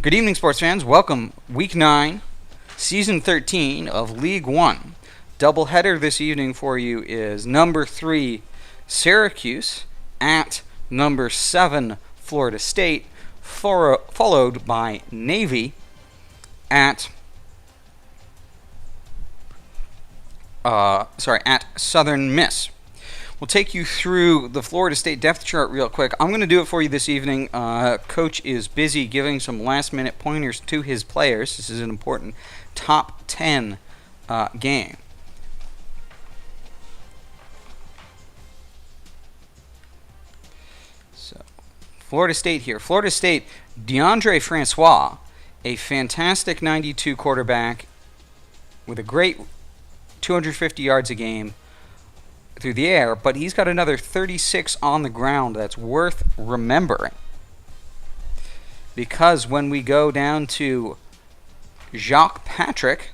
Good evening, sports fans. Welcome, Week 9, Season 13 of League 1. Doubleheader this evening for you is number 3, Syracuse, at number 7, Florida State, followed by Navy at Southern Miss. We'll take you through the Florida State depth chart real quick. I'm going to do it for you this evening. Coach is busy giving some last-minute pointers to his players. This is an important top 10 game. So, Florida State here. Florida State, DeAndre Francois, a fantastic 92 quarterback with a great 250 yards a game through the air, but he's got another 36 on the ground that's worth remembering. Because when we go down to Jacques Patrick,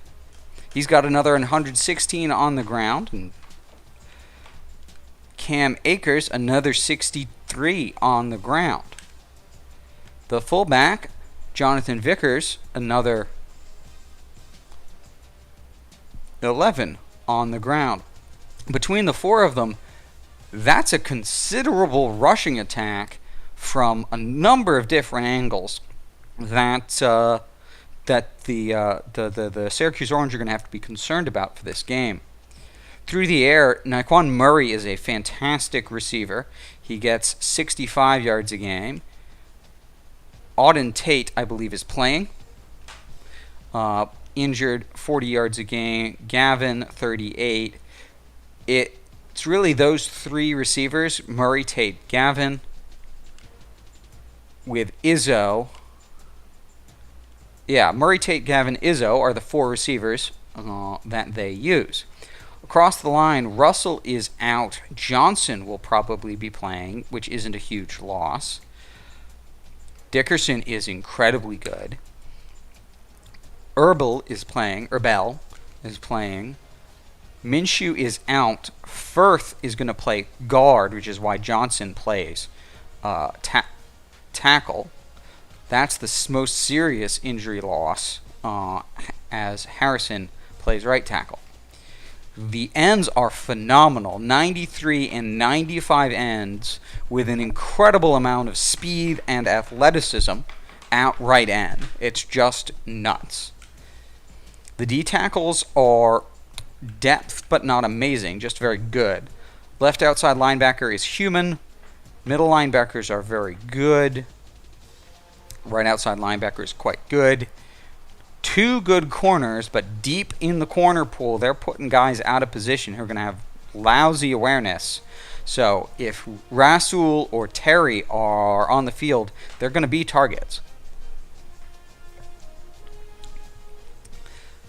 he's got another 116 on the ground. And Cam Akers, another 63 on the ground. The fullback, Jonathan Vickers, another 11 on the ground. Between the four of them, that's a considerable rushing attack from a number of different angles that the Syracuse Orange are going to have to be concerned about for this game. Through the air, Naquan Murray is a fantastic receiver. He gets 65 yards a game. Auden Tate, I believe, is playing. Injured, 40 yards a game. Gavin, 38. It's really those three receivers, Murray, Tate, Gavin, with Izzo. Yeah, Murray, Tate, Gavin, Izzo are the four receivers that they use. Across the line, Russell is out. Johnson will probably be playing, which isn't a huge loss. Dickerson is incredibly good. Herbel is playing. Minshew is out. Firth is going to play guard, which is why Johnson plays tackle. That's the most serious injury loss, as Harrison plays right tackle. The ends are phenomenal. 93 and 95 ends with an incredible amount of speed and athleticism at right end. It's just nuts. The D tackles are depth, but not amazing, just very good. Left outside linebacker is human. Middle linebackers are very good. Right outside linebacker is quite good. Two good corners, but deep in the corner pool, they're putting guys out of position who are going to have lousy awareness. So if Rasul or Terry are on the field, they're going to be targets.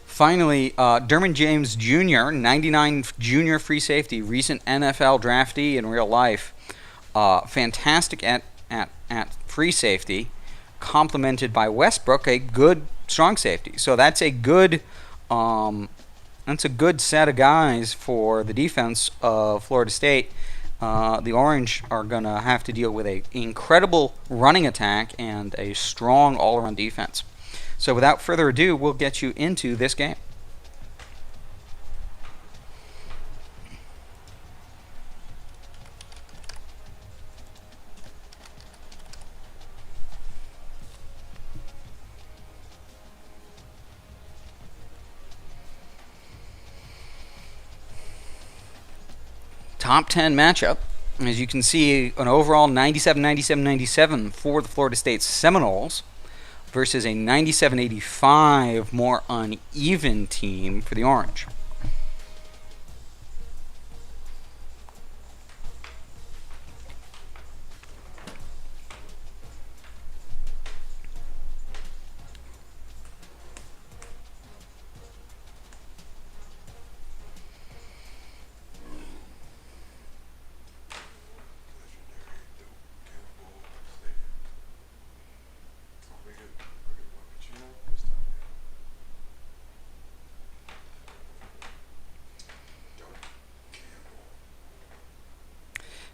Finally, Derwin James Jr., 99 junior free safety, recent NFL draftee in real life. Fantastic at free safety, complemented by Westbrook, a good strong safety. So that's a good set of guys for the defense of Florida State. The Orange are going to have to deal with an incredible running attack and a strong all-around defense. So without further ado, we'll get you into this game. Top 10 matchup. As you can see, an overall 97-97-97 for the Florida State Seminoles versus a 97-85 more uneven team for the Orange.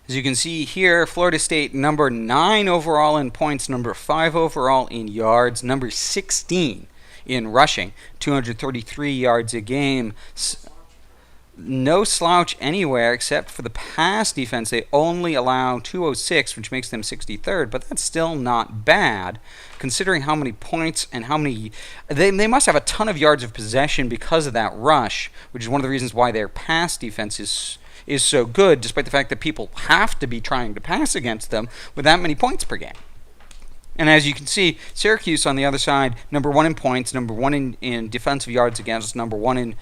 As you can see here, Florida State number 9 overall in points, number 5 overall in yards, number 16 in rushing, 233 yards a game. No slouch anywhere except for the pass defense. They only allow 206, which makes them 63rd, but that's still not bad considering how many points and how many... They must have a ton of yards of possession because of that rush, which is one of the reasons why their pass defense is so good, despite the fact that people have to be trying to pass against them with that many points per game. And as you can see, Syracuse on the other side, number 1 in points, number 1 in defensive yards against, number 1 in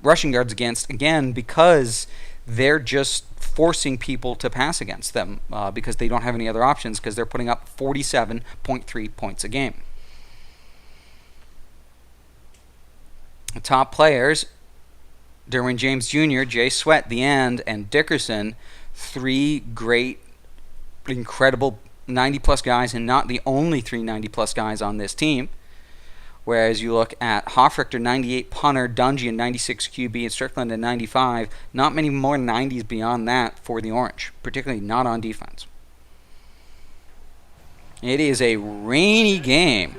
rushing yards against, again, because they're just forcing people to pass against them because they don't have any other options because they're putting up 47.3 points a game. The top players, Derwin James Jr., Jay Sweat, the end, and Dickerson, 3 great, incredible 90-plus guys, and not the only 3 90-plus guys on this team. Whereas you look at Hoffrichter, 98 punter, Dungy, a 96 QB, and Strickland, a 95. Not many more 90s beyond that for the Orange, particularly not on defense. It is a rainy game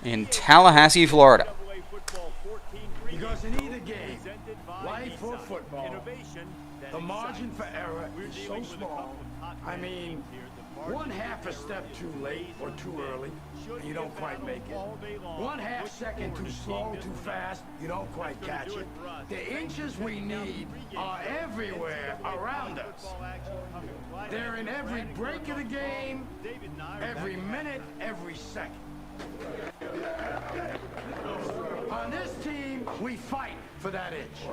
in Tallahassee, Florida. Because in either game, life or football, the margin for error is so small. I mean, 1/2 a step too late or too early, and you don't quite make it. 1/2 second too slow, too fast, you don't quite catch it. The inches we need are everywhere around us. They're in every break of the game, every minute, every second. On this team, we fight for that inch.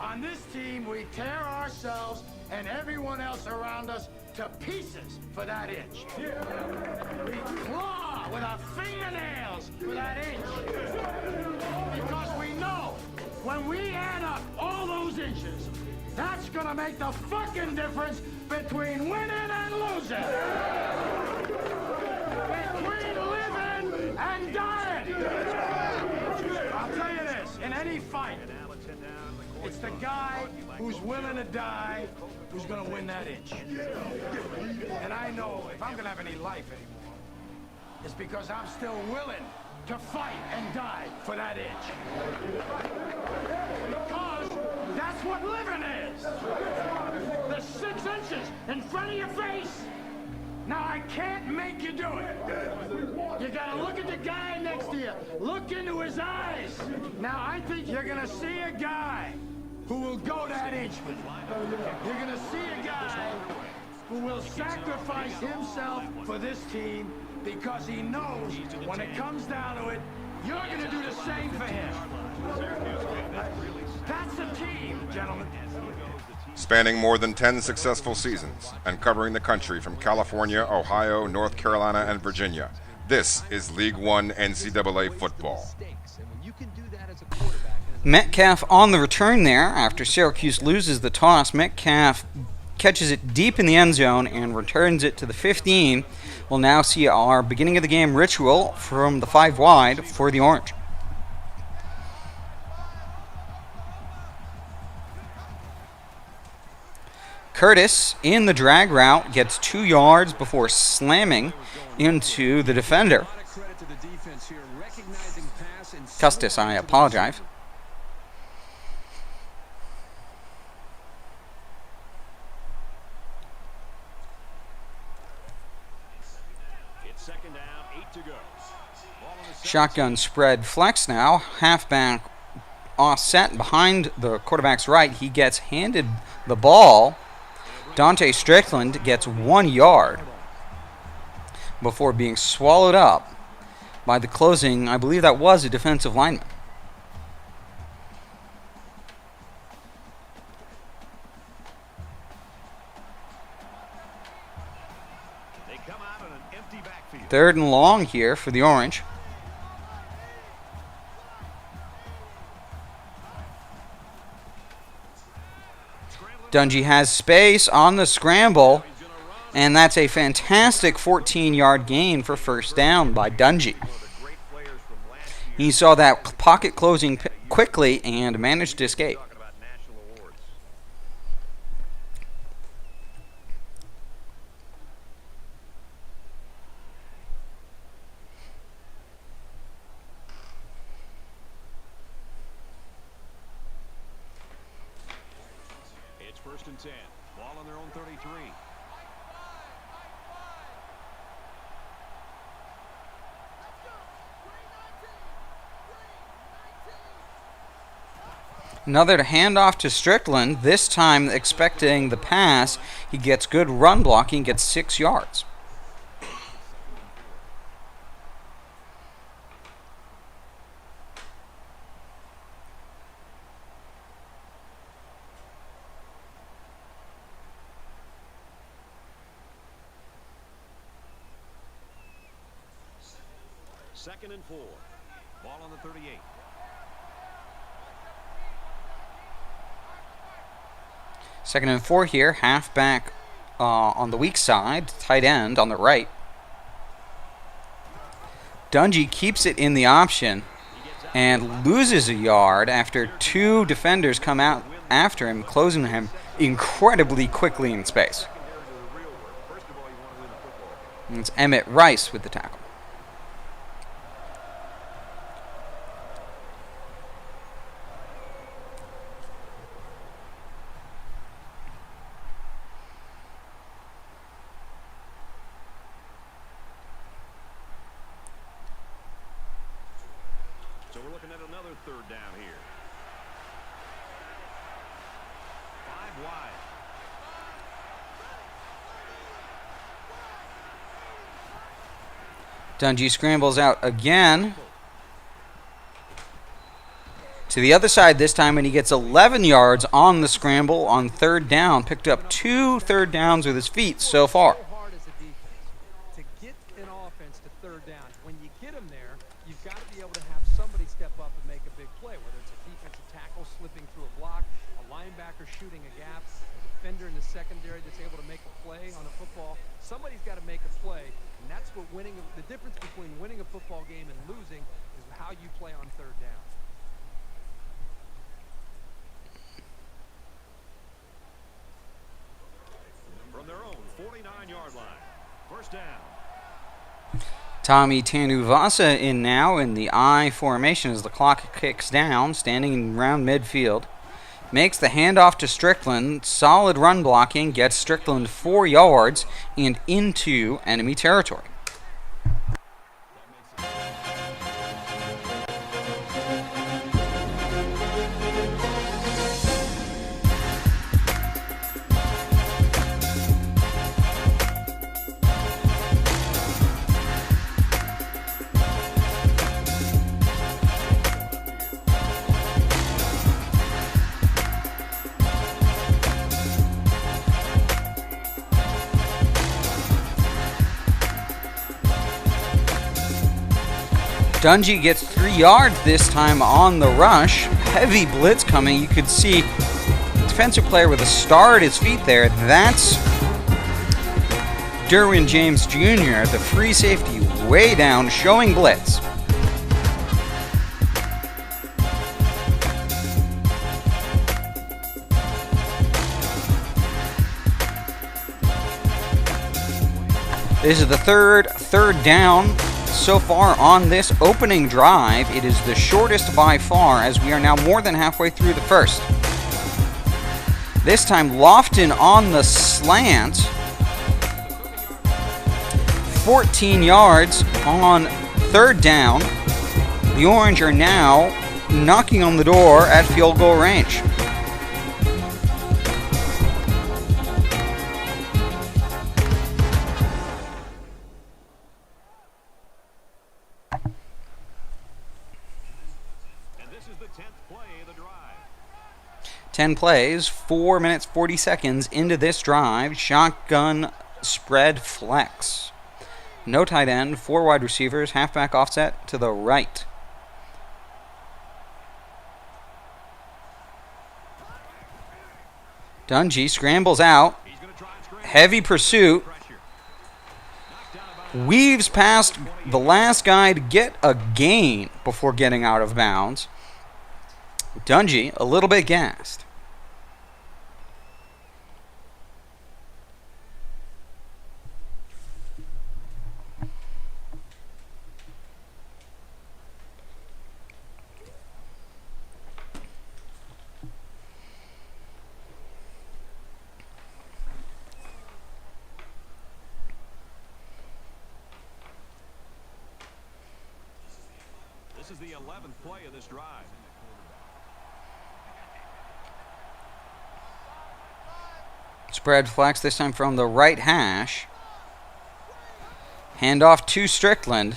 On this team, we tear ourselves and everyone else around us to pieces for that inch. We claw with our fingernails for that inch. Because we know when we add up all those inches, that's gonna make the fucking difference between winning and losing. Between living and dying. I'll tell you this, in any fight, it's the guy who's willing to die who's gonna win that inch. And I know if I'm gonna have any life anymore, it's because I'm still willing to fight and die for that inch. Because that's what living is. The 6 inches in front of your face. Now, I can't make you do it. You gotta look at the guy next to you. Look into his eyes. Now, I think you're gonna see a guy who will go that inch with you. You're gonna see a guy who will sacrifice himself for this team because he knows when it comes down to it, you're gonna do the same for him. That's a team, gentlemen. Spanning more than 10 successful seasons and covering the country from California, Ohio, North Carolina, and Virginia, this is League One NCAA football. Metcalf on the return there after Syracuse loses the toss. Metcalf catches it deep in the end zone and returns it to the 15. We'll now see our beginning of the game ritual from the 5 wide for the Orange. Curtis in the drag route gets 2 yards before slamming into the defender. Custis, I apologize. Shotgun spread flex now. Halfback offset behind the quarterback's right. He gets handed the ball. Dante Strickland gets 1 yard before being swallowed up by the closing, I believe that was a defensive lineman. They come out on an empty backfield. 3rd and long here for the Orange. Dungy has space on the scramble, and that's a fantastic 14-yard gain for first down by Dungy. He saw that pocket closing quickly and managed to escape. First and 10. Ball on their own 33. Another handoff to Strickland, this time expecting the pass. He gets good run blocking, gets 6 yards. Second and 4. Ball on the 38. Second and 4 here. Halfback on the weak side. Tight end on the right. Dungy keeps it in the option and loses a yard after 2 defenders come out after him, closing him incredibly quickly in space. And it's Emmett Rice with the tackle. So we're looking at another third down here. 5 wide. Dungy scrambles out again to the other side this time, and he gets 11 yards on the scramble on third down. Picked up 2 third downs with his feet so far. Hard as a defense to get an offense to third down. When you get them there, you've got to be able to have somebody step up and make a big play, whether it's a defensive tackle slipping through a block, a linebacker shooting a gap, a defender in the secondary that's able to make a play on a football. Somebody's got to make a play, and that's what winning. The difference between winning a football game and losing is how you play on third down. From their own 49-yard line. First down. Tommy Tanuvasa in now in the I formation as the clock kicks down, standing around midfield. Makes the handoff to Strickland. Solid run blocking. Gets Strickland 4 yards and into enemy territory. Dungy gets 3 yards this time on the rush. Heavy blitz coming. You could see defensive player with a star at his feet there. That's Derwin James Jr., the free safety, way down, showing blitz. This is the third down so far on this opening drive. It is the shortest by far, as we are now more than halfway through the first. This time Lofton on the slant. 14 yards on third down. The Orange are now knocking on the door at field goal range. And this is the 10th play of the drive. 10 plays, 4 minutes, 40 seconds into this drive. Shotgun spread flex. No tight end, 4 wide receivers, halfback offset to the right. Dungy scrambles out. He's going to try and scramble. Heavy pursuit. Pressure. Knocked down about Weaves past the last guy to get a gain before getting out of bounds. Dungy a little bit gassed. This is the 11th play of this drive. Spread flex this time from the right hash. Handoff to Strickland.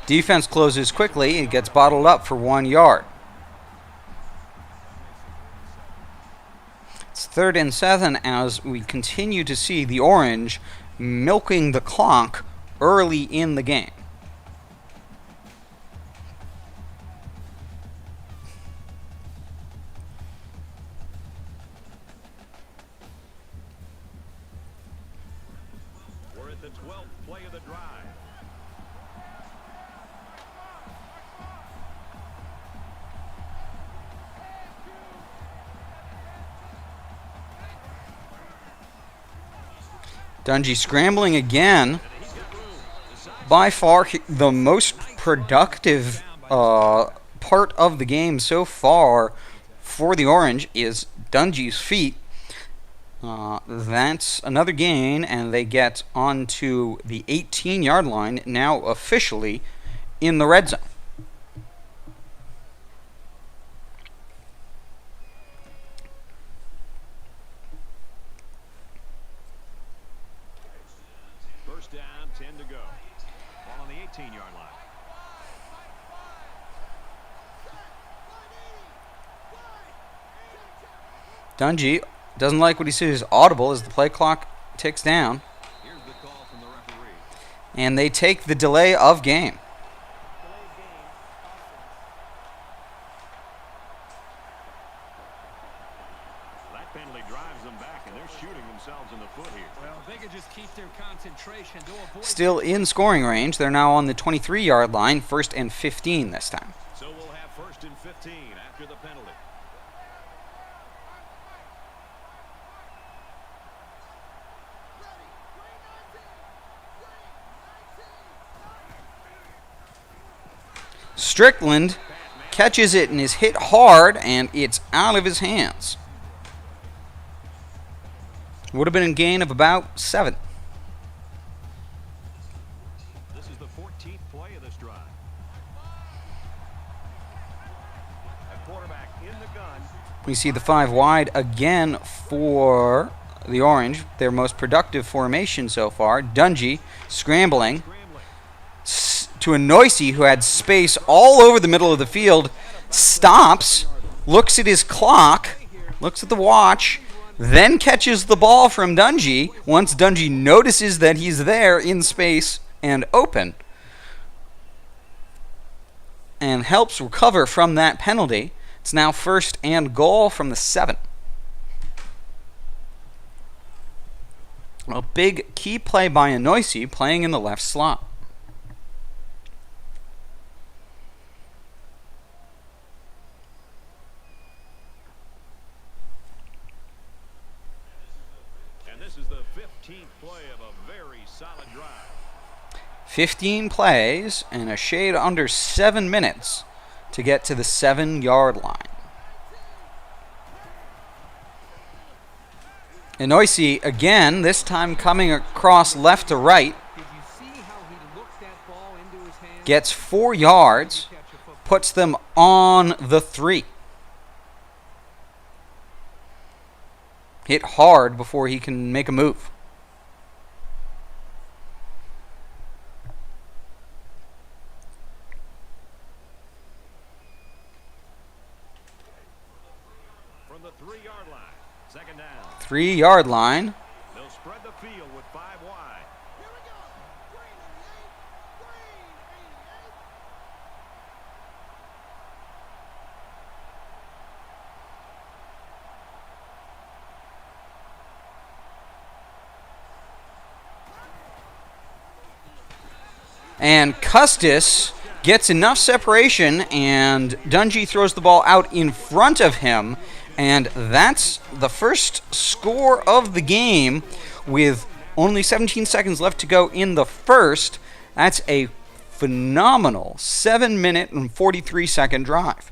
Defense closes quickly. It gets bottled up for 1 yard. It's 3rd and 7 as we continue to see the Orange milking the clock early in the game. We're at the 12th play of the drive. Dungy scrambling again. By far the most productive part of the game so far for the Orange is Dungy's feet. That's another gain, and they get onto the 18-yard line, now officially in the red zone. First down, 10 to go. Ball on the 18-yard line. Dungy doesn't like what he sees audible as the play clock ticks down. Here's the call from the referee. And they take the delay of game. That penalty drives them back, and they're shooting themselves in the foot here. Well, if they could just keep their concentration, they'll avoid. Still in scoring range. They're now on the 23-yard line, 1st and 15 this time. So we'll have 1st and 15 after the penalty. Strickland catches it and is hit hard, and it's out of his hands. Would have been a gain of about 7. This is the 14th play of this drive. A quarterback in the gun. We see the 5 wide again for the Orange, their most productive formation so far. Dungy scrambling to a Noisy who had space all over the middle of the field, stops, looks at his clock, looks at the watch, then catches the ball from Dungy once Dungy notices that he's there in space and open, and helps recover from that penalty. It's now 1st and goal from the 7. A big key play by Anoisi playing in the left slot. And this is the 15th play of a very solid drive. 15 plays and a shade under 7 minutes to get to the 7-yard line. Anoisi again, this time coming across left to right, Did you see how he looked that ball into his hands? gets 4 yards, puts them on the 3. Hit hard before he can make a move. From the 3-yard line. 2nd down. 3-yard line. They'll spread the field with 5 wide. And Custis gets enough separation, and Dungy throws the ball out in front of him, and that's the first score of the game with only 17 seconds left to go in the first. That's a phenomenal 7-minute and 43-second drive.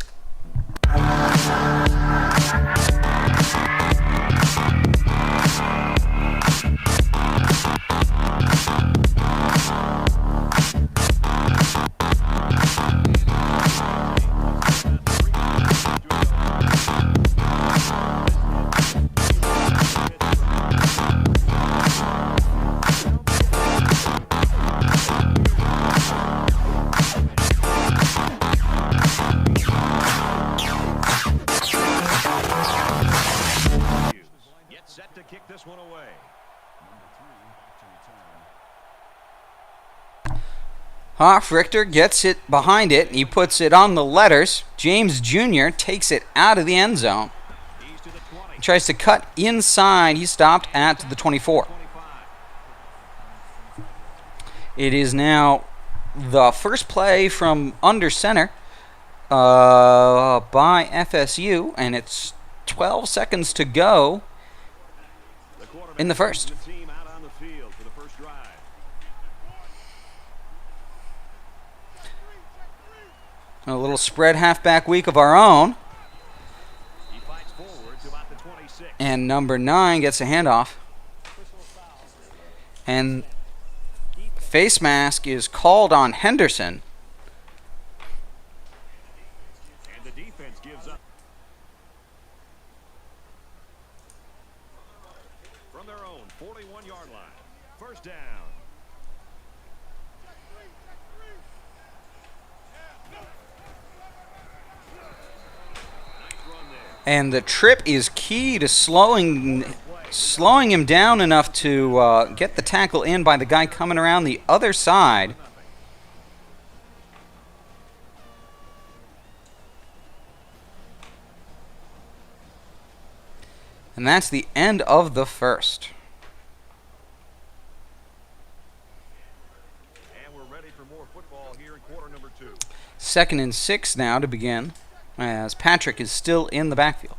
Richter gets it behind it. He puts it on the letters. James Jr. takes it out of the end zone. He tries to cut inside. He stopped at the 24. It is now the first play from under center by FSU, and it's 12 seconds to go in the first. A little spread halfback week of our own. And number 9 gets a handoff. And face mask is called on Henderson. And the defense gives up. From their own 41-yard line. First down. And the trip is key to slowing him down enough to get the tackle in by the guy coming around the other side. And that's the end of the first. And we're ready for more football here in quarter number 2. 2nd and 6 now to begin, as Patrick is still in the backfield.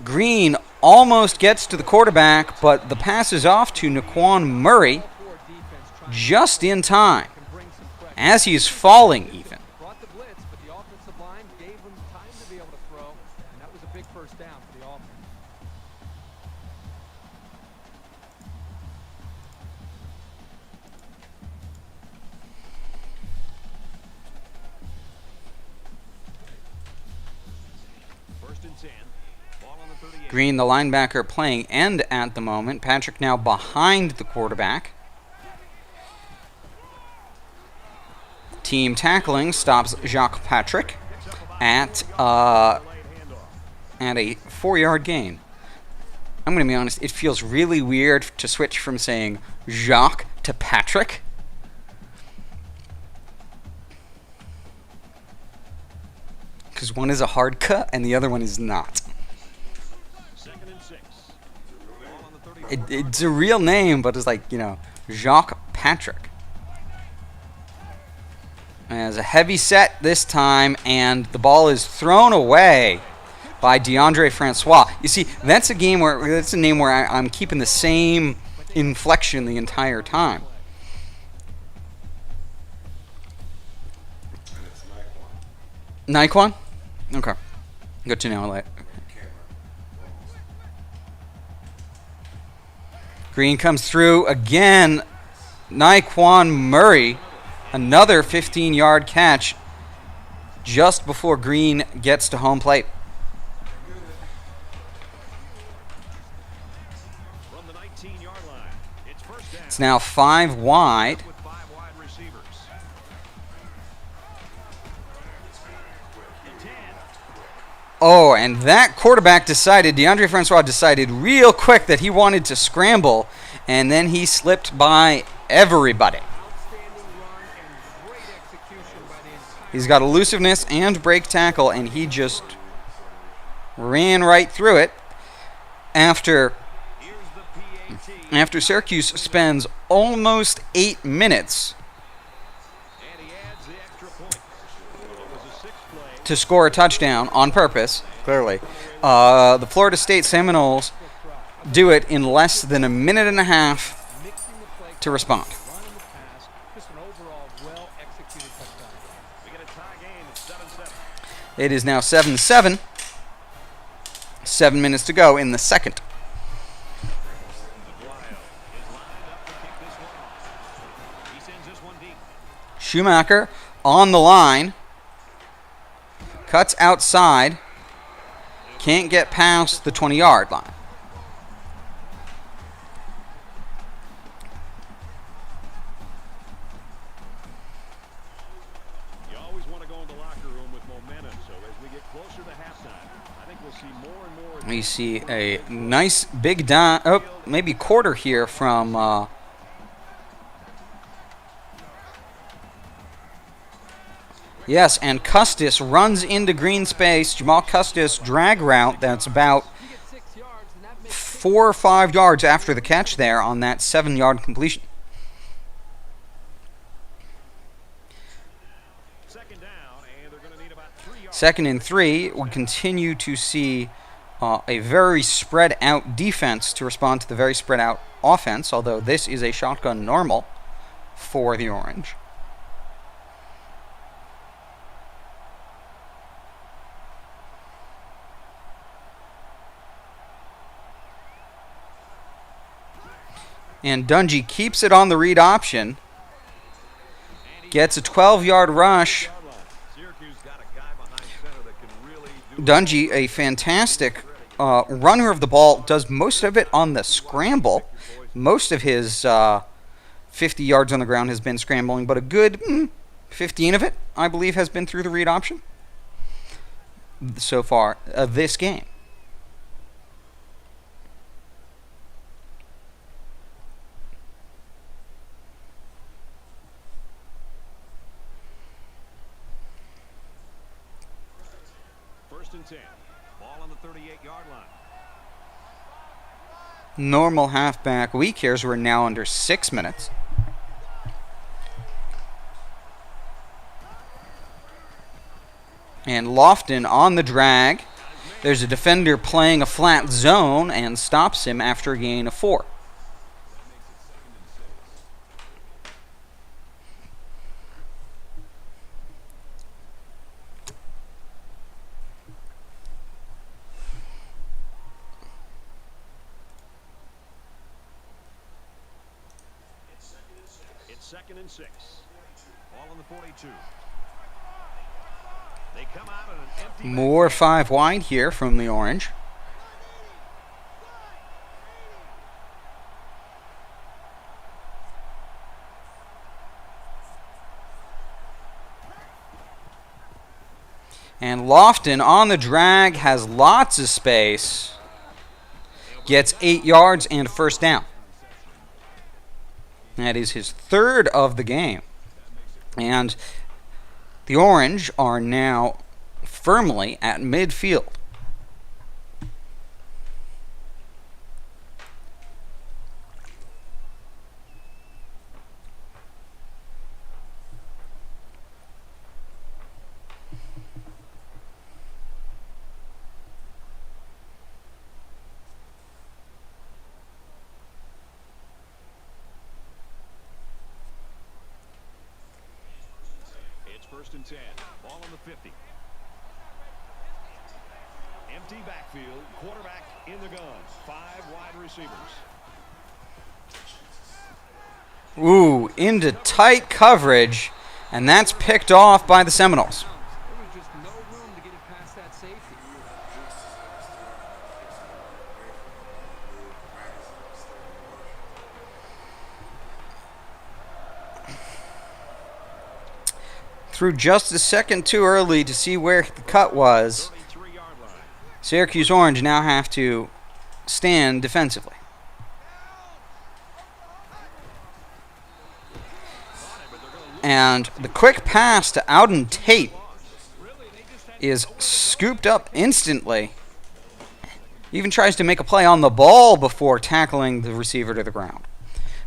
Green almost gets to the quarterback, but the pass is off to Naquan Murray just in time, as he's falling even. Brought the blitz, but the offensive line gave him time to be able to throw, and that was a big first down for the offense. First and 10. Ball on the 38. Green, the linebacker, playing end at the moment. Patrick now behind the quarterback. Team tackling stops Jacques Patrick at a 4-yard gain. I'm going to be honest, it feels really weird to switch from saying Jacques to Patrick. Because one is a hard cut and the other one is not. 2nd and 6. Ball on the 34. It's a real name, but it's like, Jacques Patrick. As a heavy set this time, and the ball is thrown away by DeAndre Francois. You see, that's a name where I'm keeping the same inflection the entire time. Naquan? Okay. Good to know. Green comes through again. Naquan Murray, another 15-yard catch just before Green gets to home plate. From the 19-yard line. It's first down. It's now 5 wide. With 5 wide receivers. And 10. Oh, and that quarterback DeAndre Francois decided real quick that he wanted to scramble, and then he slipped by everybody. He's got elusiveness and break tackle, and he just ran right through it after Syracuse spends almost 8 minutes to score a touchdown on purpose, clearly. The Florida State Seminoles do it in less than a minute and a half to respond. It is now 7-7. 7 minutes to go in the second. Schumacher on the line. Cuts outside. Can't get past the 20-yard line. We see a nice big maybe quarter here from Yes, and Custis runs into green space. Jamal Custis drag route that's about 4 or 5 yards after the catch there on that 7-yard completion. Second down, and they're going to need about 3 yards. 2nd and 3, we continue to see a very spread out defense to respond to the very spread out offense, although this is a shotgun normal for the Orange. And Dungy keeps it on the read option. Gets a 12-yard rush. Syracuse got a guy behind center that can really do Dungy, a fantastic runner of the ball, does most of it on the scramble. Most of his 50 yards on the ground has been scrambling, but a good 15 of it, I believe, has been through the read option so far this game. First and 10. Ball on the 38-yard line. Normal halfback week here, so we're now under 6 minutes. And Lofton on the drag. There's a defender playing a flat zone and stops him after a gain of 4. It's 2nd and 6. Ball on the 42. They come out in an empty More 5 wide here from the Orange. And Lofton on the drag has lots of space. Gets 8 yards and a first down. That is his 3rd of the game. And the Orange are now firmly at midfield. It's 1st and 10. Ball on the 50. Empty backfield. Quarterback in the gun. 5 wide receivers. Ooh, into tight coverage, and that's picked off by the Seminoles. There was just no room to get it past that safety. Threw just a second too early to see where the cut was. 33-yard line. Syracuse Orange now have to stand defensively. And the quick pass to Auden Tate is scooped up instantly. Even tries to make a play on the ball before tackling the receiver to the ground.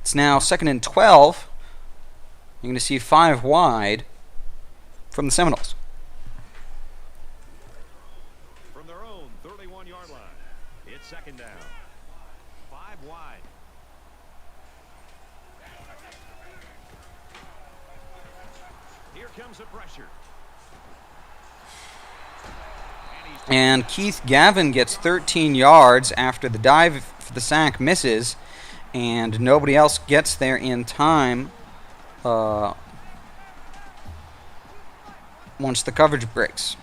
It's now 2nd and 12. You're going to see 5 wide from the Seminoles. From their own 31-yard line. It's 2nd down. 5 wide. Here comes the pressure. And Keith Gavin gets 13 yards after the dive for the sack misses, and nobody else gets there in time once the coverage breaks.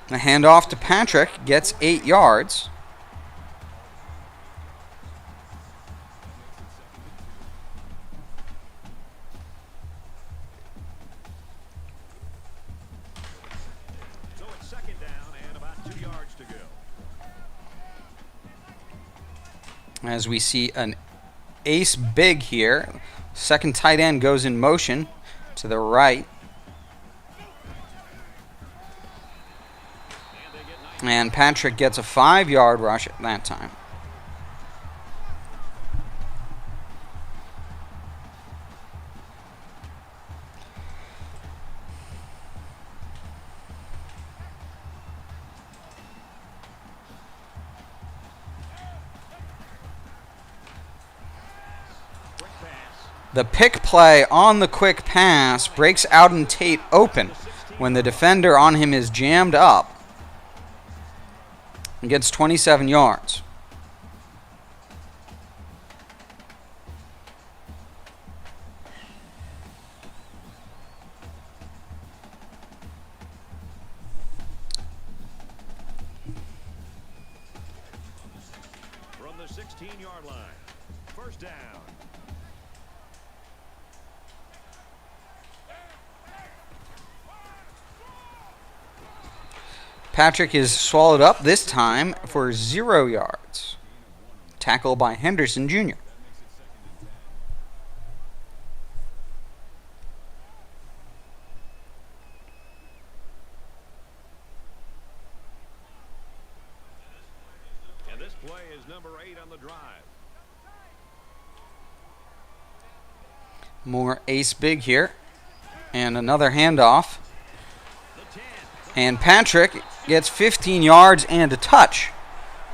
The handoff to Patrick gets 8 yards. So it's 2nd down and about 2 yards to go. as we see an ace big here. Second tight end goes in motion to the right. And Patrick gets a 5-yard rush at that time. The pick play on the quick pass breaks Auden Tate open when the defender on him is jammed up and gets 27 yards. From the 16-yard line, first down. Patrick is swallowed up this time for 0 yards. Tackle by Henderson Jr. And this play is number 8 on the drive. More ace big here. And another handoff. And Patrick gets 15 yards and a touch,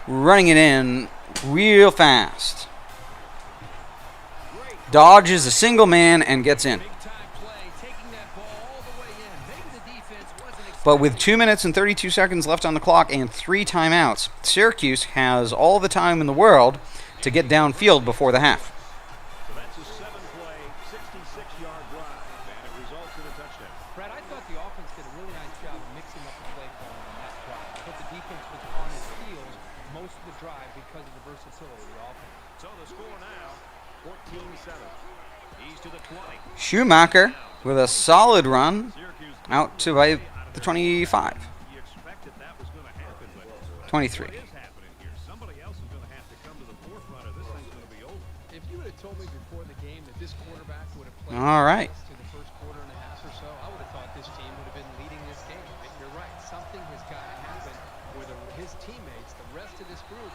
running it in real fast. Dodges a single man and gets in. But with 2 minutes and 32 seconds left on the clock and 3 timeouts, Syracuse has all the time in the world to get downfield before the half. So that's a 7-play, 66-yard drive, and it results in a touchdown. Brad, I thought the offense did a really nice job of mixing up the play calling on that drive. But the defense was on its heels most of the drive because of the versatility of the offense. So the score now, 14-7. He's to the 20. Schumacher with a solid run Syracuse out to by the 25. You expected that was going to happen, but 23. what is happening here? Somebody else is going to have to come to the forefront, or this thing's going to be over. If you would have told me before the game that this quarterback would have played All right. to the first quarter and a half or so, I would have thought this team would have been leading this game. But you're right. Something has got to happen where his teammates, the rest of this group,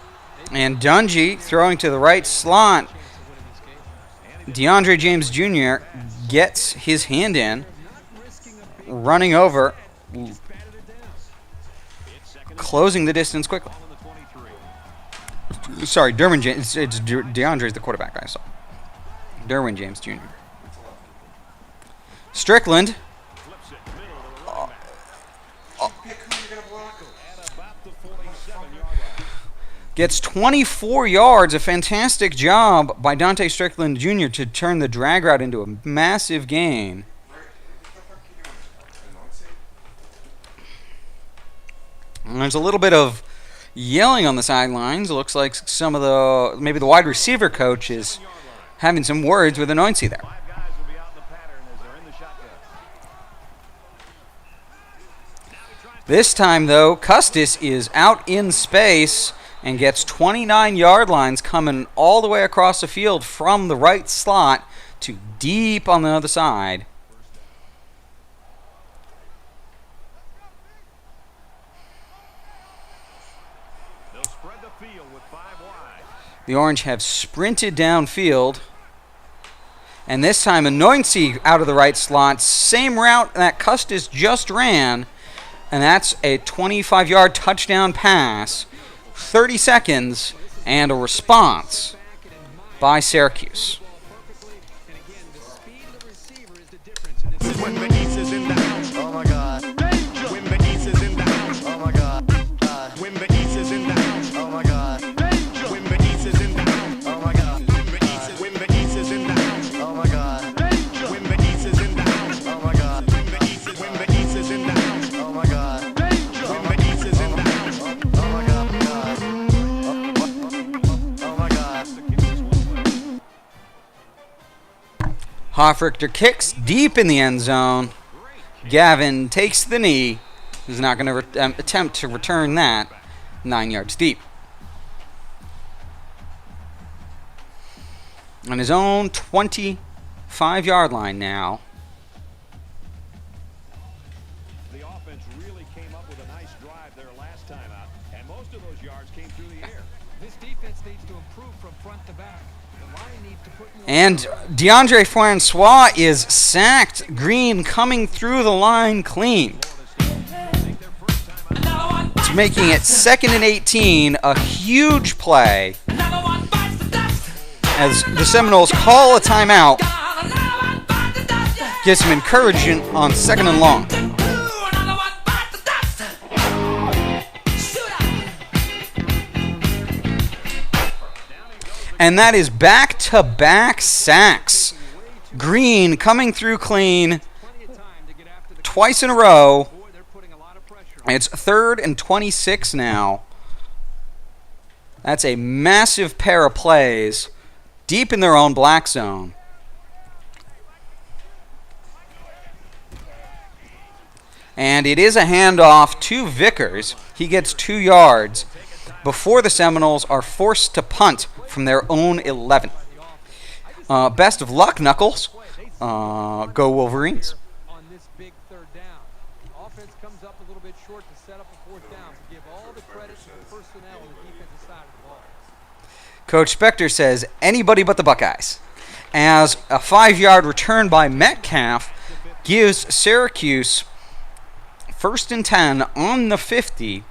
And Dungy throwing to the right slot. DeAndre James Jr. gets his hand in, running over, closing the distance quickly. Sorry, Derwin James. It's DeAndre's the quarterback I saw. Derwin James Jr. Strickland. Gets 24 yards. A fantastic job by Dante Strickland Jr. to turn the drag route into a massive gain. And there's a little bit of yelling on the sidelines. It looks like maybe the wide receiver coach is having some words with Anoincy there. 5 guys will be out in the pattern as they're in the shotgun. This time, though, Custis is out in space and gets 29 yard lines coming all the way across the field from the right slot to deep on the other side. They'll spread the field with 5 wide. The Orange have sprinted downfield. And this time, Anoincy out of the right slot. Same route that Custis just ran. And that's a 25-yard touchdown pass. 30 seconds and a response by Syracuse. When the East is in the house, oh my God. When the East is in the house, oh my God. When the East is in the house, oh my God. When the East is in the house, oh my God. When the East is in the house, oh my God. When the East is in the house, oh my God. When the East is in the house, oh my God. When the East is in the house, oh my God. Oh my God. Hofrichter kicks deep in the end zone. Gavin takes the knee. He's not going to attempt to return that 9 yards deep. on his own 25-yard line now. The offense really came up with a nice drive there last time out, and most of those yards came through the air. This defense needs to improve from front to back. The line needs to put more And DeAndre Francois is sacked. Green coming through the line clean. It's making it 2nd and 18, a huge play as the Seminoles call a timeout. Gets some encouragement on 2nd and long. And that is back-to-back sacks. Green coming through clean twice in a row. It's 3rd and 26 now. That's a massive pair of plays deep in their own black zone. And it is a handoff to Vickers. He gets 2 yards before the Seminoles are forced to punt from their own 11. Best of luck, Knuckles. Go Wolverines. on this big third down. Offense comes up a little bit short to set up a fourth down. So give all the credit to the personnel on the defensive side of the ball. Coach Spectre says anybody but the Buckeyes, as a 5-yard return by Metcalf gives Syracuse 1st and 10 on the 50,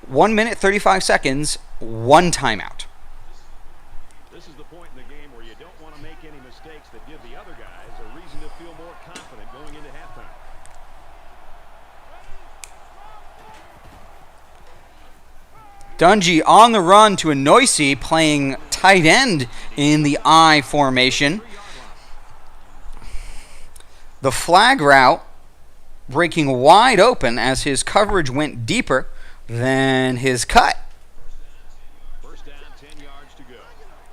1 minute 35 seconds, 1 timeout. This is the point in the game where you don't want to make any mistakes that give the other guys a reason to feel more confident going into halftime. Dungy on the run to a Noisy, playing tight end in the I formation. The flag route breaking wide open as his coverage went deeper than his cut. First down, 10 yards to go.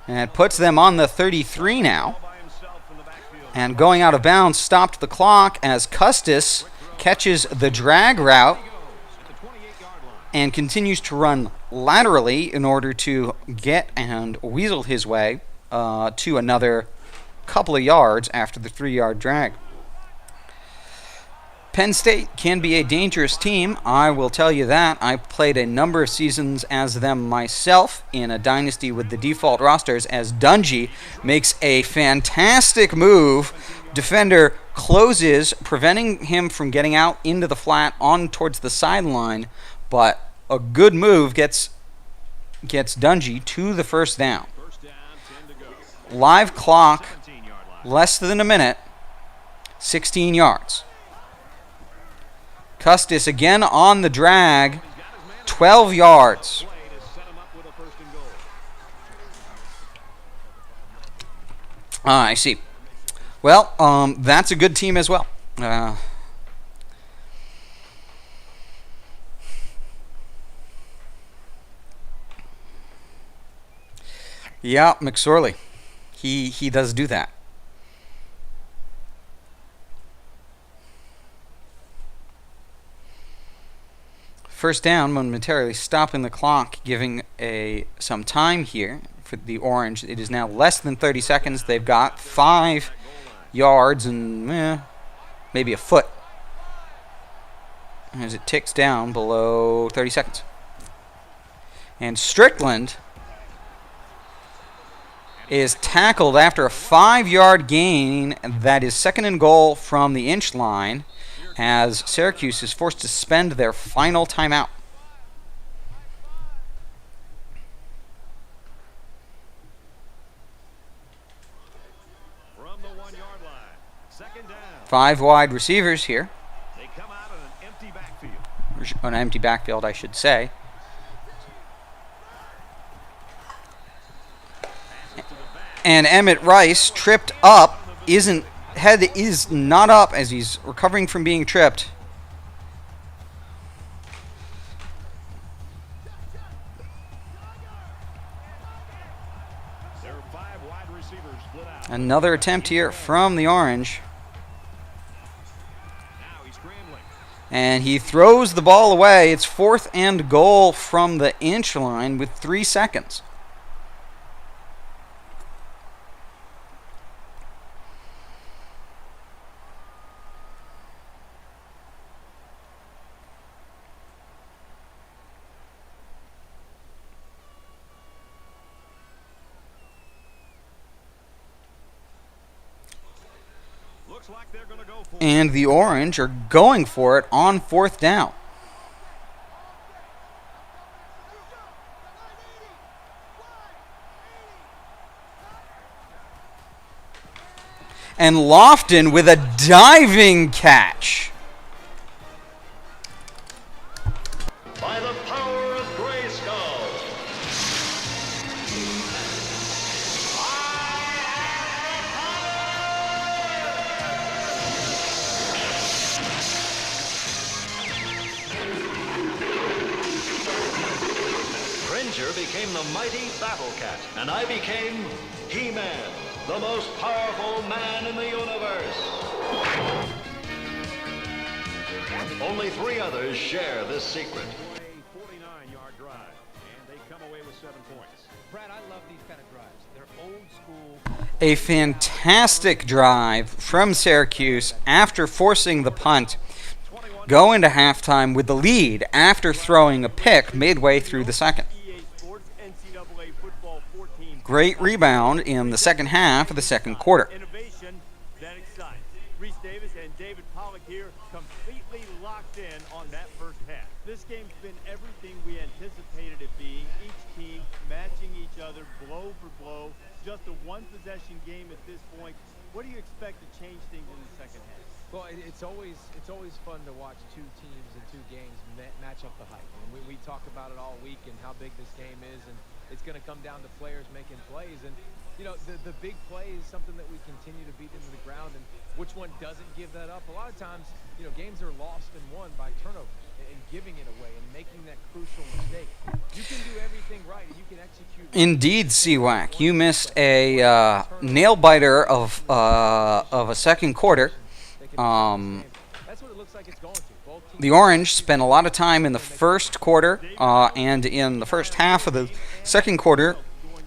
And it puts them on the 33 now. All by himself in the backfield. And going out of bounds stopped the clock as Custis catches the drag route At the 28-yard line. and continues to run laterally in order to get and weasel his way to another couple of yards after the 3-yard drag. Penn State can be a dangerous team, I will tell you that. I played a number of seasons as them myself in a dynasty with the default rosters as Dungy makes a fantastic move. Defender closes, preventing him from getting out into the flat on towards the sideline, but a good move gets Dungy to the first down. First down, 10 to go. Live clock, 17-yard line. less than a minute, 16 yards. Custis again on the drag, 12 yards. Play to set him up with a first and goal. I see. Well, that's a good team as well. Yeah, McSorley. He does do that. First down, momentarily stopping the clock, giving some time here for the Orange. It is now less than 30 seconds. They've got 5 yards and maybe a foot as it ticks down below 30 seconds. And Strickland is tackled after a 5-yard gain. That is 2nd and goal from the inch line, as Syracuse is forced to spend their final timeout. From the 1-yard line. Second down. 5 wide receivers here. They come out in an empty backfield. An empty backfield, I should say. And Emmett Rice tripped up, head is not up as he's recovering from being tripped. There are 5 wide receivers split out. Another attempt here from the Orange. Now he's scrambling. And he throws the ball away. It's 4th and goal from the inch line with 3 seconds. Looks like they're going to go for it. And the Orange are going for it on 4th down. And Lofton with a diving catch. By the power of Grayskull. Cringer became the mighty Battle Cat, and I became He-Man, the most powerful man in the universe. Only 3 others share this secret. A 49-yard drive, and they come away with 7 points. Brad, I love these kind of drives. They're old school. A fantastic drive from Syracuse after forcing the punt. Go into halftime with the lead after throwing a pick midway through the second. Great rebound in the second half of the second quarter. Innovation that excites. Reese Davis and David Pollock here completely locked in on that first half. This game's been everything we anticipated it being. Each team matching each other blow for blow. Just a one-possession game at this point. What do you expect to change things in the second half? Well, it's always fun to watch 2 teams and 2 games match up the hype. And we talk about it all week and how big this game is, and it's going to come down to players making plays. And you know, the big play is something that we continue to beat into the ground, and which one doesn't give that up? A lot of times, you know, games are lost and won by turnovers and giving it away and making that crucial mistake. You can do everything right and you can execute. Indeed, CWAC, you missed a nail biter of a second quarter. That's what it looks like it's going to. The Orange spent a lot of time in the first quarter and in the first half of the second quarter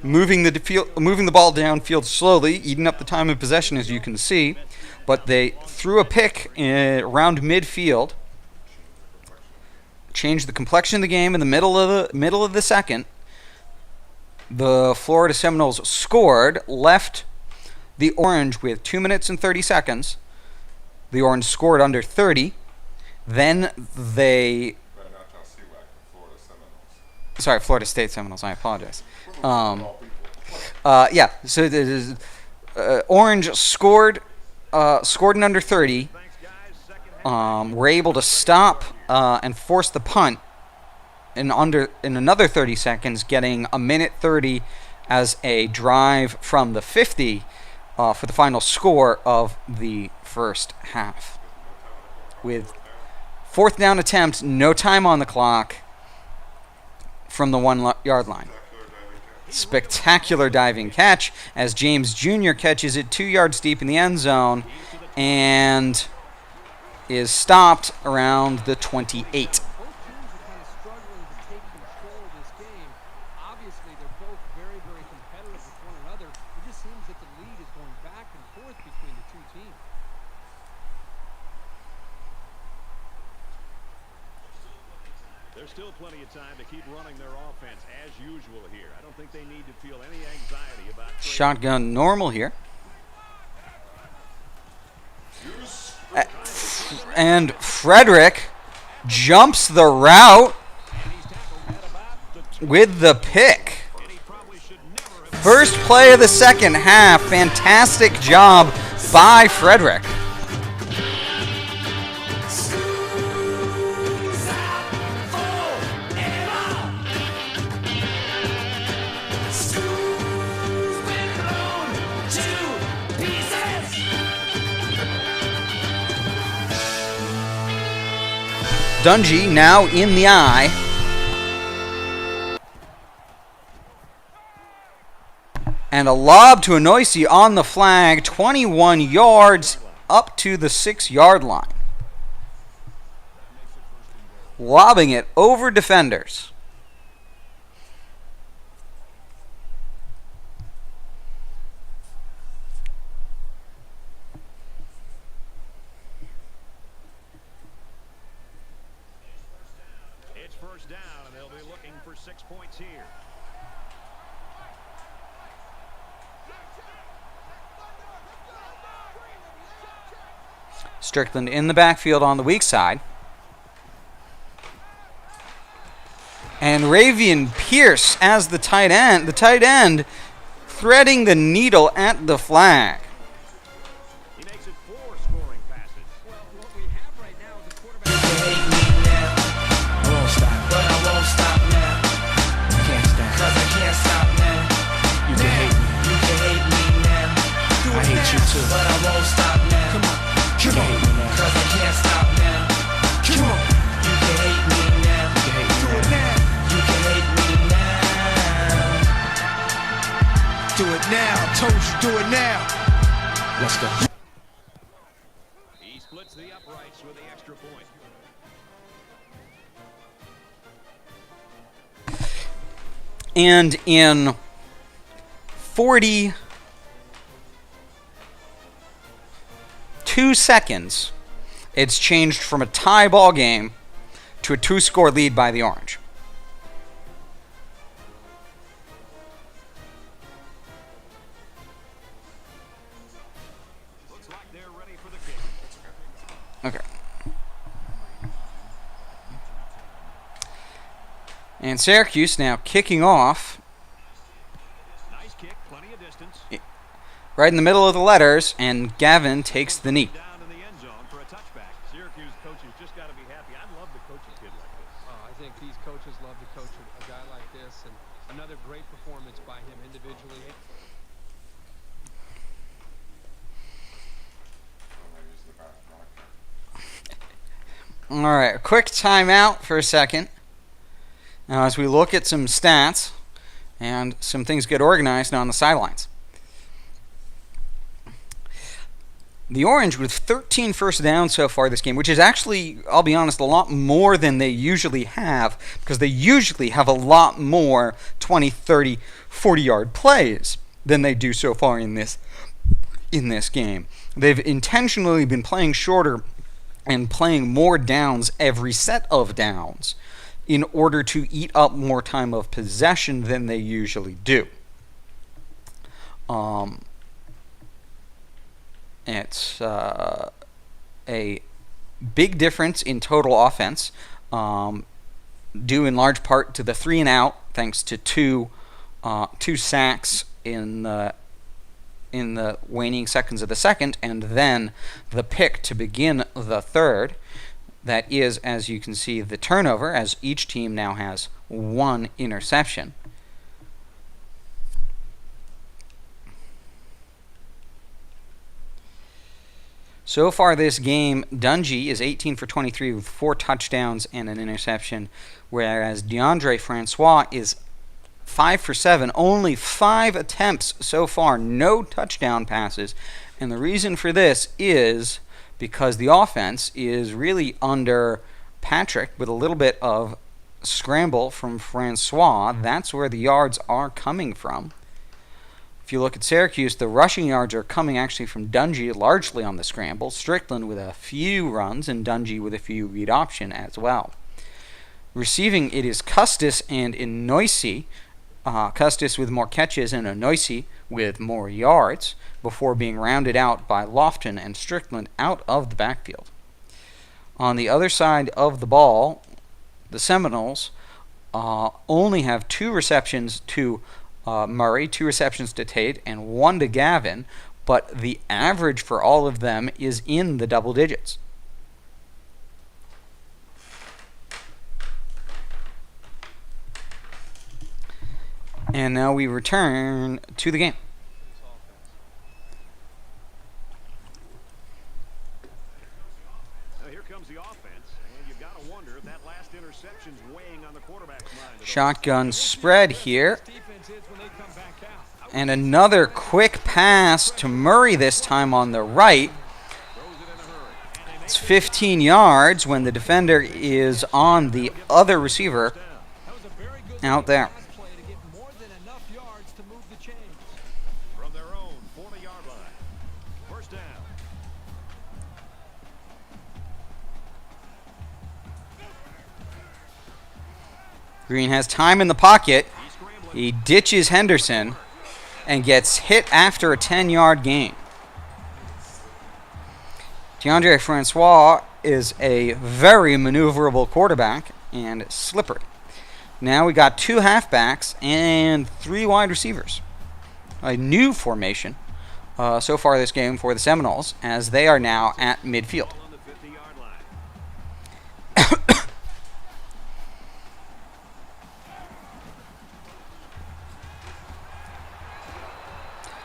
moving the ball downfield slowly, eating up the time of possession, as you can see. But they threw a pick around midfield, changed the complexion of the game in the middle of the second. The Florida Seminoles scored, left the Orange with 2 minutes and 30 seconds. The Orange scored under 30. Then they... Sorry, Florida State Seminoles. I apologize. Yeah, so the Orange scored in under 30. Were able to stop and force the punt in another 30 seconds, getting a minute 30 as a drive from the 50 for the final score of the first half. With 4th down attempt, no time on the clock from the 1-yard line. Spectacular diving catch as James Jr. catches it 2 yards deep in the end zone and is stopped around the 28. Both teams are kind of struggling to take control of this game. Obviously, they're both very, very competitive with one another. It just seems that the lead is going back and forth between the 2 teams. There's still plenty of time to keep running their offense as usual here. I don't think they need to feel any anxiety about... Shotgun normal here. And Frederick jumps the route with the pick. First play of the second half. Fantastic job by Frederick. Dungy now in the eye. And a lob to Anoisi on the flag, 21 yards up to the 6-yard line. Lobbing it over defenders. It's first down, and they'll be looking for 6 points here. Strickland in the backfield on the weak side. And Ravian Pierce as the tight end. The tight end threading the needle at the flag. He makes it 4 scoring passes. Well, what we have right now is a quarterback. I won't stop, but I won't stop now. Can't stop, 'cause I can't stop now. You can hate me, you can hate me now. I hate you too, but I won't stop now. Come on, you can hate me now, 'cause I can't stop now. Come on, you can hate me now. You can hate me now. You can hate me now. Do it now, told you, do it now. Let's go. He splits the uprights with the extra point. And in 42 seconds, it's changed from a tie ball game to a 2-score lead by the Orange. Looks like they're ready for the kick. Okay. And Syracuse now kicking off Nice kick, plenty of distance. right in the middle of the letters, and Gavin takes the knee. Down in the end zone for a touchback. Syracuse coaches just got to be happy. I'd love to coach a kid like this. I think these coaches love to coach a guy like this, and another great performance by him individually. All right, a quick timeout for a second. Now, as we look at some stats and some things get organized on the sidelines. The Orange with 13 first downs so far this game, which is actually, I'll be honest, a lot more than they usually have, because they usually have a lot more 20, 30, 40-yard plays than they do so far in this game. They've intentionally been playing shorter and playing more downs every set of downs in order to eat up more time of possession than they usually do. It's a big difference in total offense, due in large part to the 3 and out, thanks to two sacks in the waning seconds of the second, and then the pick to begin the third. That is, as you can see, the turnover, as each team now has 1 interception. So far this game, Dungy is 18 for 23 with 4 touchdowns and an interception, whereas DeAndre Francois is 5 for 7, only 5 attempts so far, no touchdown passes. And the reason for this is because the offense is really under Patrick with a little bit of scramble from Francois. That's where the yards are coming from. If you look at Syracuse, the rushing yards are coming actually from Dungy, largely on the scramble. Strickland with a few runs, and Dungy with a few read option as well. Receiving, it is Custis and Inoisi. Custis with more catches and Inoisi with more yards, before being rounded out by Lofton and Strickland out of the backfield. On the other side of the ball, the Seminoles only have 2 receptions to Murray, 2 receptions to Tate, and 1 to Gavin, but the average for all of them is in the double digits. And now we return to the game. Now here comes the offense, and you've got to wonder if that last interception's weighing on the quarterback's mind. Shotgun spread here. And another quick pass to Murray, this time on the right. It's 15 yards when the defender is on the other receiver out there. From their own 40-yard line. First down. Green has time in the pocket. He ditches Henderson and gets hit after a 10-yard gain. DeAndre Francois is a very maneuverable quarterback and slippery. Now we got 2 halfbacks and 3 wide receivers. A new formation so far this game for the Seminoles, as they are now at midfield. On the 50-yard line.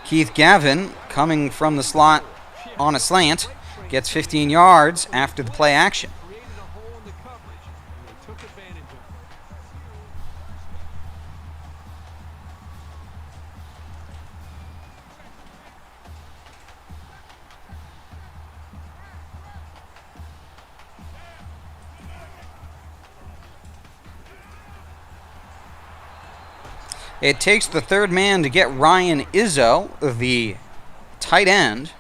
Keith Gavin, coming from the slot on a slant, gets 15 yards after the play action. Created a hole in the coverage, and they took advantage of it. It takes the third man to get Ryan Izzo, the tight end.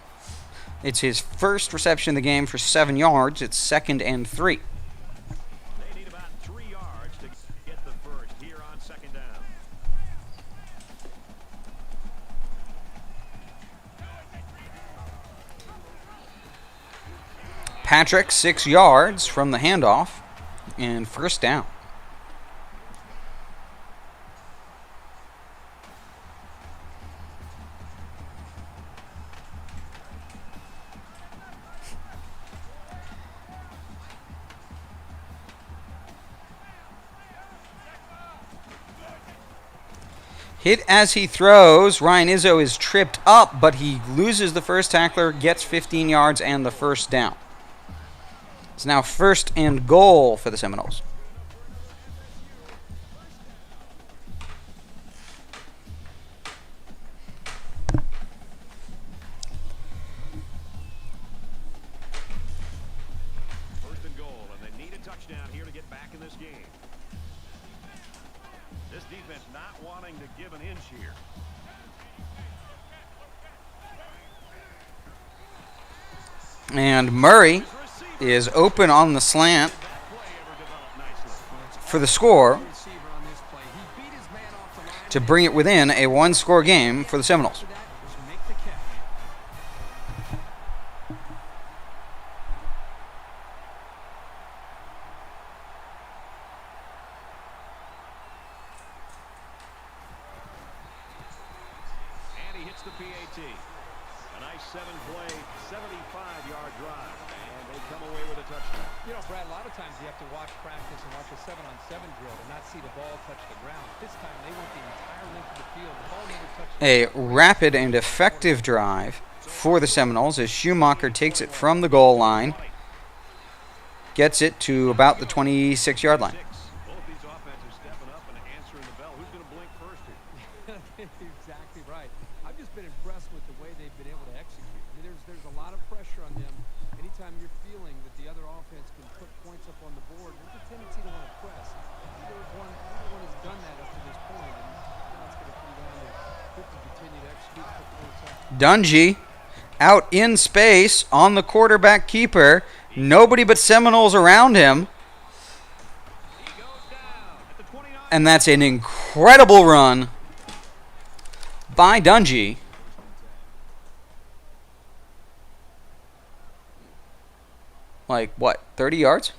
It's his first reception of the game for 7 yards. It's 2nd and 3. They need about 3 yards to get the first here on 2nd down. Patrick, 6 yards from the handoff, and 1st down. Hit as he throws. Ryan Izzo is tripped up, but he loses the first tackler, gets 15 yards and the 1st down. It's now 1st and goal for the Seminoles. First and goal, and they need a touchdown here to get back in this game. This defense not wanting to give an inch here. And Murray is open on the slant Play ever developed nicely. for the score Receiver on this play. He beat his man off the line. to bring it within a 1-score game for the Seminoles. After that, just make the catch. And he hits the PAT. A nice 7-play, 75-yard drive. And they come away with a touchdown. You know, Brad, a lot of times you have to watch practice and watch a 7-on-7 drill to not see the ball touch the ground. This time they went the entire length of the field. The ball never touched A rapid and effective drive for the Seminoles as Schumacher takes it from the goal line, gets it to about the 26-yard line. Both these offenses stepping up and answering the bell. Who's going to blink first here? Exactly right. I've just been impressed with the way they've been able to execute. I mean, there's a lot of pressure on them. Anytime you're feeling that the other offense can put points up on the board, there's a tendency to want to press. Neither one has done that up to this point, and now it's going to come down to who can continue to execute and put points up. Dungy out in space on the quarterback keeper. Nobody but Seminoles around him. He goes down at the 29. And that's an incredible run by Dungy. Like, what, 30 yards?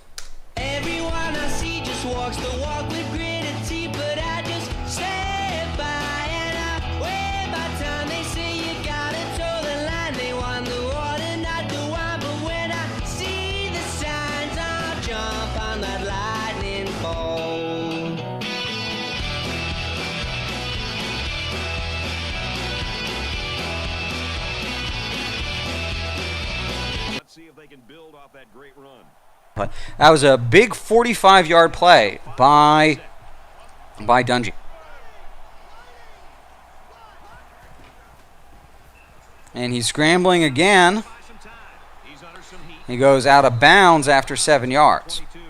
Everyone I see just walks the walk with gritted teeth, but I just stand by and I wait by time they say you gotta toe the line. They want the water, not the wine, but when I see the signs, I'll jump on that lightning bolt. Let's see if they can build off that great run. But that was a big 45-yard play by Dungy. And he's scrambling again. Buy some time. He's under some heat. He goes out of bounds after 7 yards. 22.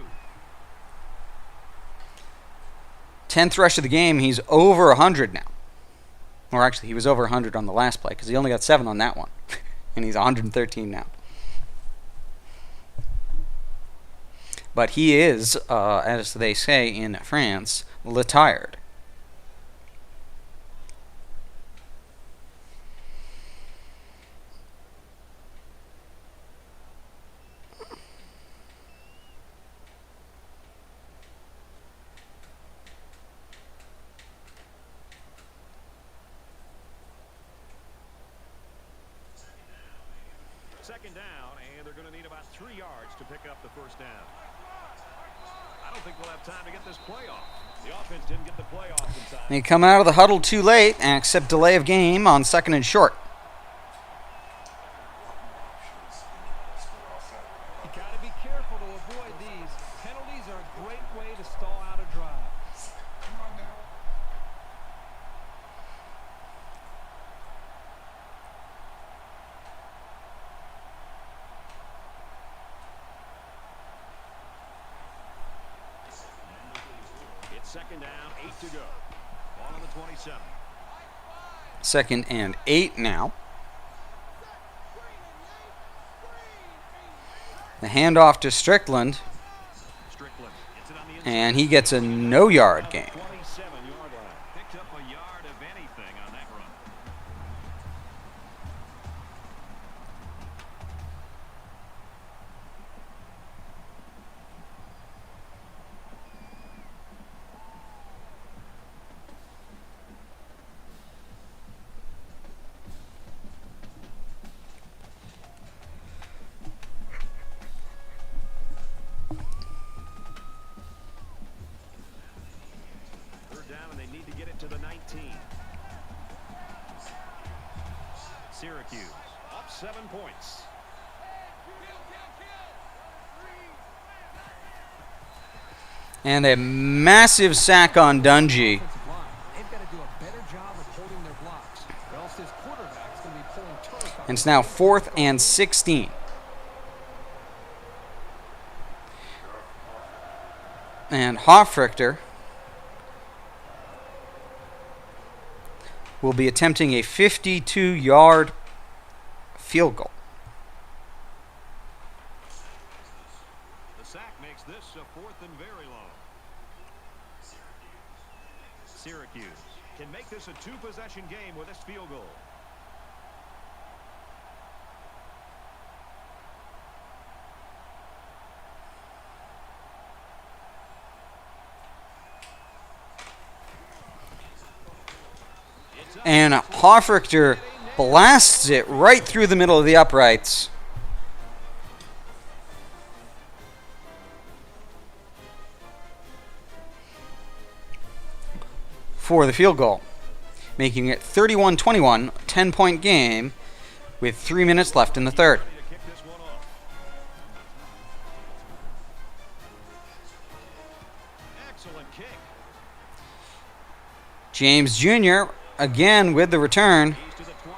10th rush of the game, he's over 100 now. Or actually, he was over 100 on the last play because he only got 7 on that one. And he's 113 now. But he is, as they say in France, retired. second down, and they're going to need about 3 yards to pick up the first down. I don't think we'll have time to get this play off. The offense didn't get the play off in time. They come out of the huddle too late and accept delay of game on 2nd and short. You got to be careful to avoid these. Penalties are a great way to stall out a drive. It's second down, 8 to go. Ball on the 27. 2nd and 8 now. The handoff to Strickland, Strickland gets it on the inside. and he gets a no-yard gain. 27-yard line. Picked up a yard of anything on that run. Third down, and they need to get it to the 19. Syracuse up 7 points. And a massive sack on Dungy. Offensive line, they've got to do a better job of holding their blocks, or else this quarterback's going to be pulling turf on And it's now 4th and 16. And Hofrichter will be attempting a 52-yard field goal. The sack makes this a 4th and very long. Syracuse can make this a 2-possession game with this field goal. And Hofrichter blasts it right through the middle of the uprights. For the field goal, making it 31-21, 10-point game with 3 minutes left in the third. Ready to kick this one off. Excellent kick. James Jr. again with the return, He's to the 20.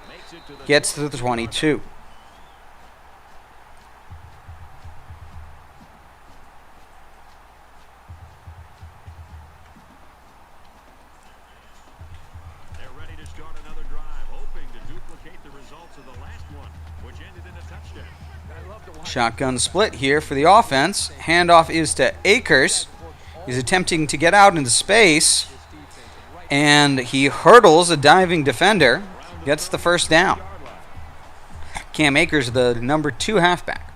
Makes it to the gets to the 22. They're ready to start another drive, hoping to duplicate the results of the last one, which ended in a touchdown. I love to watch Shotgun split here for the offense. Handoff is to Akers. He's attempting to get out into space, and he hurdles a diving defender, gets the first down. Cam Akers, the number 2 halfback.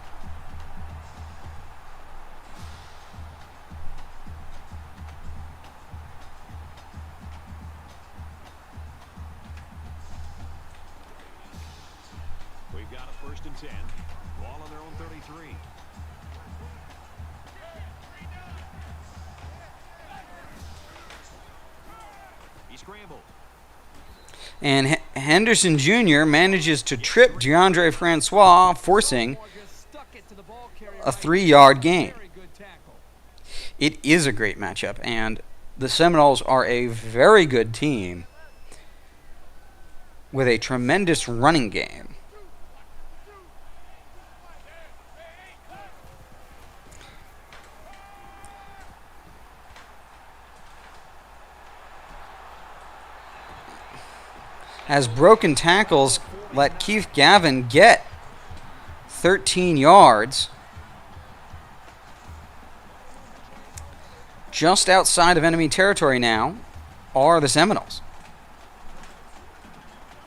We've got a 1st and 10. Ball on their own 33. He scrambled. And Henderson Jr. manages to trip DeAndre Francois, forcing just stuck it to the ball carrier a right 3-yard gain. there. Very good tackle. It is a great matchup, and the Seminoles are a very good team with a tremendous running game. As broken tackles let Keith Gavin get 13 yards. Just outside of enemy territory now are the Seminoles.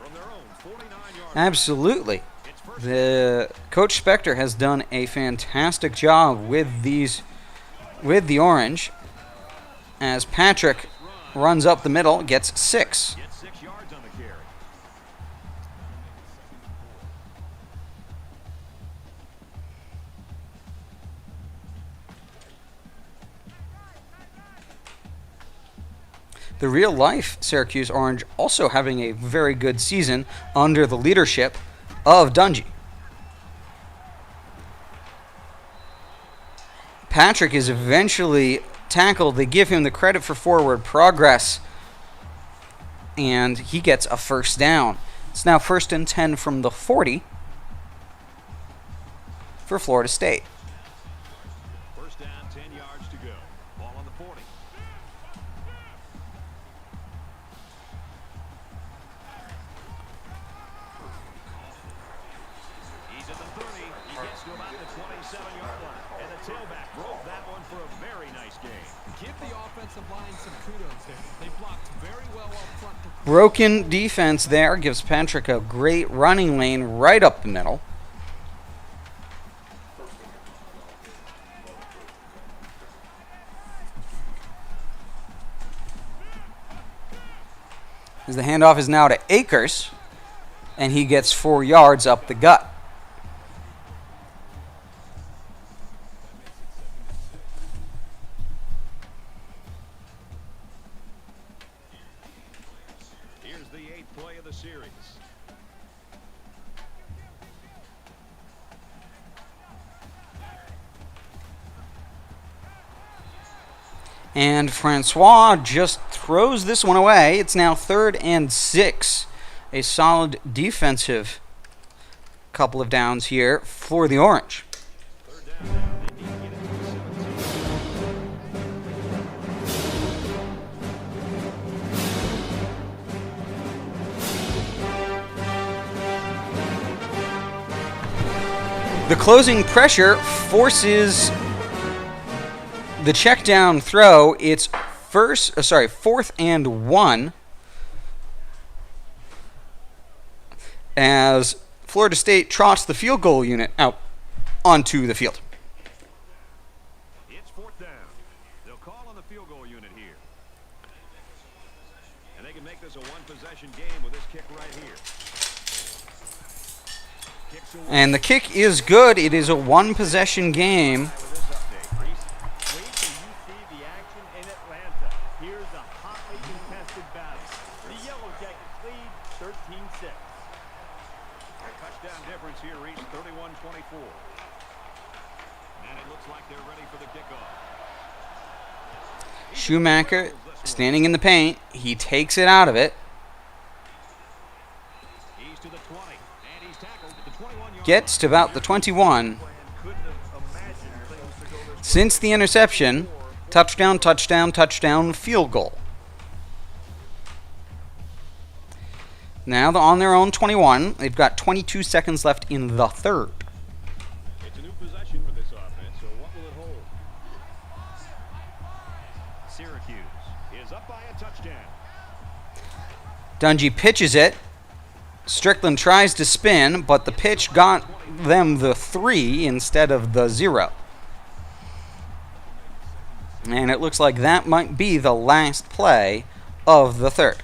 From their own 49-yard Absolutely. The Coach Spectre has done a fantastic job with the orange, as Patrick runs up the middle, gets 6. gets 6 yards on the carry. The real-life Syracuse Orange also having a very good season under the leadership of Dungy. Patrick is eventually tackled. They give him the credit for forward progress, and he gets a first down. It's now 1st and 10 from the 40 for Florida State. First down, 10 yards to go. Ball on the 40. He's at the 30. He gets to about the 27-yard line. And the tailback broke that one for a very nice game. Give the offensive line some kudos there. They blocked very well up front. Broken defense there gives Patrick a great running lane right up the middle. As the handoff is now to Akers, and he gets 4 yards up the gut. Here's the 8th play of the series. And Francois just throws this one away. It's now 3rd and 6. A solid defensive couple of downs here for the Orange. The closing pressure forces the check down throw. It's 4th and 1 as Florida State trots the field goal unit out onto the field. It's 4th down. They'll call on the field goal unit here. And they can make this a one-possession game with this kick right here. And the kick is good. It is a one-possession game. Schumacher standing in the paint. He takes it out of it. Gets to about the 21. Since the interception, touchdown, touchdown, touchdown, field goal. Now they're on their own 21. They've got 22 seconds left in the 3rd. It's a new possession for this offense, so what will it hold? Syracuse is up by a touchdown. Dungy pitches it. Strickland tries to spin, but the pitch got them the 3 instead of the 0. And it looks like that might be the last play of the 3rd.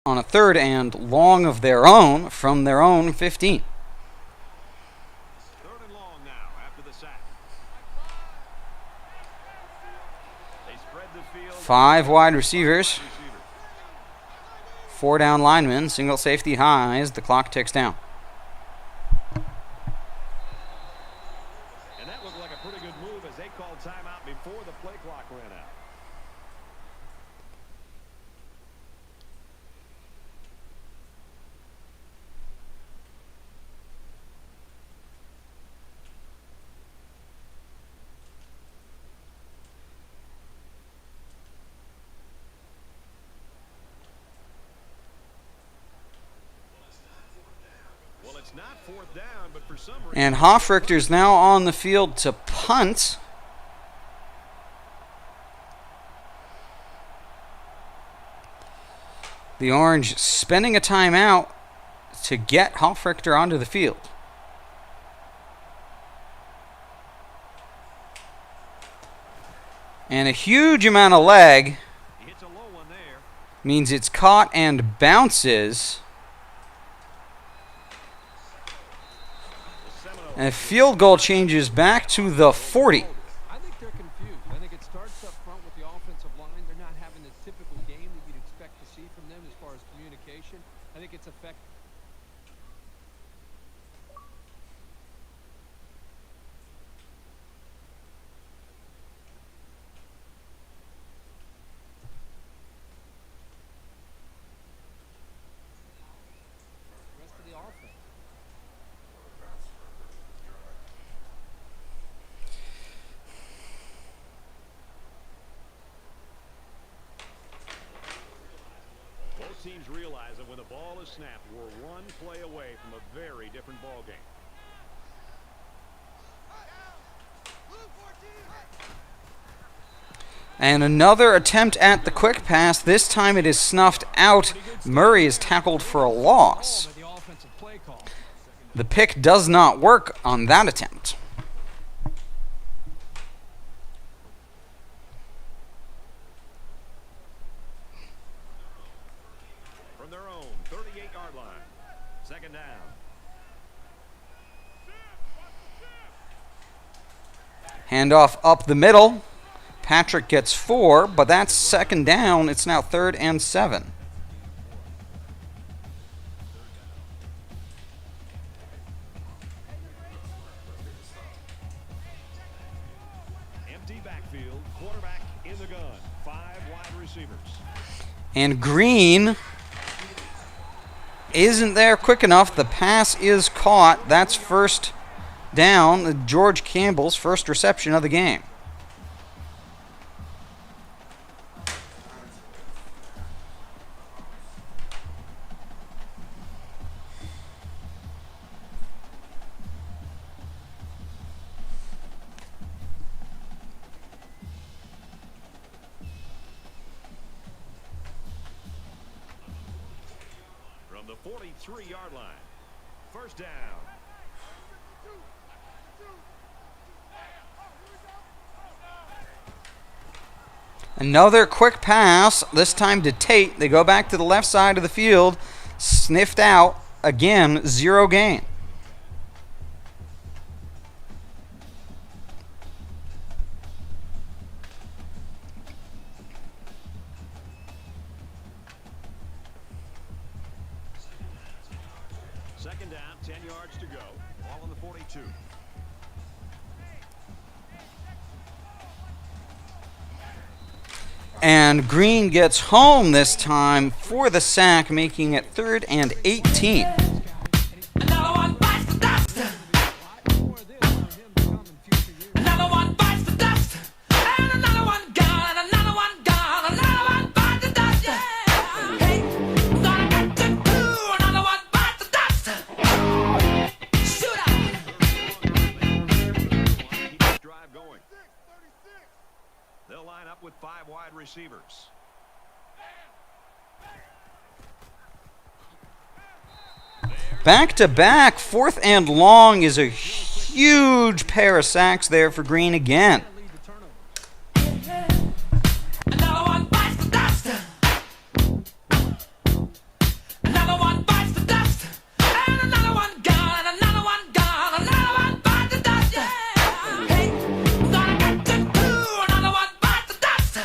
On a 3rd and long of their own from their own 15. 3rd and long now after the sack. field. 5 wide receivers. 4 down linemen. Single safety highs. The clock ticks down. And that looked like a pretty good move as they called timeout before the play clock ran out. Well, it's not fourth down, but for some reason... And Hofrichter's now on the field to punt. The Orange spending a timeout to get Hofrichter onto the field. And a huge amount of leg He hits a low one there. means it's caught and bounces. And a field goal changes back to the 40. I think they're confused. I think it starts up front with the offensive line. They're not having the typical game that you'd expect to see from them as far as communication. I think it's affected. The rest of the offense. Both teams realize that when the ball is snapped, we're one play away from a very different ball game. And another attempt at the quick pass. This time it is snuffed out. Murray is tackled for a loss. The offensive play call. The pick does not work on that attempt. From their own 38-yard line. Second down. Handoff up the middle. Patrick gets 4, but that's second down. It's now 3rd and 7. Empty backfield. Quarterback in the gun. 5 wide receivers. And Green isn't there quick enough. The pass is caught. That's first down. George Campbell's first reception of the game. From the 43-yard line. First down. Another quick pass, this time to Tate. They go back to the left side of the field. Sniffed out. Again, 0 gain. Second down, 10 yards to go. Ball on the 42. And Green gets home this time for the sack, making it 3rd and 18. Another one bites the dust. Another one bites the dust. And another one gone. And another one gone. Another one bites the dust. Hey, I'm gonna get to do. Another one bites the dust. Shoot Keep this drive going. They'll line up with 5 wide receivers. Back to back, 4th and long is a huge pair of sacks there for Green again. Another one bites the dust. Another one bites the dust. And another one gone. And another one gone. Another one bites the dust. Hey, I'm gonna get to do. Another one bites the dust.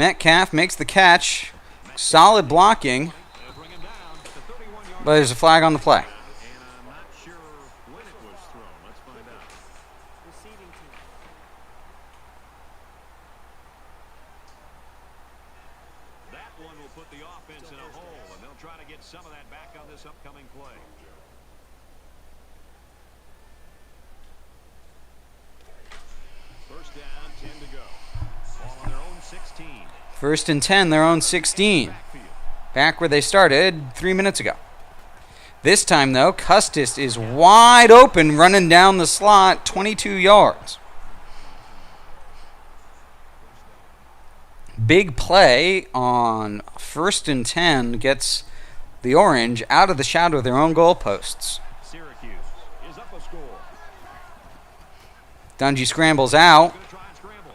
Metcalf makes the catch. Solid blocking. But there's a flag on the play. And I'm not sure when it was thrown. Let's find out. Receiving team. That one will put the offense in a hole, and they'll try to get some of that back on this upcoming play. First down, 10 to go. Ball on their own 16. First and 10, their own 16. Back where they started 3 minutes ago. This time, though, Custis is wide open, running down the slot, 22 yards. Big play on first and 10 gets the Orange out of the shadow of their own goalposts. Syracuse is up a score. Dungy scrambles out. Gonna try and scramble.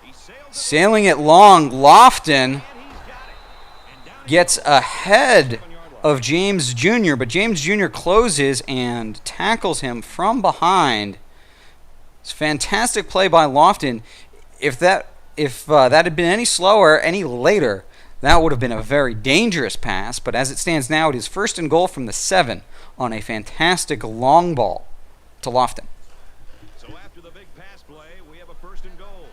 He sailed Sailing it long, Lofton and he's got it. And down he gets goes. ahead of James Jr., but James Jr. closes and tackles him from behind. It's a fantastic play by Lofton. If that had been any slower, any later, that would have been a very dangerous pass. But as it stands now, it is first and goal from the 7 on a fantastic long ball to Lofton. So after the big pass play, we have a first and goal.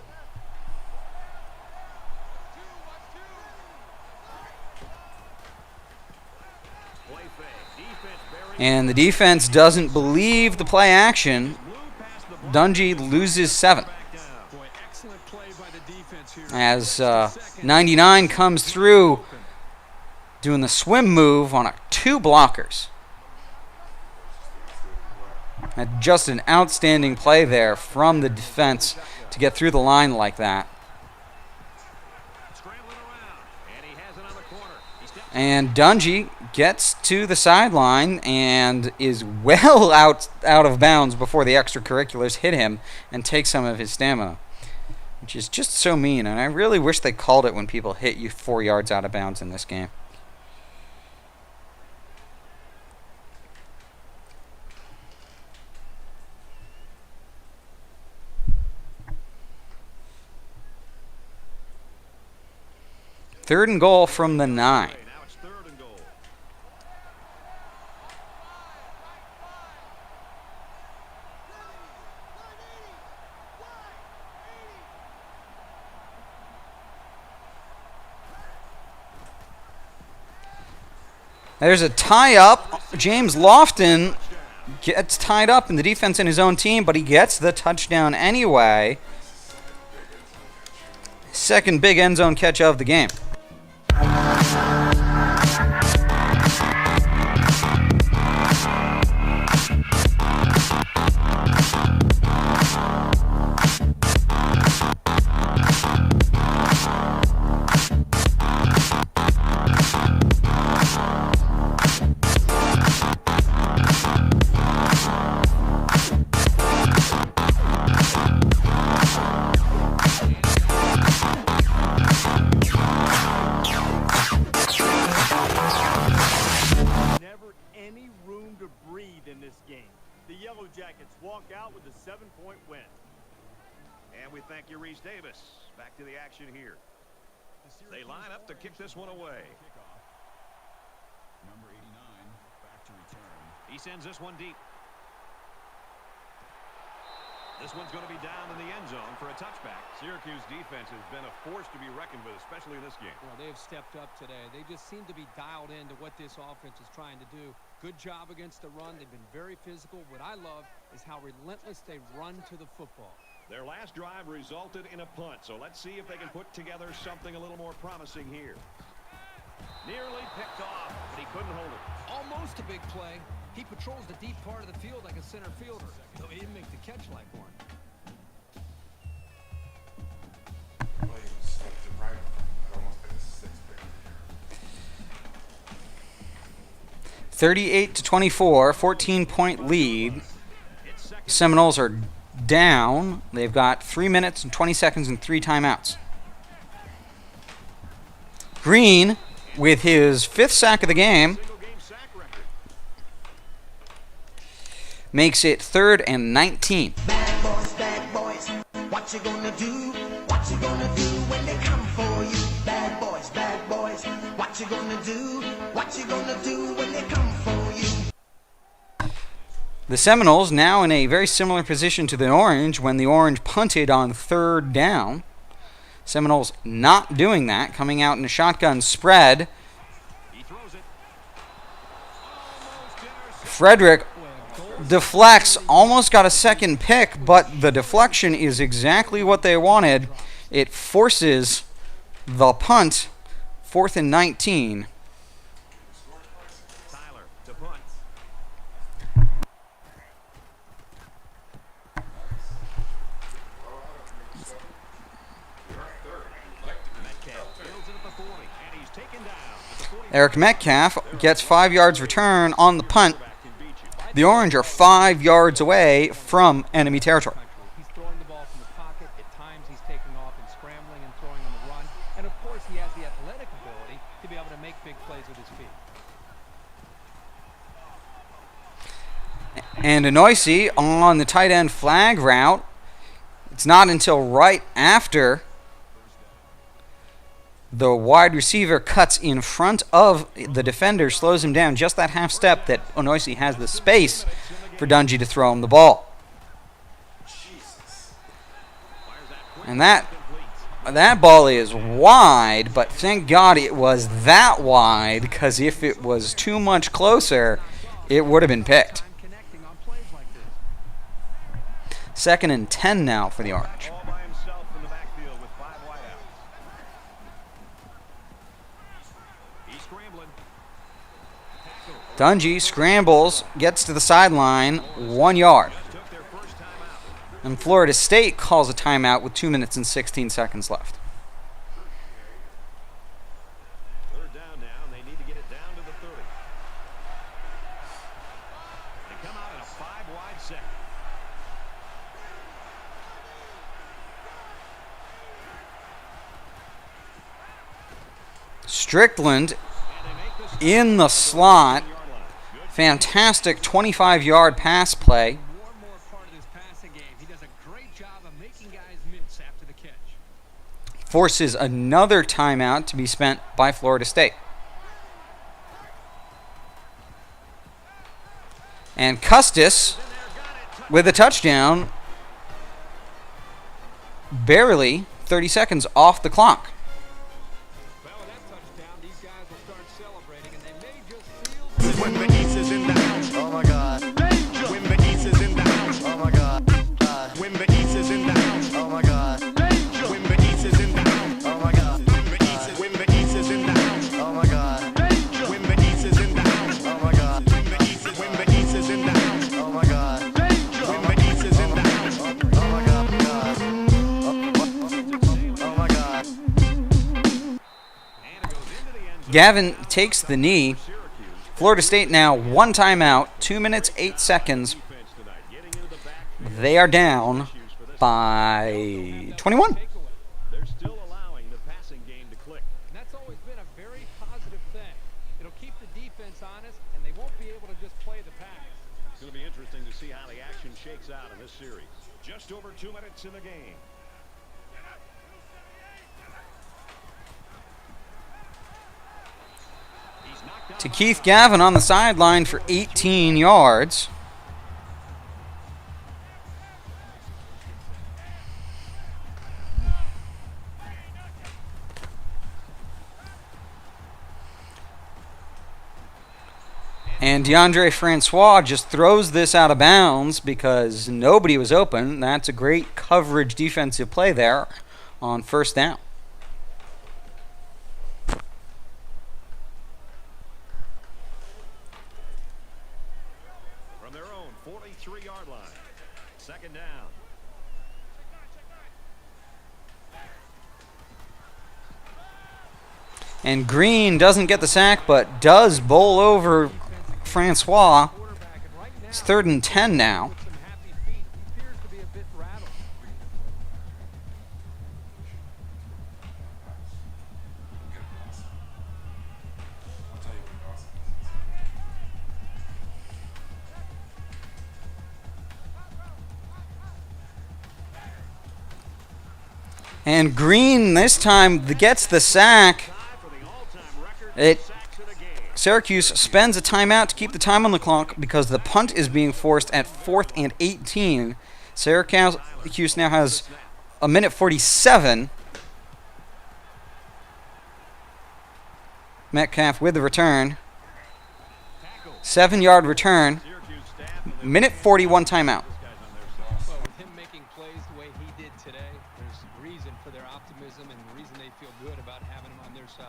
Play fake. Defense bearing. And the defense doesn't believe the play action. Blew past the ball. Dungy loses 7. Back down. Boy, excellent play by the defense here. As 99 comes through doing the swim move on 2 blockers. And just an outstanding play there from the defense to get through the line like that. Scrambling around. And he has it on the corner. He steps And Dungy gets to the sideline and is well out of bounds before the extracurriculars hit him and take some of his stamina, which is just so mean. And I really wish they called it when people hit you 4 yards out of bounds in this game. Third and goal from the 9. Now it's third and goal. There's a tie-up. James Lofton gets tied up in the defense in his own team, but he gets the touchdown anyway. Second big end zone catch of the game. Never any room to breathe in this game. The Yellow Jackets walk out with a 7-point win. And we thank you, Reese Davis. Back to the action here. They line up to kick this one away. Number 89, back to return. He sends this one deep. This one's going to be down in the end zone for a touchback. Syracuse defense has been a force to be reckoned with, especially in this game. Well, they've stepped up today. They just seem to be dialed into what this offense is trying to do. Good job against the run. They've been very physical. What I love is how relentless they run to the football. Their last drive resulted in a punt, so let's see if they can put together something a little more promising here. Nearly picked off, but he couldn't hold it. Almost a big play. He patrols the deep part of the field like a center fielder, though he didn't make the catch like one. 38-24, 14-point lead. Seminoles are down. They've got 3 minutes and 20 seconds and 3 timeouts. Green with his 5th sack of the game makes it 3rd and 19. Bad boys, what you gonna do? What What you gonna do when they come for you? Bad boys, what you gonna do? What you gonna do when they come for you? The Seminoles now in a very similar position to the Orange when the Orange punted on 3rd down. Seminoles not doing that, coming out in a shotgun spread. Frederick deflects, almost got a second pick, but the deflection is exactly what they wanted. It forces the punt, 4th and 19. Tyler to punt. Metcalf fields it at the 40, and he's taken down at the 40. Eric Metcalf gets 5 yards return on the punt. The Orange are 5 yards away from enemy territory. He's throwing the ball from the pocket. At times he's taking off and scrambling and throwing on the run. And of course he has the athletic ability to be able to make big plays with his feet. And Anoisi on the tight end flag route. It's not until right after the wide receiver cuts in front of the defender, slows him down just that half step, that Anoisi has the space for Dungy to throw him the ball. And that ball is wide, but thank God it was that wide, because if it was too much closer, it would have been picked. 2nd and 10 now for the Orange. All by himself in the backfield with 5 wideouts. He's scrambling. Dungy scrambles, gets to the sideline, 1 yard. Took their first time out. And Florida State calls a timeout with 2 minutes and 16 seconds left. 3rd down now, and they need to get it down to the 30. They come out in a 5-wide set. Strickland in the slot. Fantastic 25-yard pass play. More and more part of this passing game. He does a great job of making guys miss after the catch. Forces another timeout to be spent by Florida State. And Custis with a touchdown. Barely 30 seconds off the clock. When the East is in the house, oh my God. When the East is in the house, oh my God. When the East is in the house, oh my God. When the East is in the house, oh my God. When the East is in the house, oh my God. When the East is in the house, oh my God. When the East is in the house, oh my God. When the East is in the house, oh my God. Oh my God. Gavin takes the knee. Florida State now 1 timeout, 2 minutes, 8 seconds. They are down by 21. They're still allowing the passing game to click. And that's always been a very positive thing. It'll keep the defense honest, and they won't be able to just play the pass. It's going to be interesting to see how the action shakes out in this series. Just over 2 minutes in the game. To Keith Gavin on the sideline for 18 yards. And DeAndre Francois just throws this out of bounds because nobody was open. That's a great coverage defensive play there on 1st down. From their own 43-yard line. 2nd down. And Green doesn't get the sack, but does bowl over Francois. It's 3rd and 10 now. And Green this time gets the sack. Syracuse spends a timeout to keep the time on the clock because the punt is being forced at 4th and 18. Syracuse now has a minute 47. Metcalf with the return. 7-yard return. Minute 41 timeout. Well, with him making plays the way he did today, there's reason for their optimism and reason they feel good about having him on their side.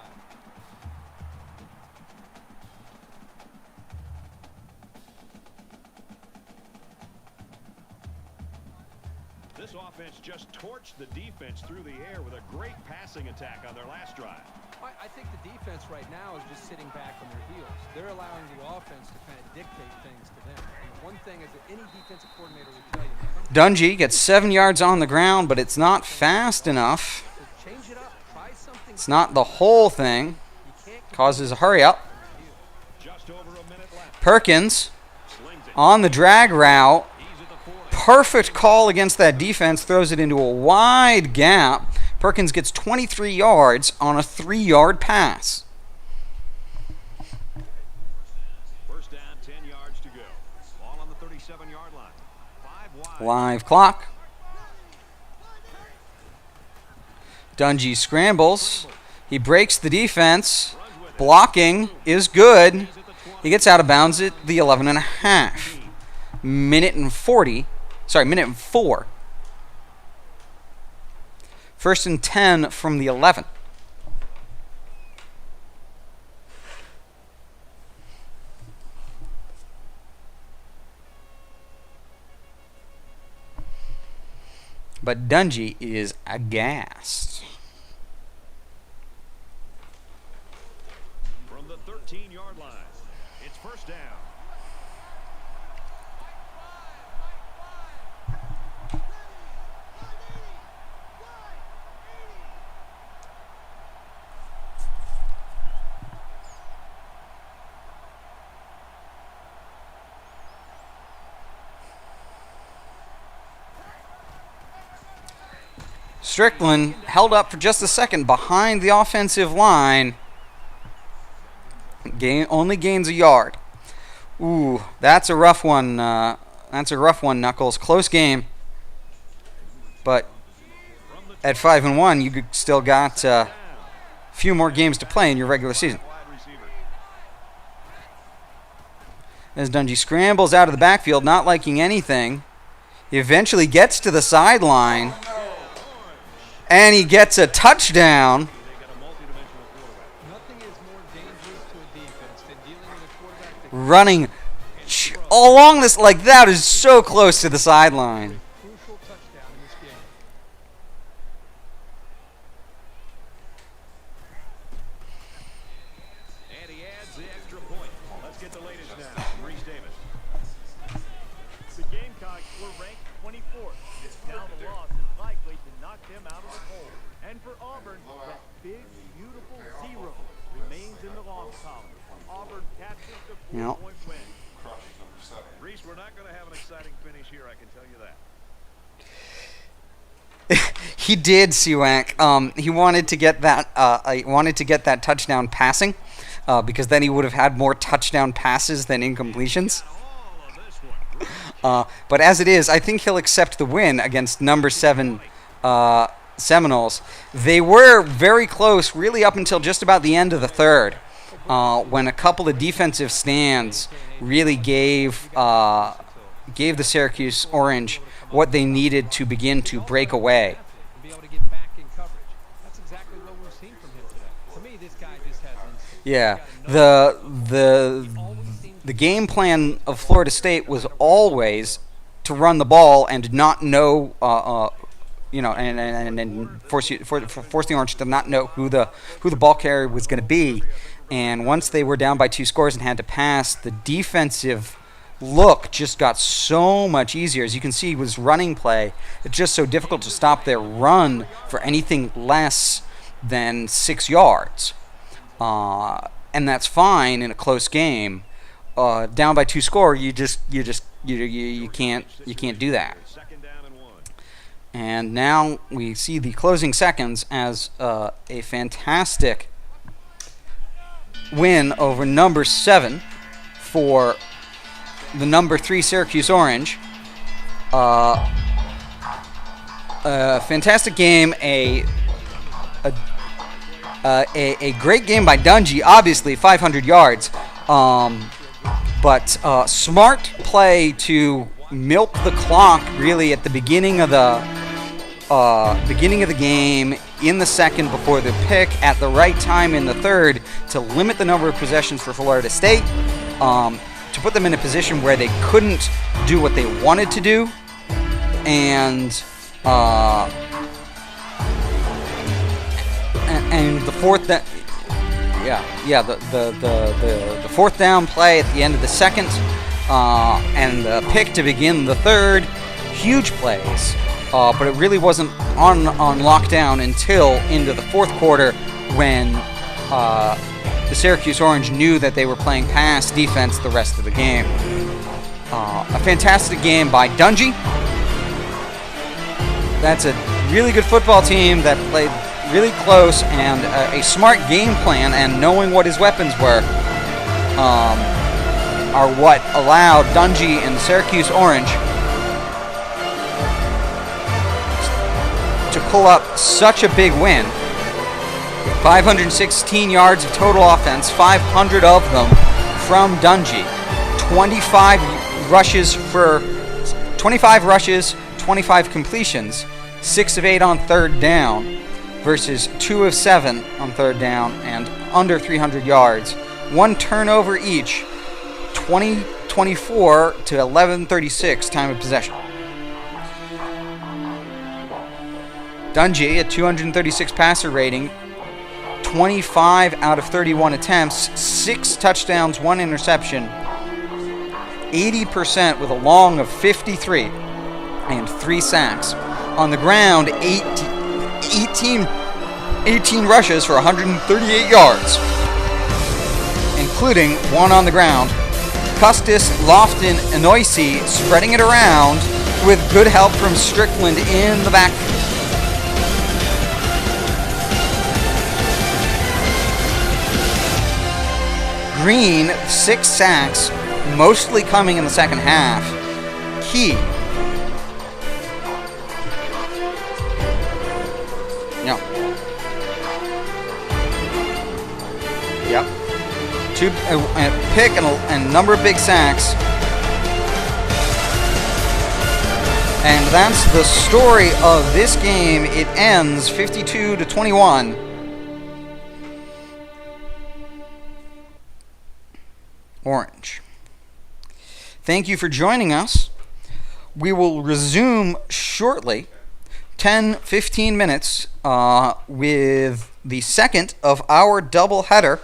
This offense just torched the defense through the air with a great passing attack on their last drive. I think the defense right now is just sitting back on their heels. They're allowing the offense to kind of dictate things to them. And the one thing is that any defensive coordinator will tell you. Dungy gets 7 yards on the ground, but it's not fast enough. Change it up. Try something. It's not the whole thing. Causes a hurry up. Perkins on the drag route. Perfect call against that defense. Throws it into a wide gap. Perkins gets 23 yards on a 3-yard pass. First down, 10 yards to go. Ball on the 37-yard line. 5 wide. Live clock. Dungy scrambles. He breaks the defense. Blocking is good. He gets out of bounds at the 11.5. Minute and 4. First and 10 from the 11. But Dungy is aghast. From the 13-yard line, it's first down. Strickland held up for just a second behind the offensive line. Only gains a yard. Ooh, that's a rough one. Knuckles. Close game. But at 5-1, you still got a few more games to play in your regular season. As Dungy scrambles out of the backfield, not liking anything. He eventually gets to the sideline. And he gets a touchdown. Running along this, like that is so close to the sideline. And he adds the extra point. Let's get the latest now. Reese Davis. The Gamecocks were ranked 24th. Now the loss is likely to knock them out of the poll. And for Auburn, that big, beautiful 0 remains in the loss column. Auburn captures the 4-point win. Reese, we're not going to have an exciting finish here, I can tell you that. He did, Siwak. He wanted to get that touchdown passing, because then he would have had more touchdown passes than incompletions. But as it is, I think he'll accept the win against number 7 Seminoles. They were very close, really up until just about the end of the third, when a couple of defensive stands really gave the Syracuse Orange what they needed to begin to break away. Yeah, the game plan of Florida State was always to run the ball and not know, and force the Orange to not know who the ball carrier was going to be. And once they were down by 2 scores and had to pass, the defensive look just got so much easier. As you can see, was running play. It's just so difficult to stop their run for anything less than 6 yards. And that's fine in a close game. Down by 2 score, you can't do that. And now we see the closing seconds as a fantastic win over number 7 for the number 3 Syracuse Orange. A fantastic game, a great game by Dungy, obviously 500 yards, but smart play to milk the clock really at the beginning of the game in the second before the pick at the right time in the third to limit the number of possessions for Florida State, to put them in a position where they couldn't do what they wanted to do, and the fourth the fourth down play at the end of the second, and the pick to begin the third, huge plays. But it really wasn't on lockdown until into the fourth quarter when the Syracuse Orange knew that they were playing pass defense the rest of the game. A fantastic game by Dungy. That's a really good football team that played really close, and a smart game plan and knowing what his weapons were are what allowed Dungy and the Syracuse Orange to pull up such a big win. 516 yards of total offense, 500 of them from Dungy. 25 rushes, 25 completions, 6 of 8 on third down versus 2 of 7 on third down and under 300 yards. 1 turnover each, 20-24 to 11:36 time of possession. Dungy, a 236 passer rating, 25 out of 31 attempts, 6 touchdowns, 1 interception, 80% with a long of 53 and 3 sacks. On the ground, 18 rushes for 138 yards, including 1 on the ground. Custis, Lofton, and Noisy spreading it around with good help from Strickland in the backfield. Green, 6 sacks, mostly coming in the second half. Key. No. Yep. 2 pick and a number of big sacks. And that's the story of this game. It ends 52-21. Orange. Thank you for joining us. We will resume shortly, 10-15 minutes, with the second of our doubleheader,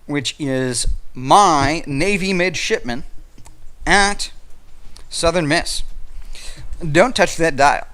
which is my Navy midshipman at Southern Miss. Don't touch that dial.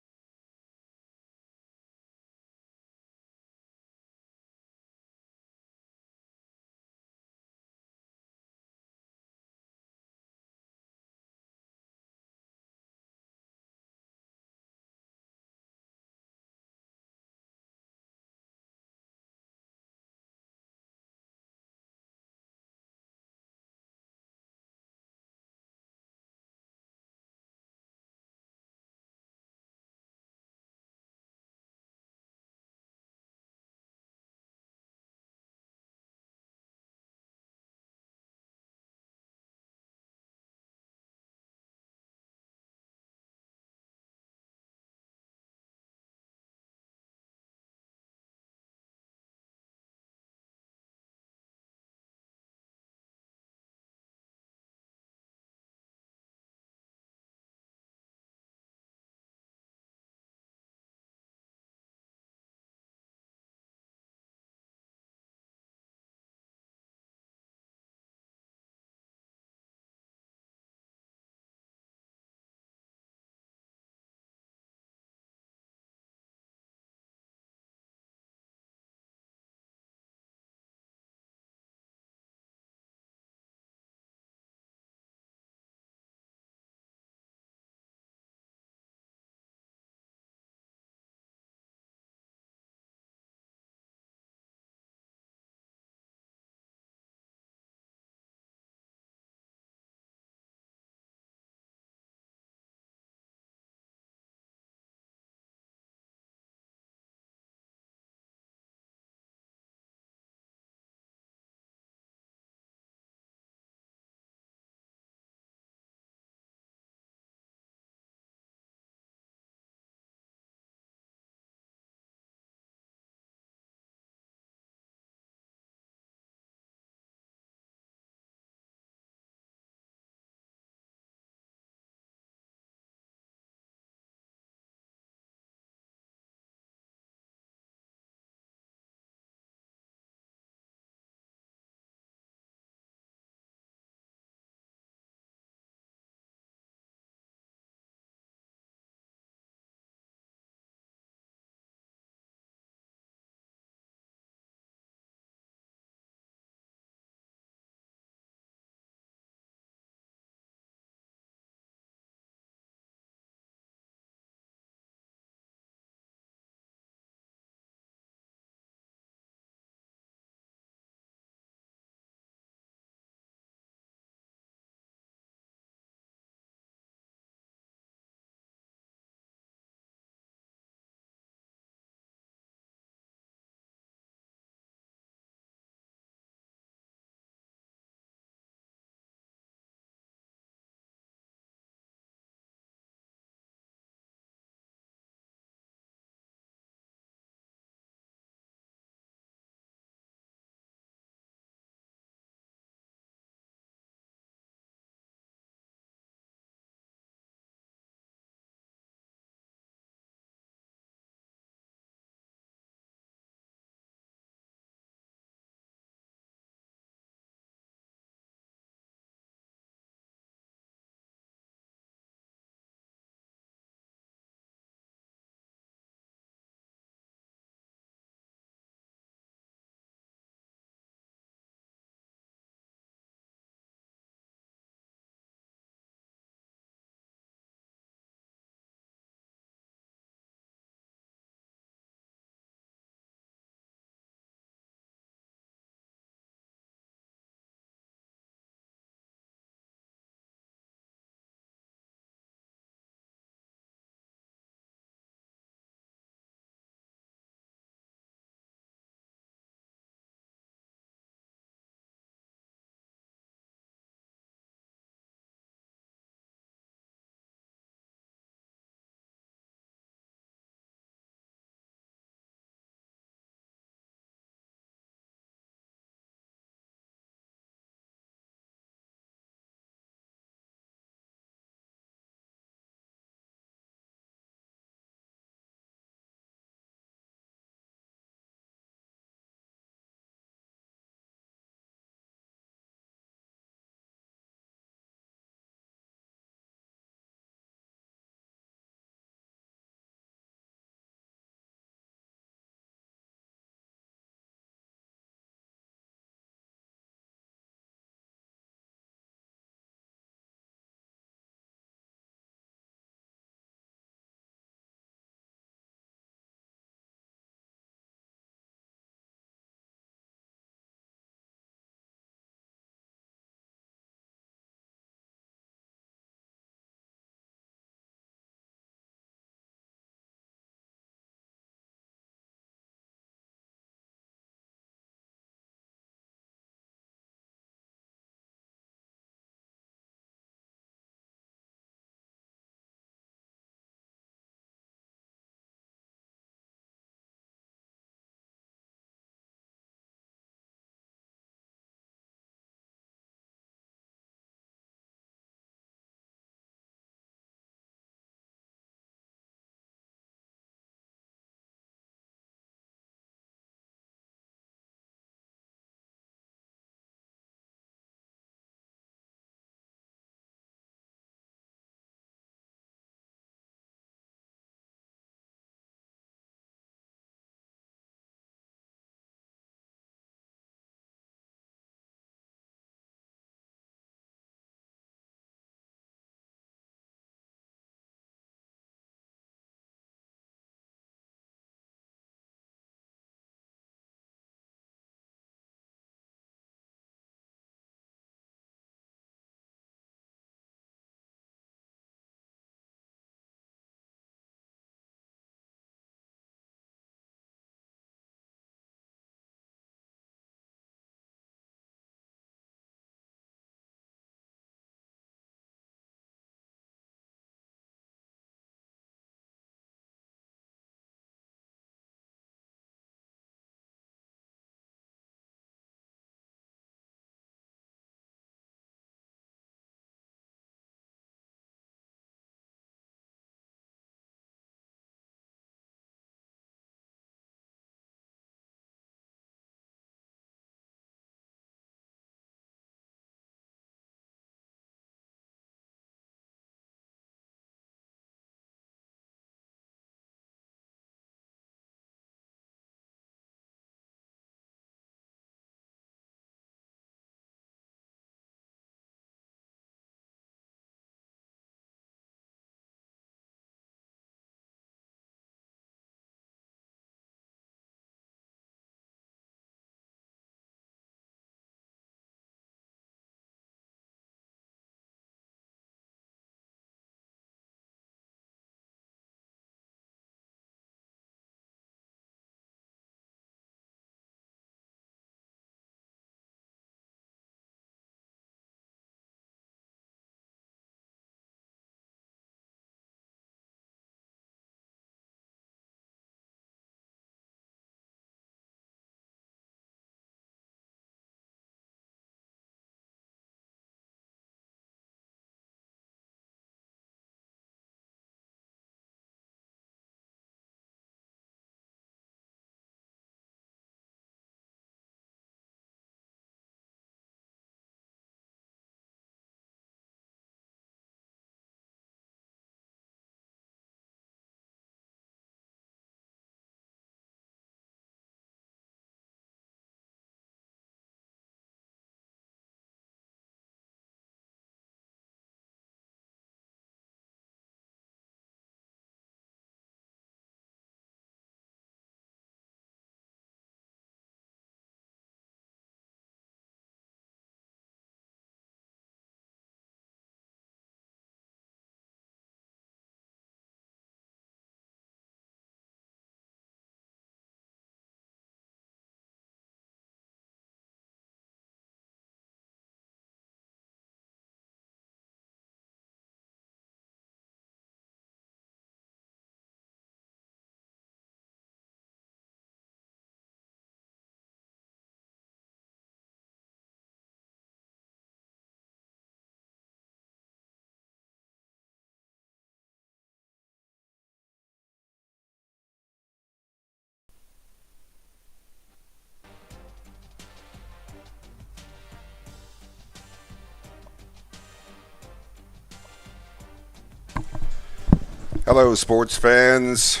Hello, sports fans.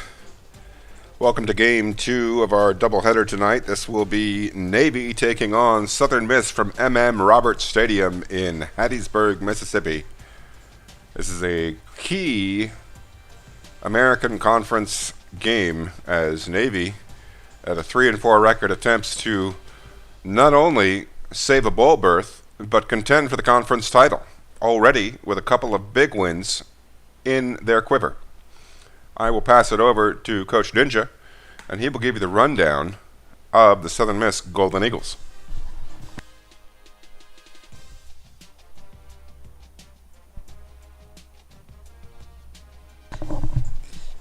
Welcome to Game 2 of our doubleheader tonight. This will be Navy taking on Southern Miss from M.M. Roberts Stadium in Hattiesburg, Mississippi. This is a key American Conference game as Navy, at a 3-4 record, attempts to not only save a bowl berth, but contend for the conference title, already with a couple of big wins in their quiver. I will pass it over to Coach Ninja, and he will give you the rundown of the Southern Miss Golden Eagles.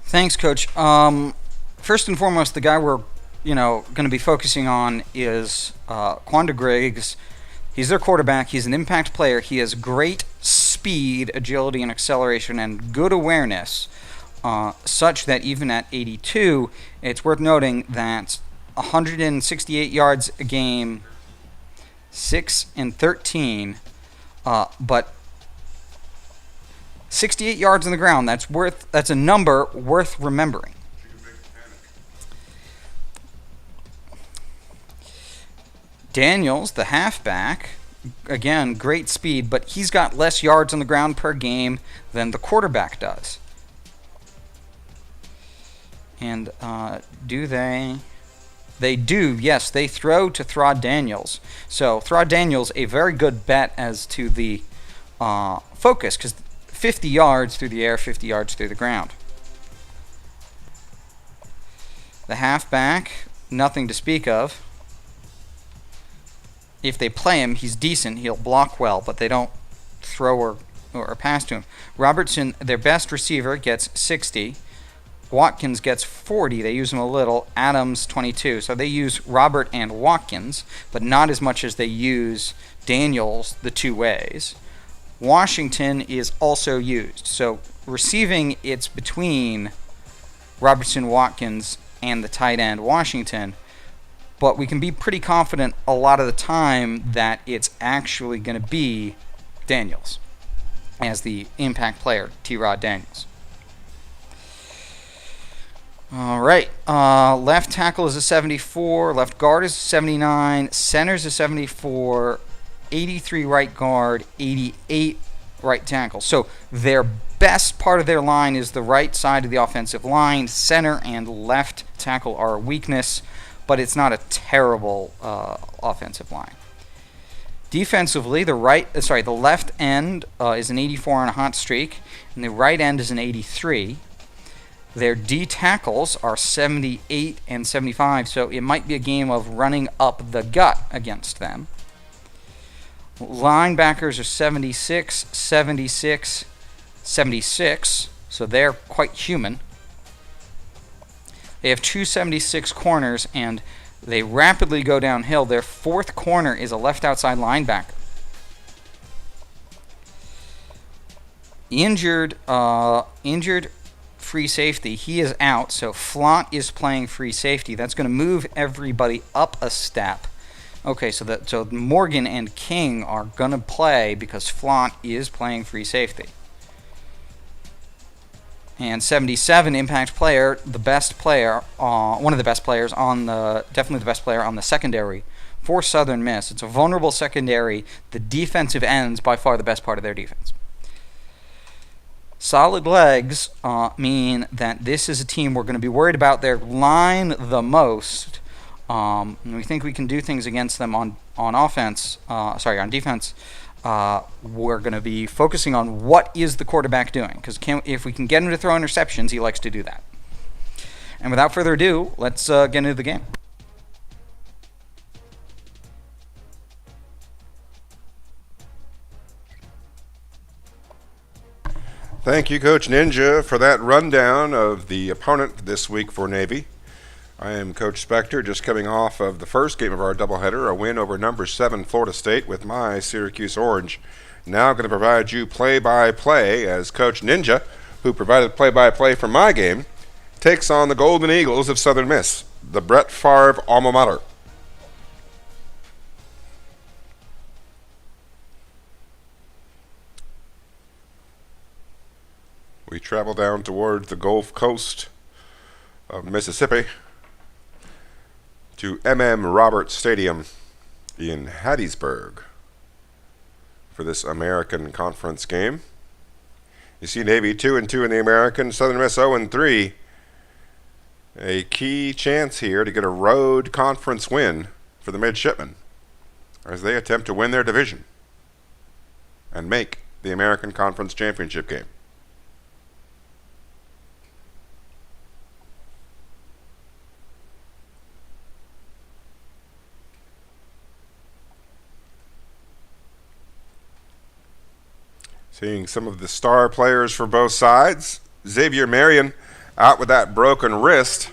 Thanks, Coach. First and foremost, the guy we're going to be focusing on is Quanda Griggs. He's their quarterback. He's an impact player. He has great speed, agility, and acceleration, and good awareness. Such that even at 82, it's worth noting that 168 yards a game, 6 and 13, but 68 yards on the ground. That's a number worth remembering. Daniels, the halfback, again, great speed, but he's got less yards on the ground per game than the quarterback does. And do they? They do, yes. They throw to Throd Daniels. So Throd Daniels, a very good bet as to the focus, because 50 yards through the air, 50 yards through the ground. The halfback, nothing to speak of. If they play him, he's decent. He'll block well, but they don't throw or pass to him. Robertson, their best receiver, gets 60. Watkins gets 40. They use him a little. Adams, 22. So they use Robert and Watkins, but not as much as they use Daniels the two ways. Washington is also used. So receiving, it's between Robertson, Watkins, and the tight end Washington. But we can be pretty confident a lot of the time that it's actually going to be Daniels as the impact player, T-Rod Daniels. All right. Left tackle is a 74. Left guard is a 79. Center is a 74. 83 right guard. 88 right tackle. So their best part of their line is the right side of the offensive line. Center and left tackle are a weakness, but it's not a terrible offensive line. Defensively, the left end is an 84 on a hot streak, and the right end is an 83. Their D tackles are 78 and 75, so it might be a game of running up the gut against them. Linebackers are 76, 76, 76, so they're quite human. They have 276 corners, and they rapidly go downhill. Their fourth corner is a left outside linebacker. Injured free safety. He is out, so Flaunt is playing free safety. That's going to move everybody up a step. Okay, so Morgan and King are going to play because Flaunt is playing free safety. And 77, impact player, the best player, one of the best players definitely the best player on the secondary for Southern Miss. It's a vulnerable secondary. The defensive ends by far the best part of their defense. Solid legs mean that this is a team we're going to be worried about their line the most. And we think we can do things against them on defense. We're going to be focusing on what is the quarterback doing, because if we can get him to throw interceptions, he likes to do that. And without further ado, let's get into the game. Thank you, Coach Ninja, for that rundown of the opponent this week for Navy. I am Coach Spectre, just coming off of the first game of our doubleheader, a win over number 7 Florida State with my Syracuse Orange. Now going to provide you play-by-play as Coach Ninja, who provided play-by-play for my game, takes on the Golden Eagles of Southern Miss, the Brett Favre alma mater. We travel down towards the Gulf Coast of Mississippi to Roberts Stadium in Hattiesburg for this American Conference game. You see Navy 2-2 in the American, Southern Miss 0-3. A key chance here to get a road conference win for the Midshipmen as they attempt to win their division and make the American Conference Championship game. Seeing some of the star players for both sides. Xavier Marion out with that broken wrist.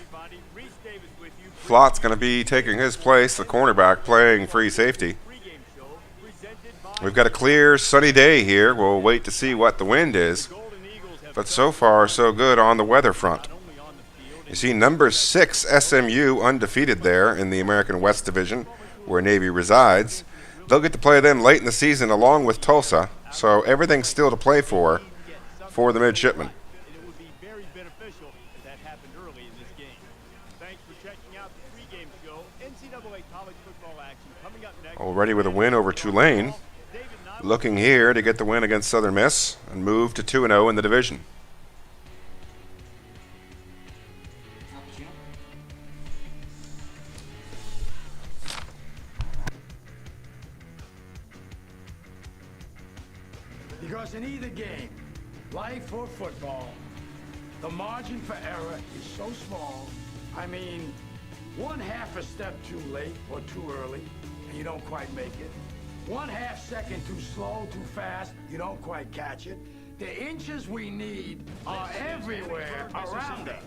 Flott's going to be taking his place, the cornerback playing free safety. We've got a clear, sunny day here. We'll wait to see what the wind is. But so far, so good on the weather front. You see number 6 SMU undefeated there in the American West Division where Navy resides. They'll get to play them late in the season along with Tulsa. So everything's still to play for the Midshipmen. It would be very beneficial if that happened early in this game. Thanks for checking out the pregame show. NCAA college football action coming up next. Already with a win over Tulane. Looking here to get the win against Southern Miss and move to 2-0 in the division. Because in either game, life or football, the margin for error is so small. I mean, 1/2 step too late or too early, and you don't quite make it. 1/2 second too slow, too fast, you don't quite catch it. The inches we need are everywhere around us.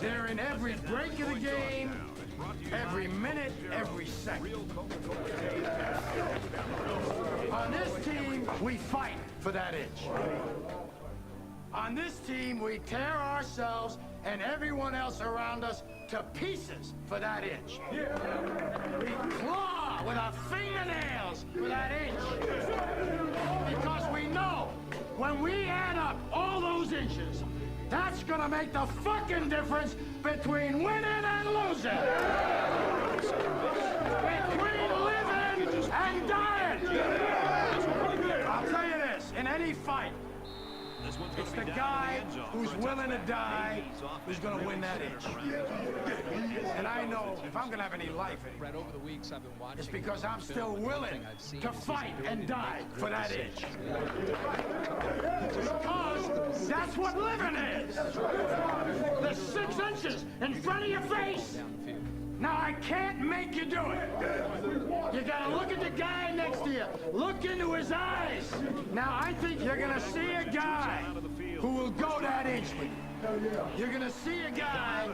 They're in every break of the game, every minute, every second. On this team, we fight for that inch. On this team, we tear ourselves and everyone else around us to pieces for that inch. We claw with our fingernails for that inch. Because we know when we add up all those inches, that's gonna make the fucking difference between winning and losing. Between living and dying. I'll tell you this, in any fight, it's the guy who's willing to die who's going to win that inch. And I know if I'm going to have any life anymore, it's because I'm still willing to fight and die for that inch. Because that's what living is. The 6 inches in front of your face. Now, I can't make you do it. You gotta look at the guy next to you. Look into his eyes. Now, I think you're gonna see a guy who will go that inch with you. You're gonna see a guy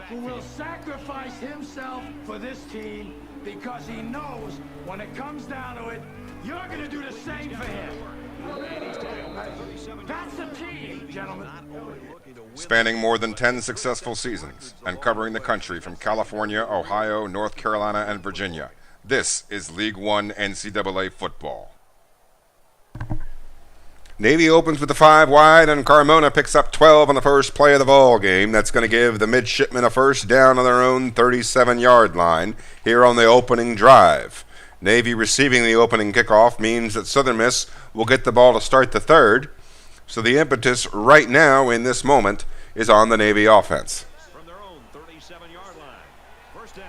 who will sacrifice himself for this team because he knows when it comes down to it, you're gonna do the same for him. That's the team, gentlemen. Spanning more than 10 successful seasons and covering the country from California, Ohio, North Carolina, and Virginia. This is League 1 NCAA football. Navy opens with the 5 wide, and Carmona picks up 12 on the first play of the ball game. That's going to give the Midshipmen a first down on their own 37-yard line here on the opening drive. Navy receiving the opening kickoff means that Southern Miss will get the ball to start the third. So the impetus right now in this moment is on the Navy offense. From their own 37-yard line. First down.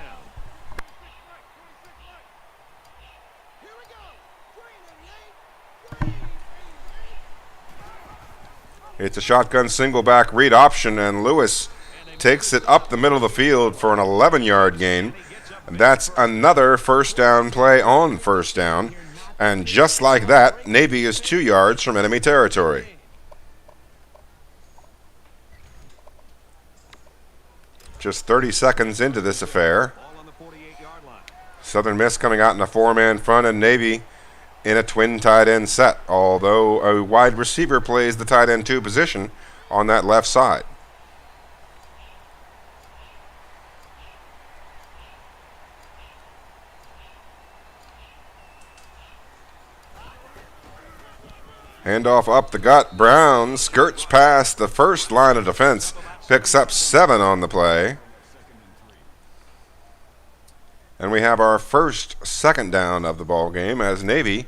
It's a shotgun single back read option, and Lewis takes it up the middle of the field for an 11-yard gain. That's another first down play on first down. And just like that, Navy is 2 yards from enemy territory. Just 30 seconds into this affair. Southern Miss coming out in a 4-man front, and Navy in a twin tight end set, although a wide receiver plays the tight end 2 position on that left side. Handoff up the gut. Brown skirts past the first line of defense. Picks up 7 on the play. And we have our first second down of the ball game as Navy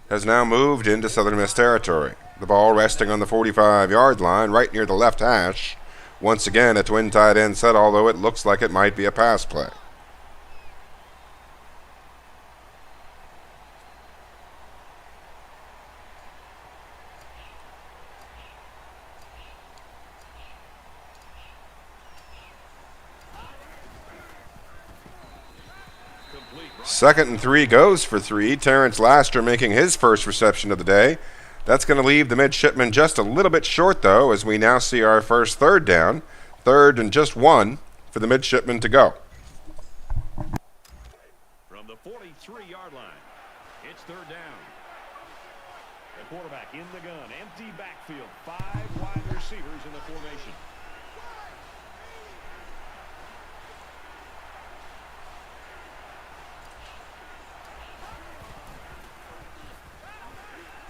has now moved into Southern Miss territory. The ball resting on the 45-yard line right near the left hash. Once again, a twin tight end set, although it looks like it might be a pass play. Second and 3 goes for 3. Terrence Laster making his first reception of the day. That's going to leave the midshipmen just a little bit short, though, as we now see our first third down. 3rd and just 1 for the midshipmen to go. From the 43-yard line, it's 3rd down. The quarterback in the gun, empty backfield, 5 wide receivers in the formation.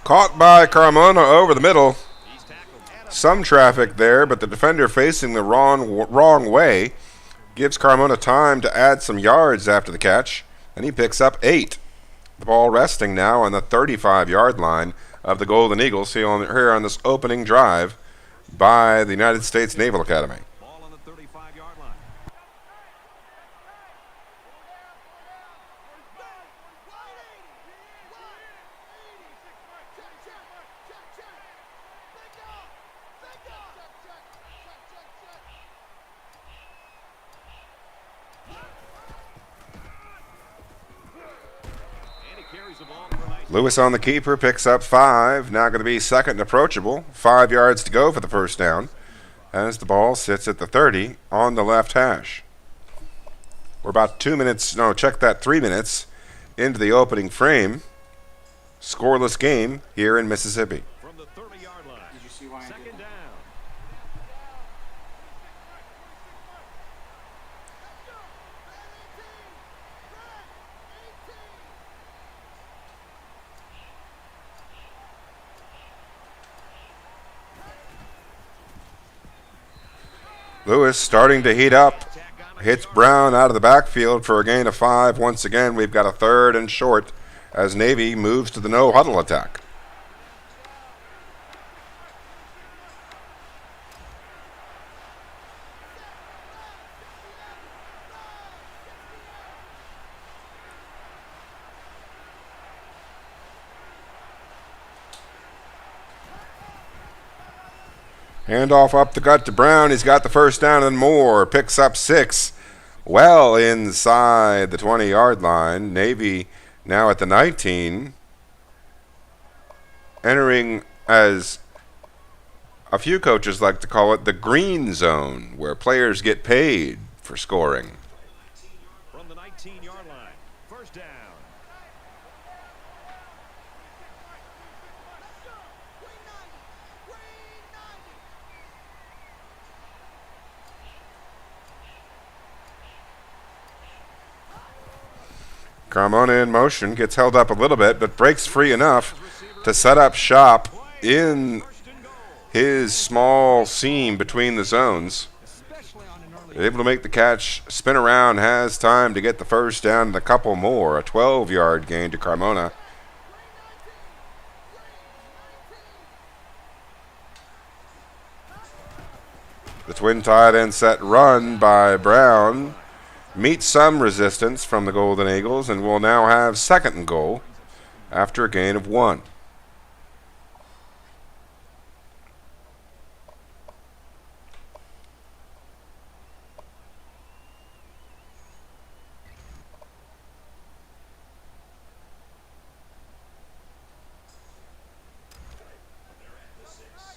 Caught by Carmona over the middle. Some traffic there, but the defender facing the wrong way gives Carmona time to add some yards after the catch, and he picks up 8. The ball resting now on the 35-yard line of the Golden Eagles here on this opening drive by the United States Naval Academy. Ball on the 35-yard line. Lewis on the keeper, picks up 5. Now going to be second and approachable. 5 yards to go for the first down as the ball sits at the 30 on the left hash. We're about 2 minutes, no, check that, 3 minutes into the opening frame. Scoreless game here in Mississippi. From the 30-yard line. Did you see why I did Second that? down. Lewis starting to heat up. Hits Brown out of the backfield for a gain of 5. Once again, we've got a 3rd and short as Navy moves to the no-huddle attack. Handoff up the gut to Brown. He's got the first down and more. Picks up 6. Well inside the 20-yard line. Navy now at the 19. Entering, as a few coaches like to call it, the green zone, where players get paid for scoring. From the 19-yard line. First down. Carmona in motion, gets held up a little bit, but breaks free enough to set up shop in his small seam between the zones. Able to make the catch, spin around, has time to get the first down and a couple more. A 12-yard gain to Carmona. The twin tight end set run by Brown meets some resistance from the Golden Eagles and will now have 2nd and goal after a gain of 1.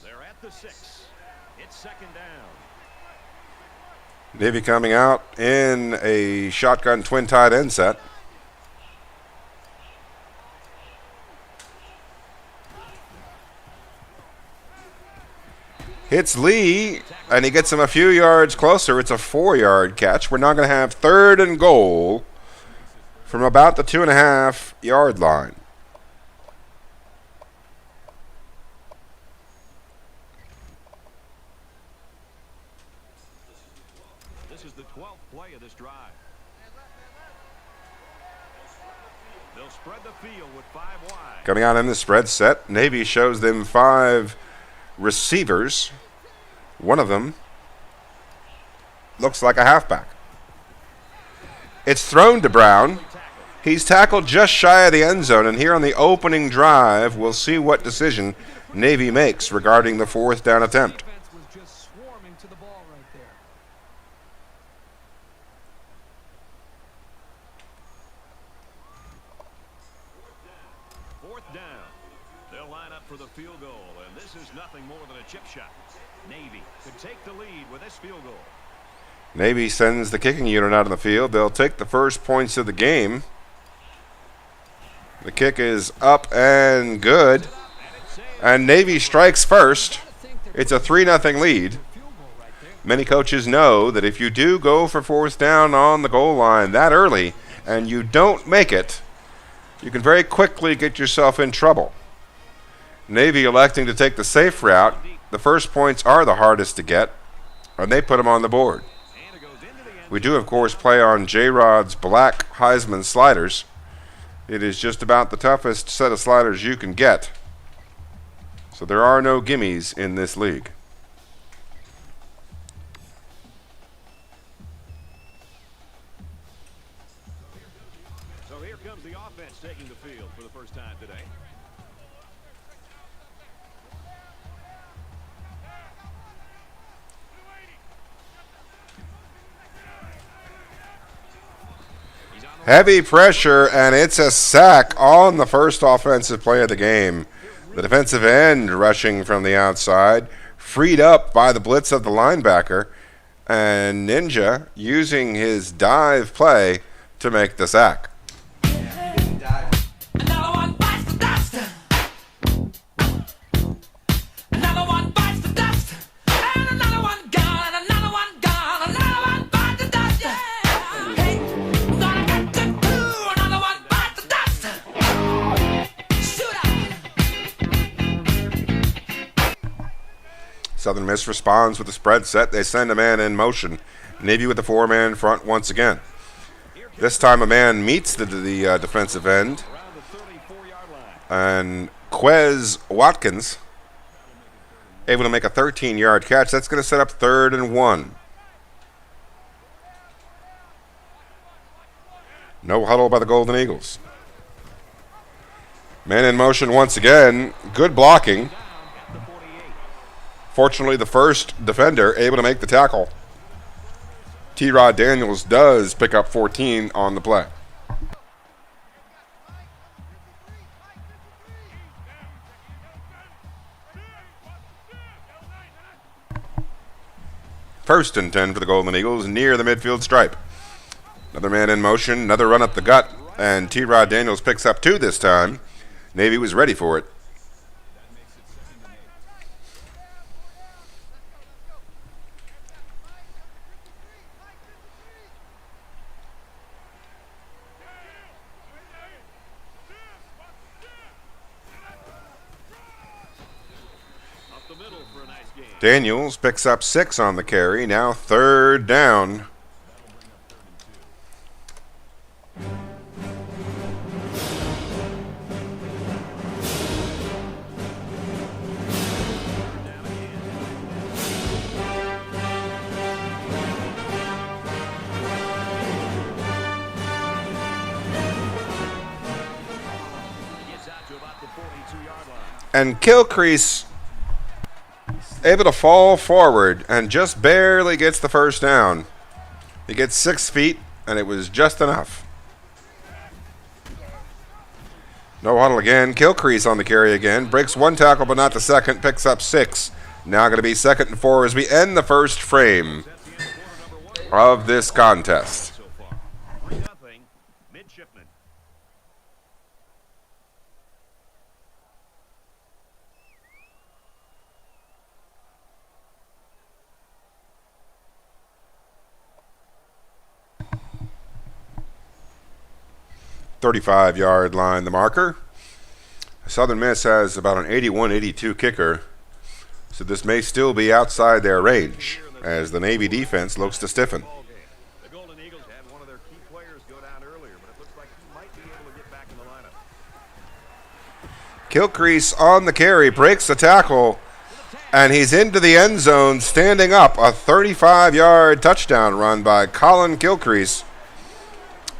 They're at the 6. It's 2nd down. Navy coming out in a shotgun twin tight end set. Hits Lee, and he gets him a few yards closer. It's a 4-yard catch. We're now going to have 3rd and goal from about the 2.5-yard line. This is the 12th play of this drive. They'll spread the field with 5 wide. Coming out in the spread set, Navy shows them 5 receivers. One of them looks like a halfback. It's thrown to Brown. He's tackled just shy of the end zone, and here on the opening drive, we'll see what decision Navy makes regarding the 4th down attempt. Defense was just swarming to the ball right there. Fourth down. They'll line up for the field goal, and this is nothing more than a chip shot. Navy could take the lead with this field goal. Navy sends the kicking unit out on the field. They'll take the first points of the game. The kick is up and good. And Navy strikes first. It's a 3-0 lead. Many coaches know that if you do go for 4th down on the goal line that early and you don't make it, you can very quickly get yourself in trouble. Navy electing to take the safe route. The first points are the hardest to get, and they put them on the board. We do, of course, play on J-Rod's black Heisman sliders. It is just about the toughest set of sliders you can get. So there are no gimmies in this league. So here comes the offense taking the field for the first time today. Heavy pressure, and it's a sack on the first offensive play of the game. The defensive end rushing from the outside, freed up by the blitz of the linebacker, and Ninja using his dive play to make the sack. Southern Miss responds with the spread set. They send a man in motion. Navy with the 4-man front once again. This time a man meets the defensive end. And Quez Watkins able to make a 13-yard catch. That's going to set up 3rd and 1. No huddle by the Golden Eagles. Man in motion once again. Good blocking. Fortunately, the first defender able to make the tackle. T-Rod Daniels does pick up 14 on the play. First and 10 for the Golden Eagles near the midfield stripe. Another man in motion, another run up the gut, and T-Rod Daniels picks up 2 this time. Navy was ready for it. Daniels picks up 6 on the carry. Now 3rd down. And Kilcrease able to fall forward and just barely gets the first down. He gets 6 feet, and it was just enough. No huddle again. Kilcrease on the carry again. Breaks 1 tackle, but not the second. Picks up 6. Now going to be 2nd and 4 as we end the first frame of this contest. 3-0 midshipmen. .35-yard line, the marker. Southern Miss has about an 81-82 kicker, so this may still be outside their range as the Navy defense looks to stiffen. Gilcrease on the carry, breaks the tackle, and he's into the end zone, standing up. A 35-yard touchdown run by Colin Gilcrease.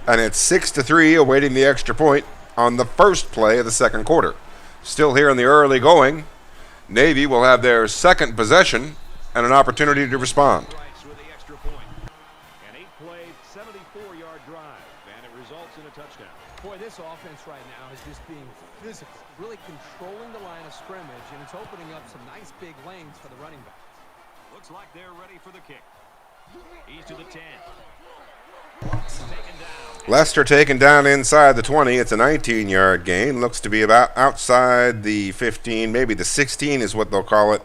And it's 6-3, awaiting the extra point on the first play of the second quarter. Still here in the early going. Navy will have their second possession and an opportunity to respond. With the extra point. An 8-play, 74-yard drive, and it results in a touchdown. Boy, this offense right now is just being physical, really controlling the line of scrimmage, and it's opening up some nice big lanes for the running back. Looks like they're ready for the kick. He's to the 10. Lester taken down inside the 20. It's a 19-yard gain. Looks to be about outside the 15, maybe the 16 is what they'll call it.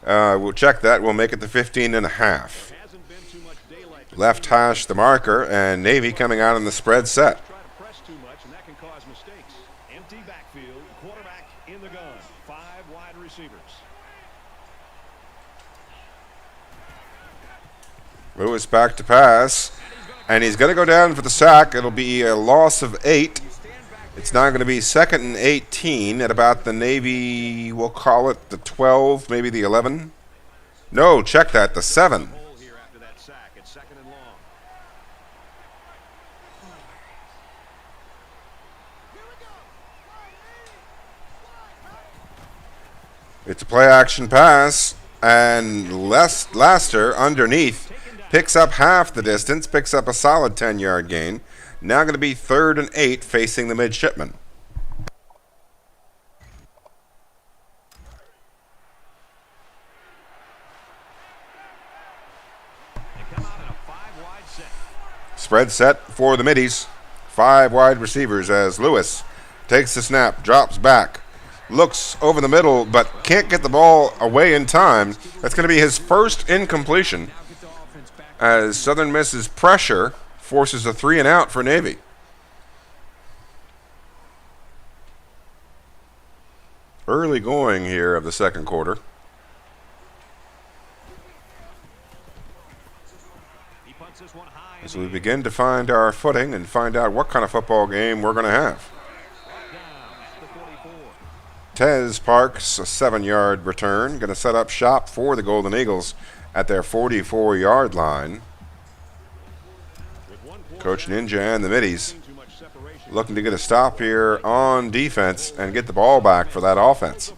We'll check that. We'll make it the 15 and a half. Left hash the marker, and Navy coming out in the spread set. Try to press too much, and that can cause mistakes. Empty backfield, quarterback in the gun. 5 wide receivers. Lewis back to pass, and he's going to go down for the sack. It'll be a loss of 8. It's now going to be 2nd and 18 at about the Navy, we'll call it the 12, maybe the 11. No, check that, the 7. Hole here after that sack. It's 2nd and long. It's a play-action pass, and Laster underneath picks up half the distance, picks up a solid 10-yard gain. Now going to be 3rd and 8 facing the midshipman. They come out in a 5-wide set. Spread set for the middies. 5 wide receivers as Lewis takes the snap, drops back, looks over the middle, but can't get the ball away in time. That's going to be his first incompletion, as Southern Miss's pressure forces a 3 and out for Navy. Early going here of the second quarter. He punts this one high. As we begin to find our footing and find out what kind of football game we're going to have. Tez Parks, a 7-yard return, going to set up shop for the Golden Eagles at their 44-yard line. Coach Ninja and the middies looking to get a stop here on defense and get the ball back for that offense.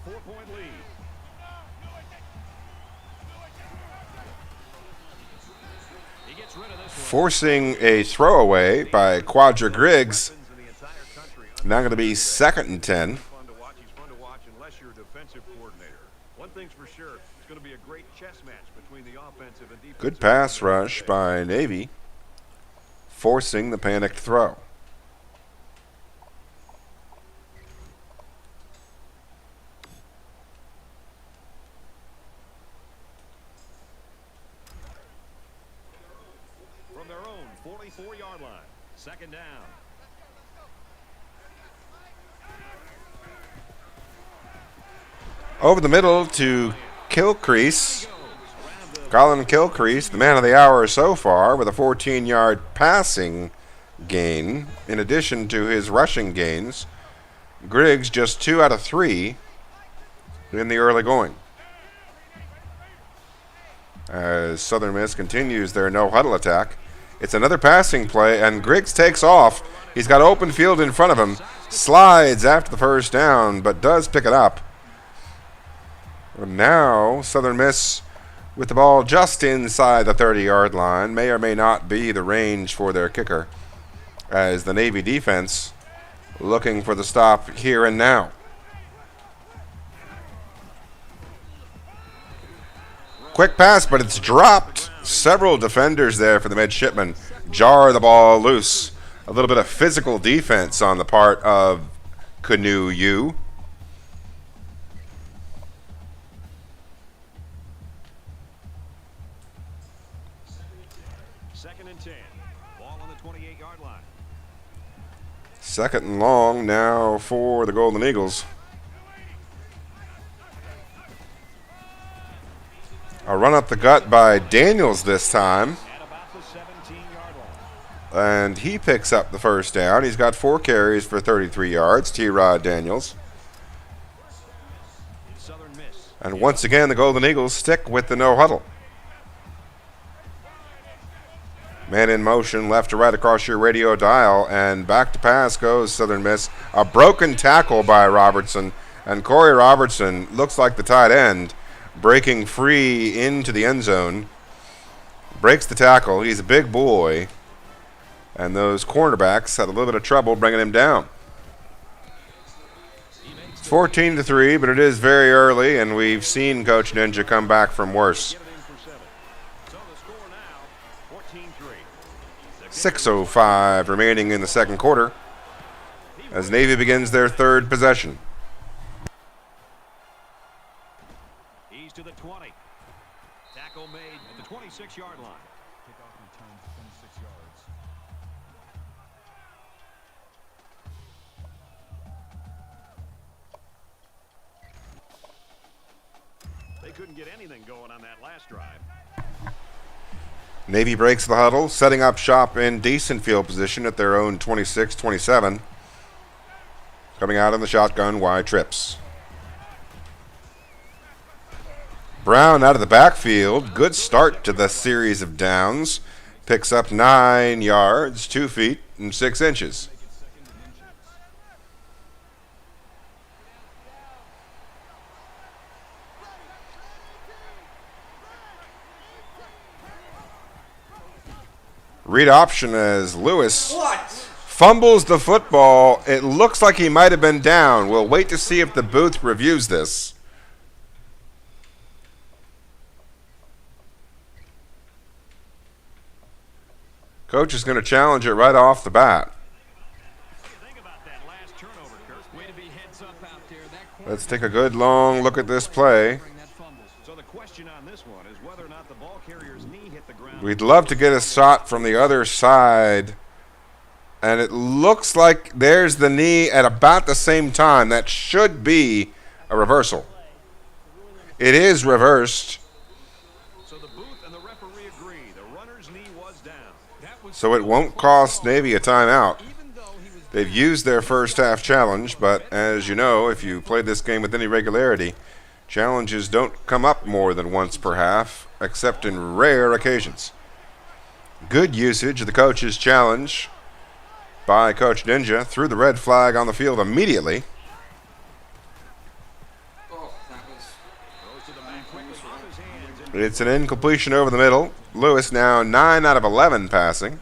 Forcing a throwaway by Quadra Griggs. Now going to be 2nd and 10. Good pass rush by Navy, forcing the panicked throw. From their own 44-yard line, 2nd down. Over the middle to Gilcrease. Colin Gilcrease, the man of the hour so far, with a 14-yard passing gain, in addition to his rushing gains. Griggs just 2 out of 3 in the early going. As Southern Miss continues their no-huddle attack, it's another passing play, and Griggs takes off. He's got open field in front of him, slides after the first down, but does pick it up. Now, Southern Miss with the ball just inside the 30-yard line, may or may not be the range for their kicker, as the Navy defense looking for the stop here and now. Quick pass, but it's dropped. Several defenders there for the midshipmen jar the ball loose. A little bit of physical defense on the part of Canoe U. Second and long now for the Golden Eagles. A run up the gut by Daniels this time. And he picks up the first down. He's got 4 carries for 33 yards, T-Rod Daniels. Southern Miss. And once again, the Golden Eagles stick with the no huddle. Man in motion, left to right across your radio dial, and back to pass goes Southern Miss. A broken tackle by Robertson, and Corey Robertson looks like the tight end, breaking free into the end zone. Breaks the tackle. He's a big boy, and those cornerbacks had a little bit of trouble bringing him down. It's 14-3, but it is very early, and we've seen Coach Ninja come back from worse. 6:05 remaining in the second quarter as Navy begins their third possession. He's to the 20. Tackle made at the 26-yard line. Kickoff return for 26 yards. They couldn't get anything going on that last drive. Navy breaks the huddle, setting up shop in decent field position at their own 26-27. Coming out in the shotgun, wide trips. Brown out of the backfield. Good start to the series of downs. Picks up 9 yards, 2 feet, and 6 inches. Read option as Lewis fumbles the football. It looks like he might have been down. We'll wait to see if the booth reviews this. Coach is going to challenge it right off the bat. Let's take a good long look at this play. So the question on this one is whether or not the ball carrier's knee hit the ground. We'd love to get a shot from the other side. And it looks like there's the knee at about the same time. That should be a reversal. It is reversed. So the booth and the referee agree. The runner's knee was down. So it won't cost Navy a timeout. They've used their first half challenge, but as you know, if you play this game with any regularity, challenges don't come up more than once per half, except in rare occasions. Good usage of the coach's challenge by Coach Ninja. Threw the red flag on the field immediately. It's an incompletion over the middle. Lewis now 9 out of 11 passing.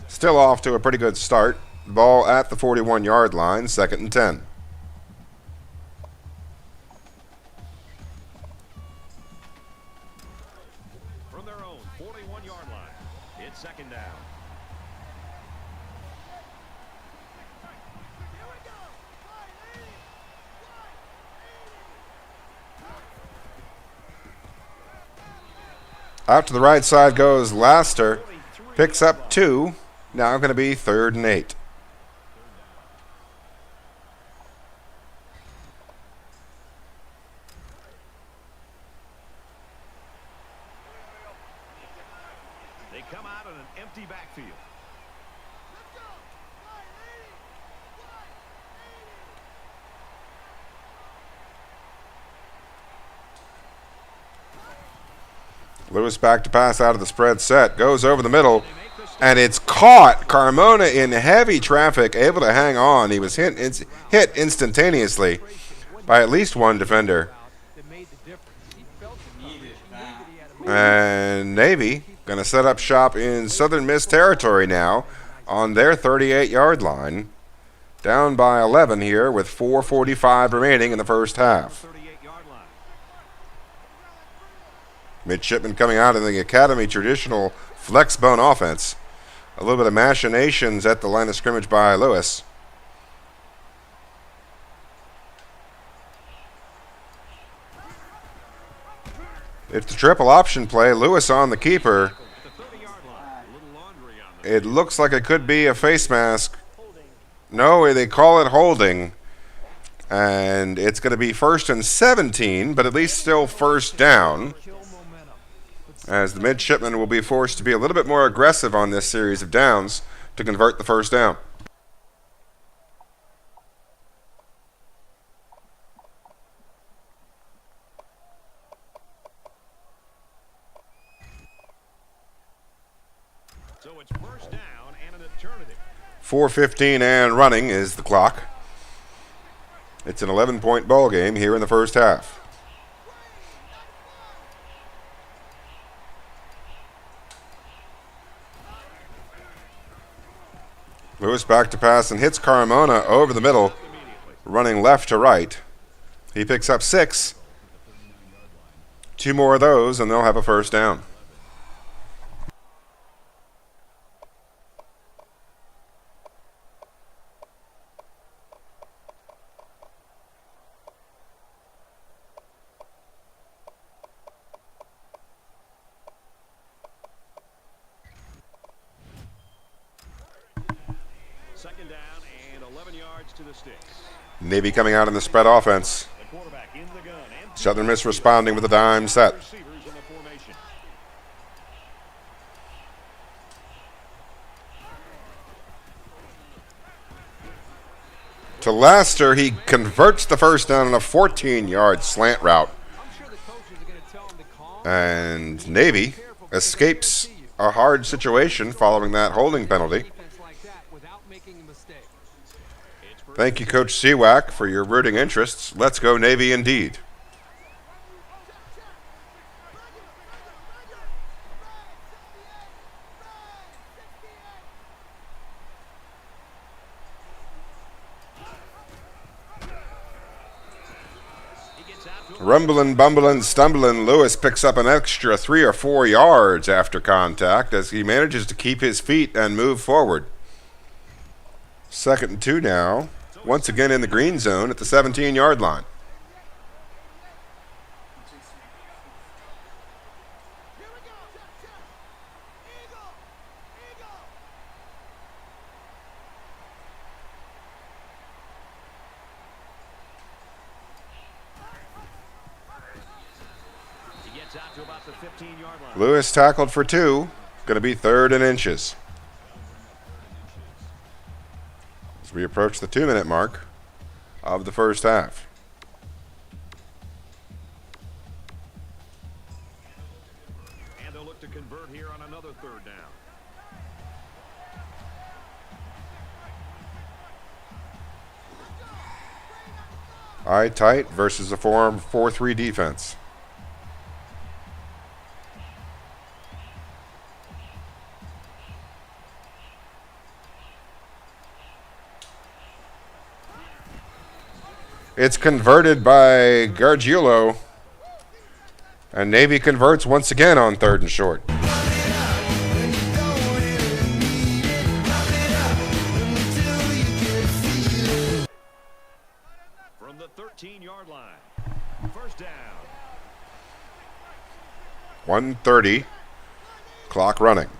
Still off to a pretty good start. Ball at the 41-yard line, 2nd and 10. From their own 41-yard line, it's 2nd down. Out to the right side goes Laster. Picks up 2. Now going to be 3rd and 8. They come out in an empty backfield. Lewis back to pass out of the spread set. Goes over the middle. And it's caught. Carmona in heavy traffic, able to hang on. He was hit instantaneously by at least one defender. And Navy going to set up shop in Southern Miss territory now on their 38-yard line. Down by 11 here with 4:45 remaining in the first half. Midshipman coming out in the academy traditional flex bone offense. A little bit of machinations at the line of scrimmage by Lewis. It's the triple option play. Lewis on the keeper. It looks like it could be a face mask. No, they call it holding. And it's going to be 1st and 17, but at least still first down, as the midshipman will be forced to be a little bit more aggressive on this series of downs to convert the first down. So it's first down and an eternity. 4:15 and running is the clock. It's an 11-point ball game here in the first half. Lewis back to pass and hits Carmona over the middle, running left to right. He picks up 6. 2 more of those, and they'll have a first down. Second down and 11 yards to the sticks. Navy coming out in the spread offense. The quarterback in the gun. Southern Miss responding with a dime set. Receivers in the formation. To Laster, he converts the first down on a 14-yard slant route. And Navy escapes a hard situation following that holding penalty. Thank you, Coach Seawack, for your rooting interests. Let's go Navy indeed. Rumbling, bumbling, stumbling, Lewis picks up an extra 3 or 4 yards after contact as he manages to keep his feet and move forward. 2nd and 2 now. Once again in the green zone at the 17-yard line. He gets out to about the 15-yard line. Lewis tackled for 2. Going to be 3rd and inches. As we approach the 2-minute mark of the first half. And they'll look to convert here on another 3rd down. Eye tight versus a 4-3 defense. It's converted by Gargiulo. And Navy converts once again on 3rd and short. From the 13-yard line. First down. 1:30. Clock running.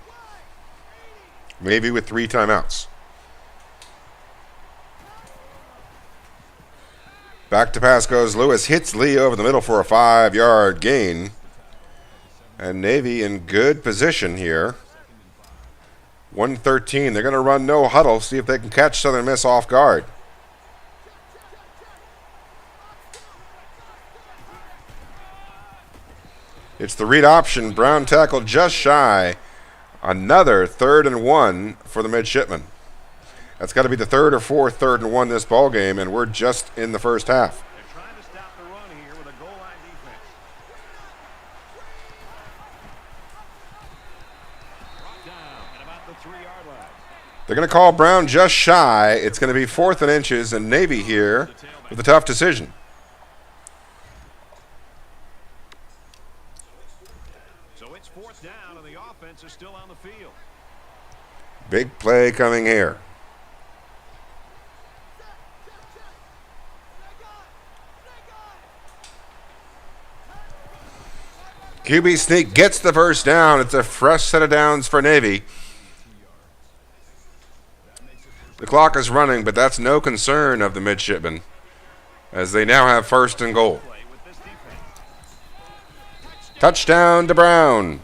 Navy with 3 timeouts. Back to pass goes Lewis. Hits Lee over the middle for a 5-yard gain. And Navy in good position here. 1:13. They're going to run no huddle. See if they can catch Southern Miss off guard. It's the read option. Brown tackled just shy. Another 3rd and 1 for the midshipmen. That's got to be the 3rd or 4th 3rd and 1 this ball game, and we're just in the first half. They're trying to stop the run here with a goal line defense. Brought down at about the 3-yard line. They're going to call Brown just shy. It's going to be 4th and inches, and Navy here with a tough decision. So it's 4th down, and the offense is still on the field. Big play coming here. QB sneak gets the first down. It's a fresh set of downs for Navy. The clock is running, but that's no concern of the midshipmen, as they now have 1st and goal. Touchdown to Brown.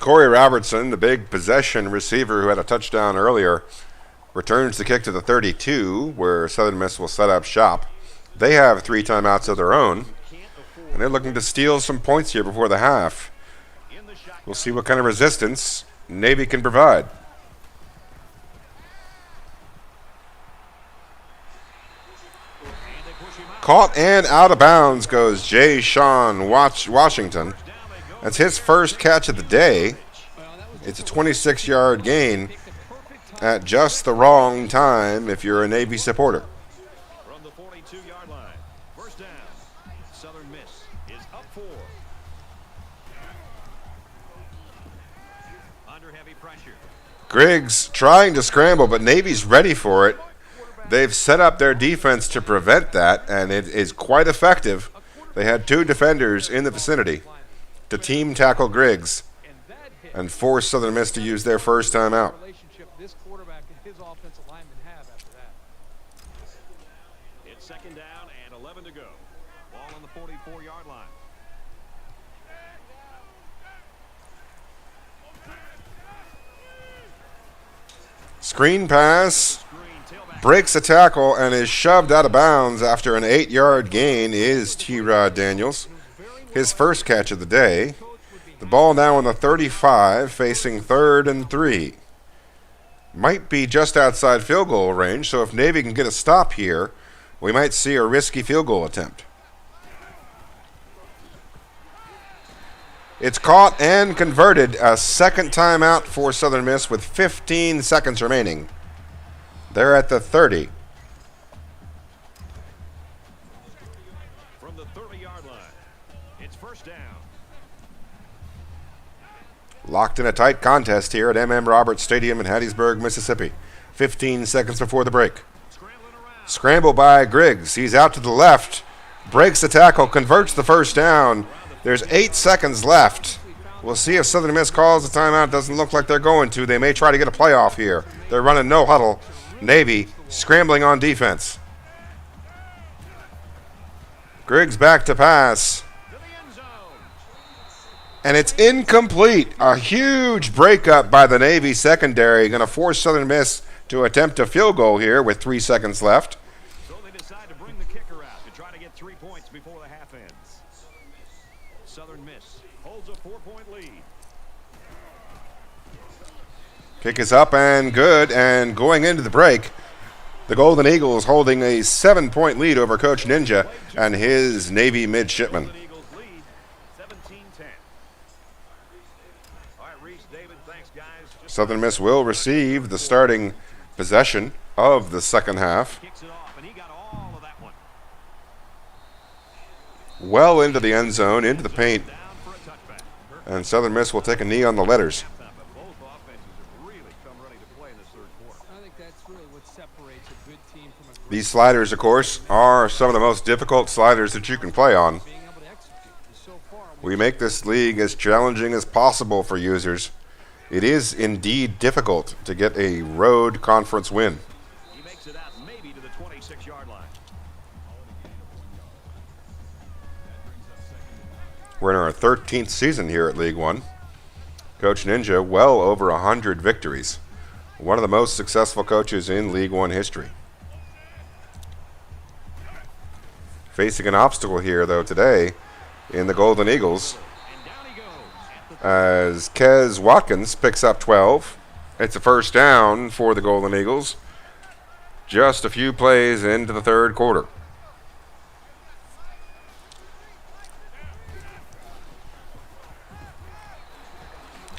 Corey Robertson, the big possession receiver who had a touchdown earlier, returns the kick to the 32, where Southern Miss will set up shop. They have 3 timeouts of their own, and they're looking to steal some points here before the half. We'll see what kind of resistance Navy can provide. Caught and out of bounds goes Jay Sean Washington. That's his first catch of the day. It's a 26-yard gain at just the wrong time if you're a Navy supporter. From the 42-yard line, first down. Southern Miss is up 4. Under heavy pressure. Griggs trying to scramble, but Navy's ready for it. They've set up their defense to prevent that, and it is quite effective. They had 2 defenders in the vicinity to team tackle Griggs and force Southern Miss to use their first timeout. This quarterback and his offensive linemen have after that. It's second down and 11 to go. Ball on the 44-yard line. Screen pass, breaks a tackle, and is shoved out of bounds after an 8-yard gain is T-Rod Daniels. His first catch of the day. The ball now on the 35, facing 3rd and 3. Might be just outside field goal range, so if Navy can get a stop here, we might see a risky field goal attempt. It's caught and converted. A second timeout for Southern Miss with 15 seconds remaining. They're at the 30. From the 30-yard line, it's first down. Locked in a tight contest here at M.M. Roberts Stadium in Hattiesburg, Mississippi. 15 seconds before the break. Scramble by Griggs. He's out to the left. Breaks the tackle. Converts the first down. There's 8 seconds left. We'll see if Southern Miss calls the timeout. Doesn't look like they're going to. They may try to get a playoff here. They're running no huddle. Navy scrambling on defense. Griggs back to pass. And it's incomplete. A huge breakup by the Navy secondary. Going to force Southern Miss to attempt a field goal here with 3 seconds left. So they decide to bring the kicker out to try to get 3 points before the half ends. Southern Miss holds a 4-point lead. Kick is up and good. And going into the break, the Golden Eagles holding a 7-point lead over Coach Ninja and his Navy midshipmen. Southern Miss will receive the starting possession of the second half. Well into the end zone, into the paint. And Southern Miss will take a knee on the letters. These sliders, of course, are some of the most difficult sliders that you can play on. We make this league as challenging as possible for users. It is indeed difficult to get a road conference win. He makes it out maybe to the 26-yard line. We're in our 13th season here at League 1. Coach Ninja, well over 100 victories. One of the most successful coaches in League 1 history. Facing an obstacle here, though, today in the Golden Eagles, as Kez Watkins picks up 12. It's a first down for the Golden Eagles. Just a few plays into the third quarter.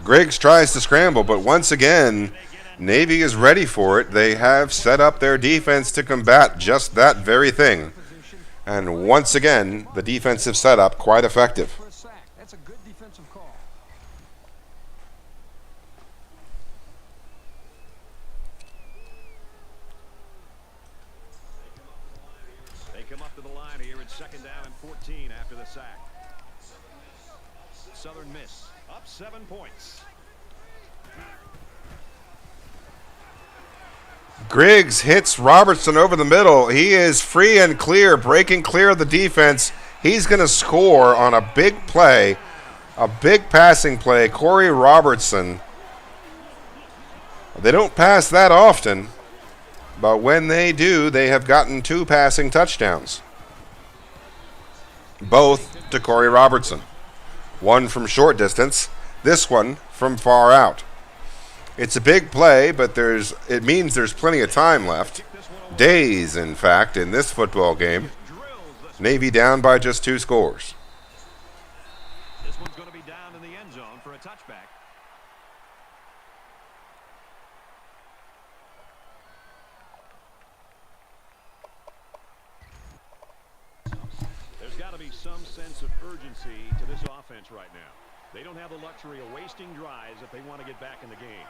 Griggs tries to scramble, but once again, Navy is ready for it. They have set up their defense to combat just that very thing. And once again, the defensive setup quite effective. That's a good defensive call. They come up to the line here. It's second down and 14 after the sack. Southern Miss up 7 points. Griggs hits Robertson over the middle. He is free and clear, breaking clear of the defense. He's going to score on a big play A big passing play. Corey Robertson. They don't pass that often, but when they do, they have gotten 2 passing touchdowns. Both to Corey Robertson. One from short distance, this one from far out. It's a big play, but it means there's plenty of time left. Days, in fact, in this football game. Navy down by just 2 scores. This one's going to be down in the end zone for a touchback. There's got to be some sense of urgency to this offense right now. They don't have the luxury of wasting drives if they want to get back in the game.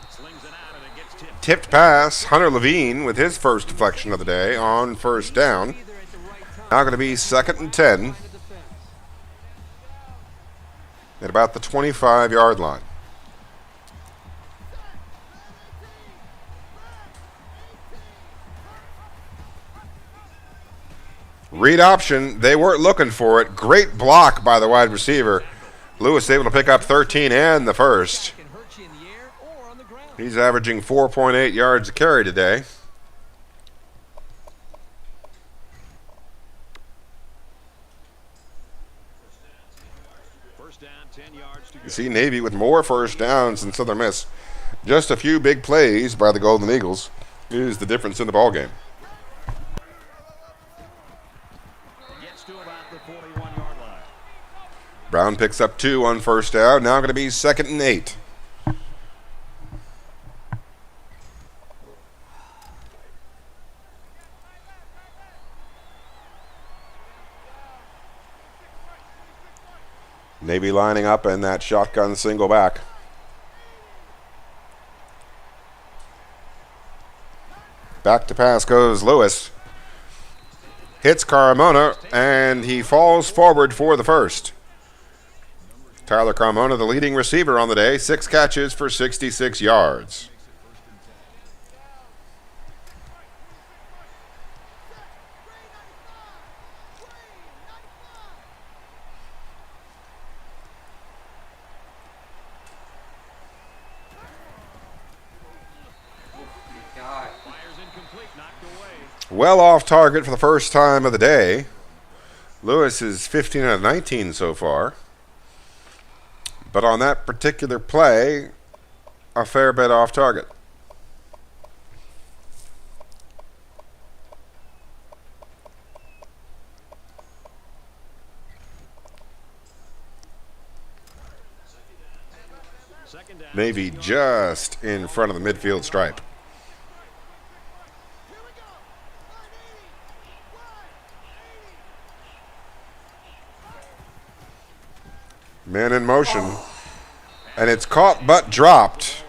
Slings it out and it gets tipped. Tipped pass. Hunter Levine with his first deflection of the day on first down. Now going to be 2nd and 10 at about the 25-yard line. Read option. They weren't looking for it. Great block by the wide receiver. Lewis able to pick up 13 and the first. He's averaging 4.8 yards a carry today. First down, 10 yards to go. You see Navy with more first downs than Southern Miss. Just a few big plays by the Golden Eagles is the difference in the ballgame. Gets to about the 41-yard line. Brown picks up 2 on first down. Now going to be 2nd and 8. Navy lining up in that shotgun single back. Back to pass goes Lewis. Hits Carmona, and he falls forward for the first. Tyler Carmona, the leading receiver on the day, 6 catches for 66 yards. Well off target for the first time of the day. Lewis is 15 out of 19 so far. But on that particular play, a fair bit off target. Navy just in front of the midfield stripe. Man in motion. And it's caught but dropped.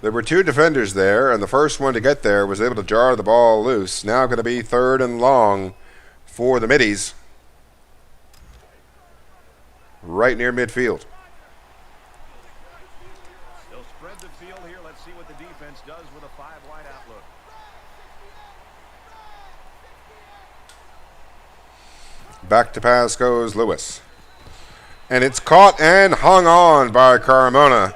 There were 2 defenders there, and the first one to get there was able to jar the ball loose. Now going to be 3rd and long for the Middies. Right near midfield. They'll spread the field here. Let's see what the defense does with a 5-wide outlook. Back to pass goes Lewis. And it's caught and hung on by Carmona.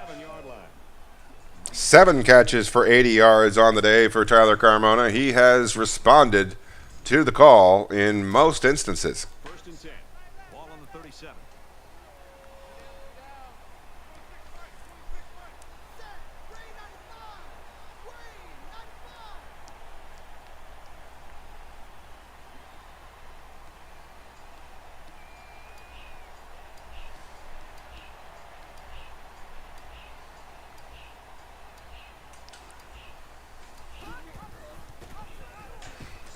7 catches for 80 yards on the day for Tyler Carmona. He has responded to the call in most instances. 1st and 10. Ball on the 37.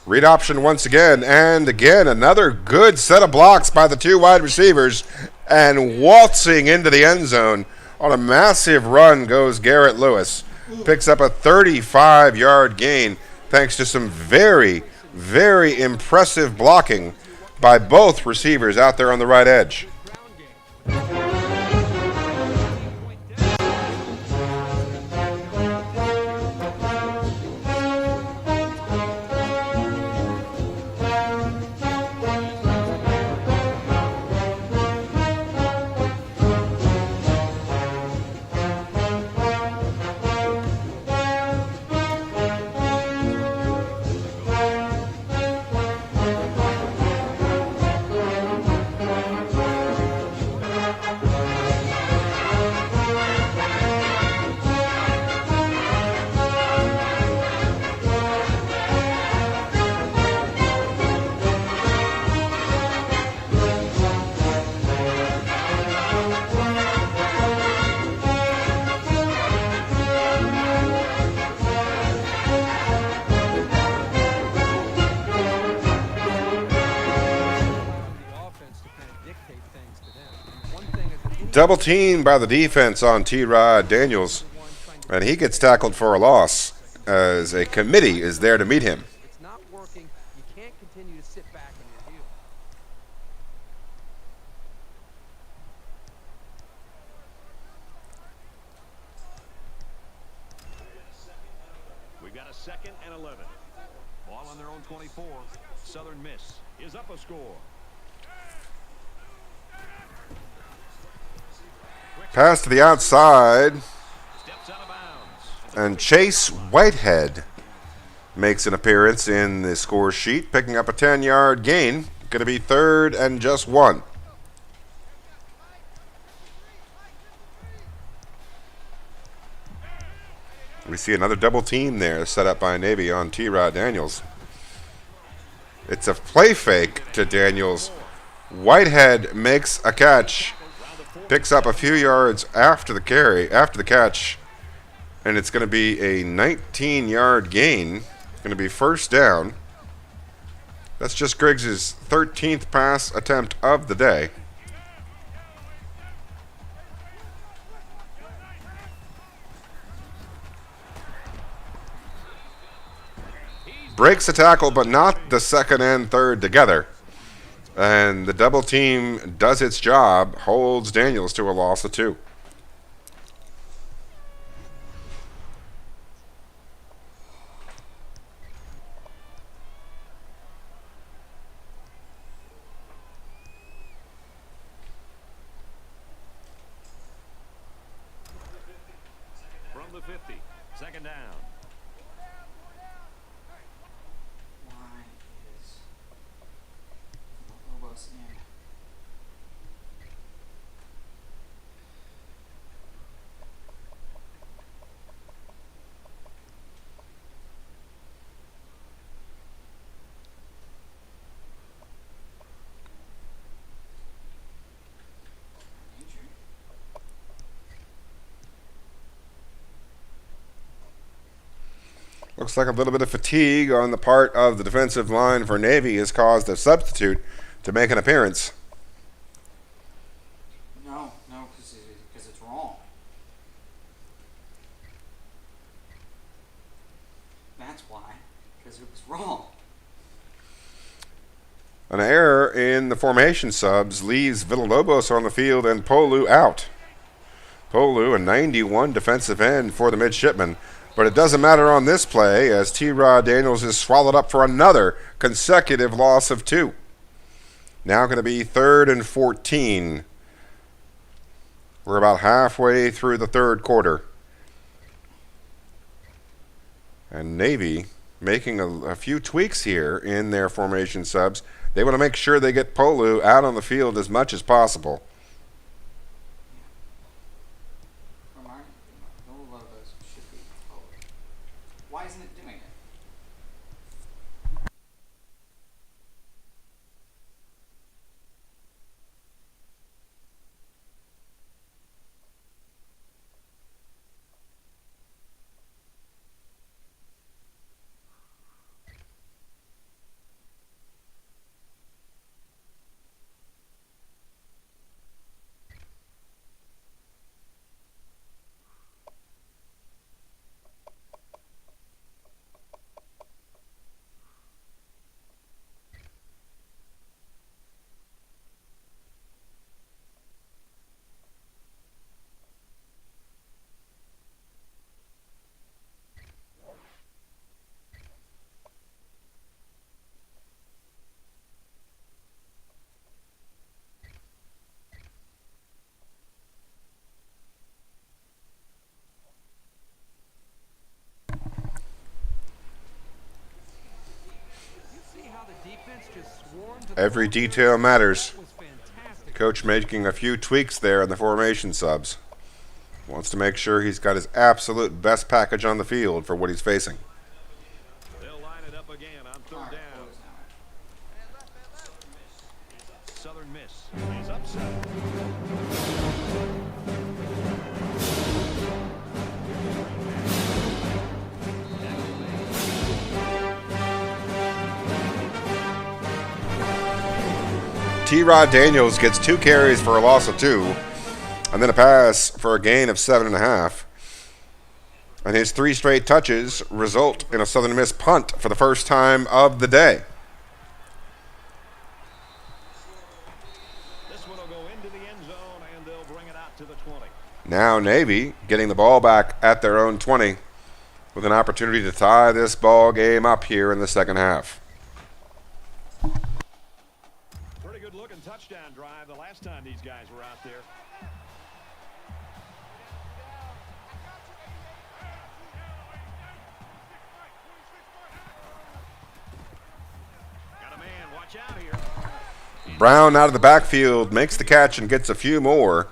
Read option once again, and again another good set of blocks by the 2 wide receivers, and waltzing into the end zone on a massive run goes Garrett Lewis. Picks up a 35-yard gain thanks to some very, very impressive blocking by both receivers out there on the right edge. Double team by the defense on T-Rod Daniels, and he gets tackled for a loss as a committee is there to meet him. It's not working. You can't continue to sit back on your heels. We've got a 2nd and 11. Ball on their own 24. Southern Miss is up a score. Pass to the outside, Steps out of bounds. and Chase Whitehead makes an appearance in the score sheet, picking up a 10-yard gain. Going to be 3rd and just 1. We see another double team there set up by Navy on T-Rod Daniels. It's a play fake to Daniels. Whitehead makes a catch, picks up a few yards after the catch, and it's going to be a 19-yard gain. It's going to be 1st down. That's just Griggs' 13th pass attempt of the day. Breaks the tackle, but not the 2nd and 3rd together. And the double team does its job, holds Daniels to a loss of 2. From the 50. 2nd down. Why is Lobos in? Looks like a little bit of fatigue on the part of the defensive line for Navy has caused a substitute to make an appearance. No, because it's wrong. That's why, because it was wrong. An error in the formation subs leaves Villalobos on the field and Polu out. Polu, a 91 defensive end for the midshipmen. But it doesn't matter on this play as T-Rod Daniels is swallowed up for another consecutive loss of 2. Now going to be 3rd and 14. We're about halfway through the 3rd quarter. And Navy making a few tweaks here in their formation subs. They want to make sure they get Polu out on the field as much as possible. Why isn't it doing it? Every detail matters. Coach making a few tweaks there in the formation subs. Wants to make sure he's got his absolute best package on the field for what he's facing. They'll line it up again on 3rd down. Southern Miss is up 7. T-Rod Daniels gets 2 carries for a loss of 2. and then a pass for a gain of 7.5. And his 3 straight touches result in a Southern Miss punt for the first time of the day. This one will go into the end zone, and they'll bring it out to the 20. Now Navy getting the ball back at their own 20 with an opportunity to tie this ball game up here in the second half. Pretty good looking touchdown drive the last time these guys were out there. Got a man, watch out here. Brown out of the backfield makes the catch and gets a few more.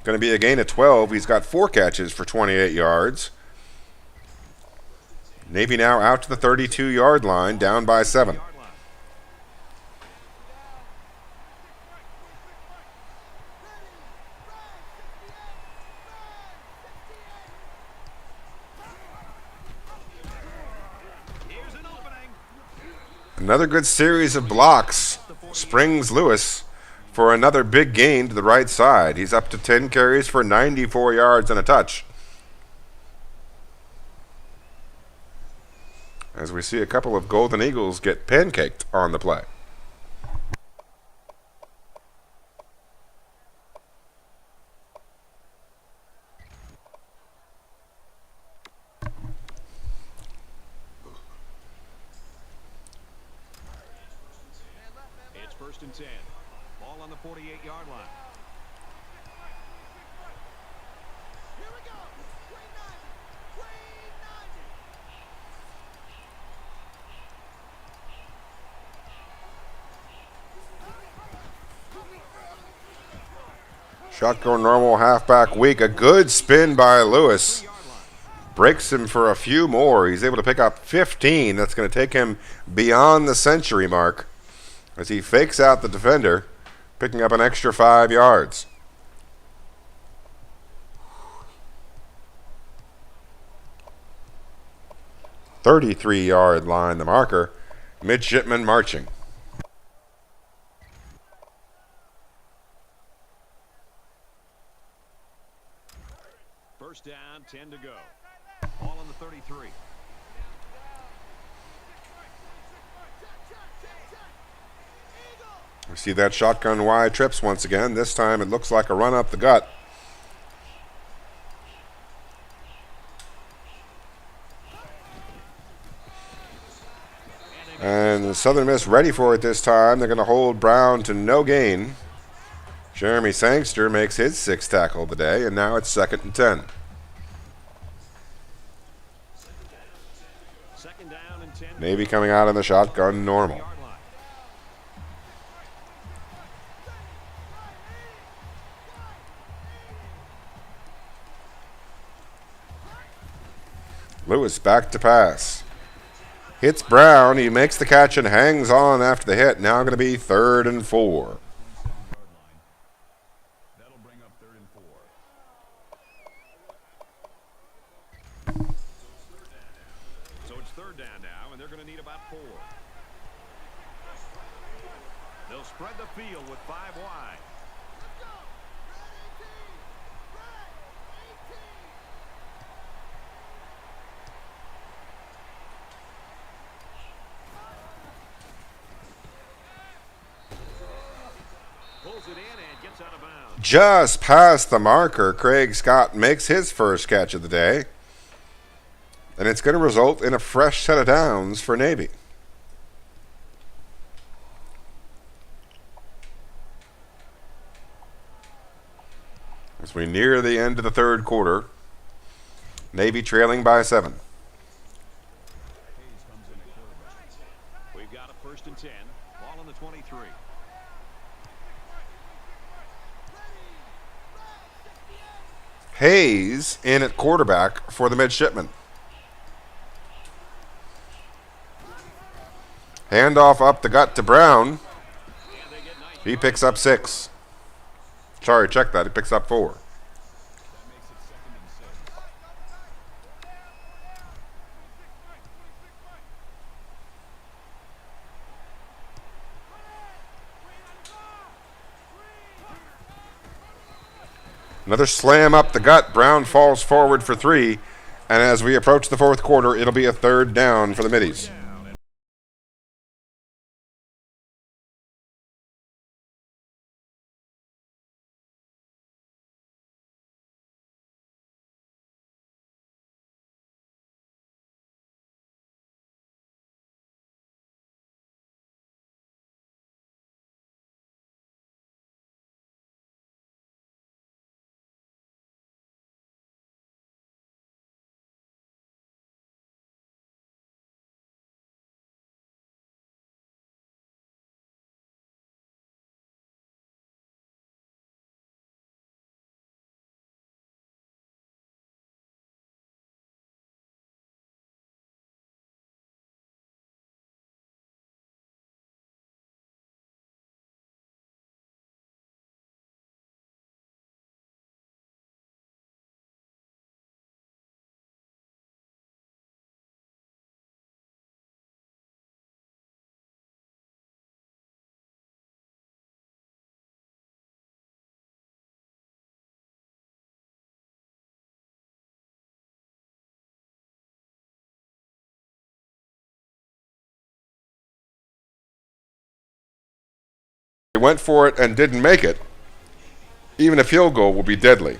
Going to be a gain of 12. He's got 4 catches for 28 yards. Navy now out to the 32-yard line, down by 7. Another good series of blocks springs Lewis for another big gain to the right side. He's up to 10 carries for 94 yards and a touch. As we see a couple of Golden Eagles get pancaked on the play. It's 1st and 10. Ball on the 48-yard line. Shotgun normal halfback weak. A good spin by Lewis. Breaks him for a few more. He's able to pick up 15. That's going to take him beyond the century mark as he fakes out the defender, picking up an extra 5 yards. "33-yard line, the marker. Midshipman marching. First down, 10 to go. Ball on the 33. We see that shotgun wide trips once again. This time it looks like a run up the gut. And Southern Miss ready for it this time. They're going to hold Brown to no gain. Jeremy Sangster makes his 6th tackle of the day, and now it's 2nd and 10. Second down and 10. Navy coming out in the shotgun normal. Lewis back to pass. Hits Brown. He makes the catch and hangs on after the hit. Now going to be 3rd and 4. That'll bring up 3rd and 4. So it's 3rd down now, and they're going to need about 4. They'll spread the field with 5 wide. Pulls it in and gets out of bounds. Just past the marker, Craig Scott makes his first catch of the day. And it's going to result in a fresh set of downs for Navy. As we near the end of the 3rd quarter, Navy trailing by 7. We've got a 1st and 10. Ball on the 23. Hayes in at quarterback for the midshipmen. Handoff up the gut to Brown. He picks up 6. Sorry, check that. He picks up 4. Another slam up the gut. Brown falls forward for 3. And as we approach the fourth quarter, it'll be a third down for the Middies. They went for it and didn't make it. Even a field goal will be deadly.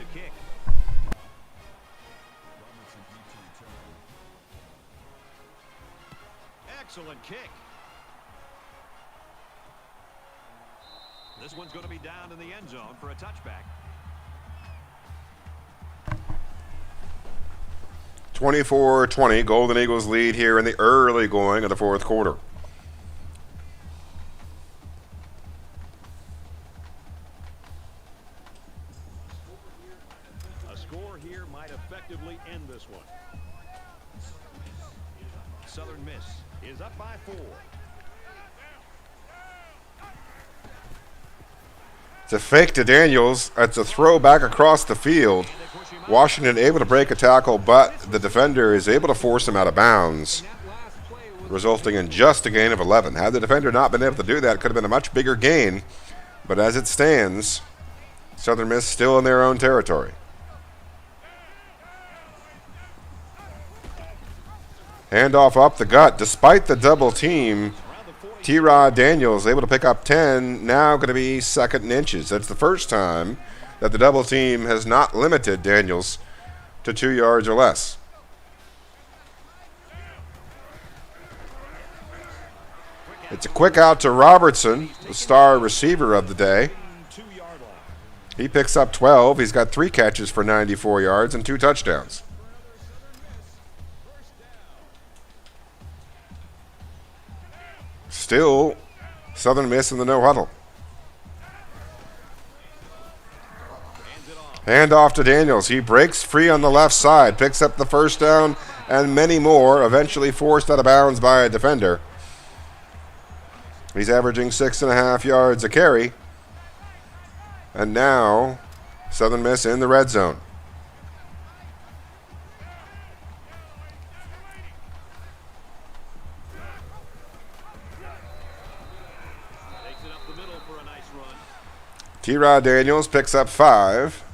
Excellent kick. This one's going to be down in the end zone for a touchback. 24-20, Golden Eagles lead here in the early going of the fourth quarter. A score here might effectively end this one. Southern Miss is up by 4. It's a fake to Daniels. It's a throw back across the field. Washington able to break a tackle, but the defender is able to force him out of bounds, resulting in just a gain of 11. Had the defender not been able to do that, it could have been a much bigger gain. But as it stands, Southern Miss still in their own territory. Handoff up the gut. Despite the double team, T-Rod Daniels able to pick up 10, now going to be second and inches. That's the first time that the double team has not limited Daniels to 2 yards or less. It's a quick out to Robertson, the star receiver of the day. He picks up 12. He's got 3 catches for 94 yards and 2 touchdowns. Still, Southern Miss in the no huddle. Hand off to Daniels. He breaks free on the left side, picks up the first down and many more, eventually forced out of bounds by a defender. He's averaging 6.5 yards a carry. And now, Southern Miss in the red zone. T-Rod Daniels picks up 5.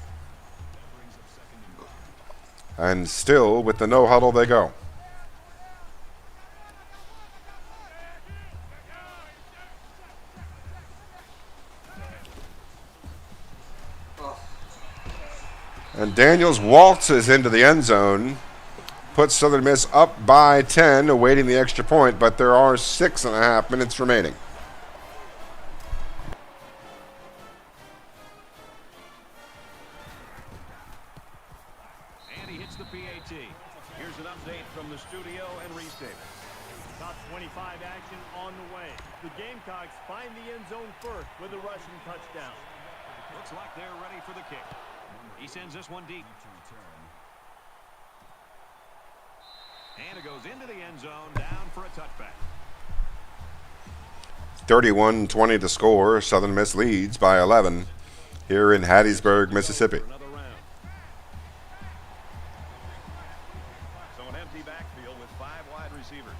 And still, with the no huddle, they go. And Daniels waltzes into the end zone, puts Southern Miss up by 10, awaiting the extra point, but there are 6.5 minutes remaining. And he hits the PAT. Here's an update from the studio and Reese Davis. Top 25 action on the way. The Gamecocks find the end zone first with a rushing touchdown. Looks like they're ready for the kick. He sends this one deep. And it goes into the end zone, down for a touchback. 31-20 to score. Southern Miss leads by 11 here in Hattiesburg, Mississippi. So an empty backfield with 5 wide receivers.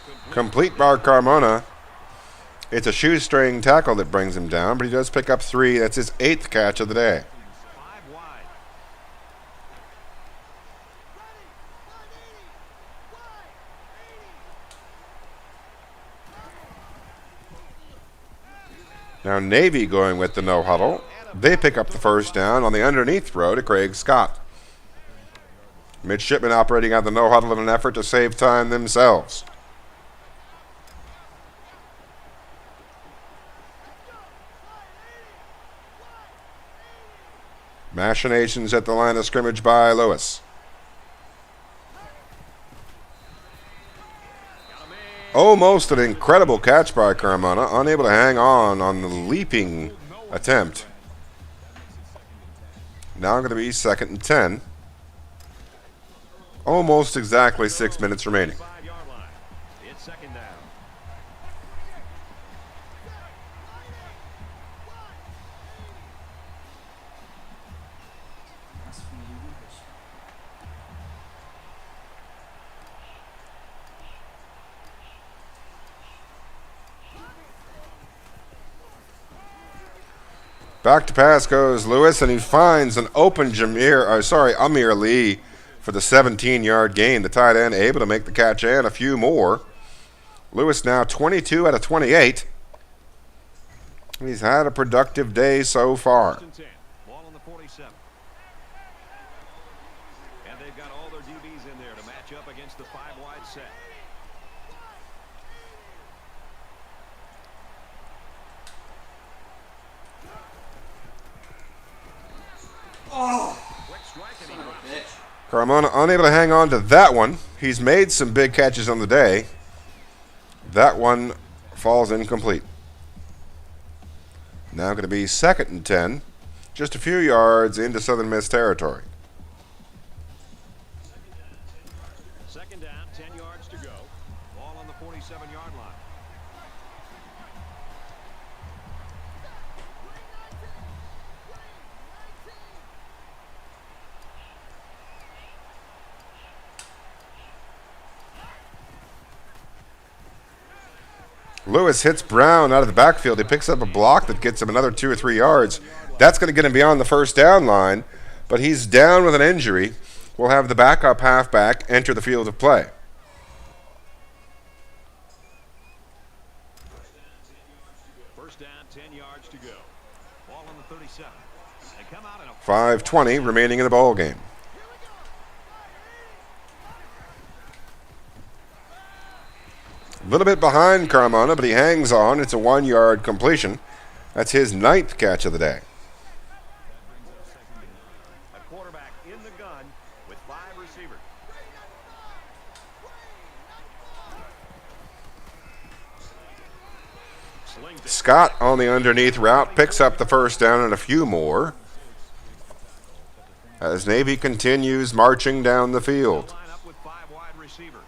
Good complete by Carmona. It's a shoestring tackle that brings him down, but he does pick up 3. That's his 8th catch of the day. 5 wide. Now Navy going with the no huddle. They pick up the first down on the underneath throw to Craig Scott. Midshipmen operating out the no huddle in an effort to save time themselves. Machinations at the line of scrimmage by Lewis. Almost an incredible catch by Carmona, unable to hang on the leaping attempt. Now going to be 2nd and 10. Almost exactly 6 minutes remaining. 5-yard line. It's 2nd down. Back to pass goes Lewis, and he finds an open Amir Lee for the 17-yard gain. The tight end able to make the catch and a few more. Lewis now 22 out of 28. He's had a productive day so far. 10. Ball on the 47. And they've got all their DBs in there to match up against the 5-wide set. Quick strike and he drops it. Carmona unable to hang on to that one. He's made some big catches on the day. That one falls incomplete. Now going to be 2nd and 10. Just a few yards into Southern Miss territory. 2nd down, 10 yards to go. Ball on the 47-yard line. Lewis hits Brown out of the backfield. He picks up a block that gets him another 2 or 3 yards. That's going to get him beyond the first down line, but he's down with an injury. We'll have the backup halfback enter the field of play. First down, 10 yards to go. Ball on the 37. They come out in a 5:20 remaining in the ball game. A little bit behind Carmona, but he hangs on. It's a 1-yard completion. That's his 9th catch of the day. a quarterback in the gun with 5 receivers. Slings it. Scott on the underneath route picks up the first down and a few more as Navy continues marching down the field. Line up with 5 wide receivers.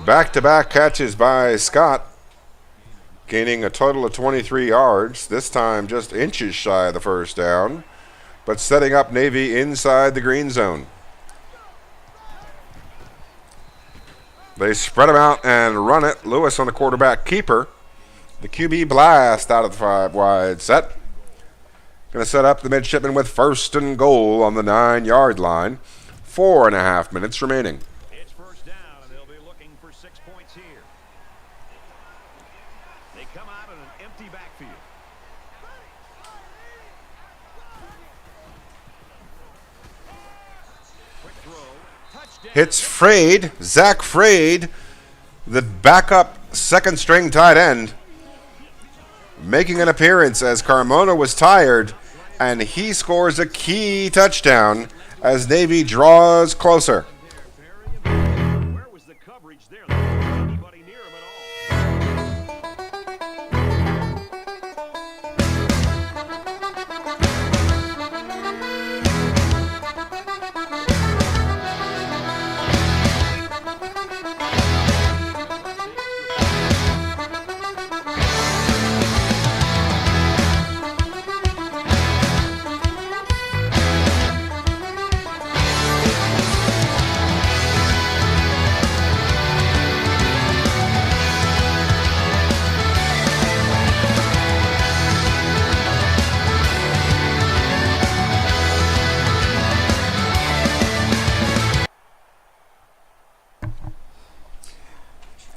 Back-to-back catches by Scott, gaining a total of 23 yards, this time just inches shy of the first down, but setting up Navy inside the green zone. They spread him out and run it. Lewis on the quarterback keeper. The QB blast out of the 5-wide set. Going to set up the midshipmen with 1st and goal on the 9-yard line. 4.5 minutes remaining. It's first down, and they'll be looking for 6 points here. They come out in an empty backfield. Quick throw, touchdown. Hits Frade, Zach Frade, the backup 2nd-string tight end, making an appearance as Carmona was tired, and he scores a key touchdown as Navy draws closer. Where was the coverage there? There wasn't anybody near him at all.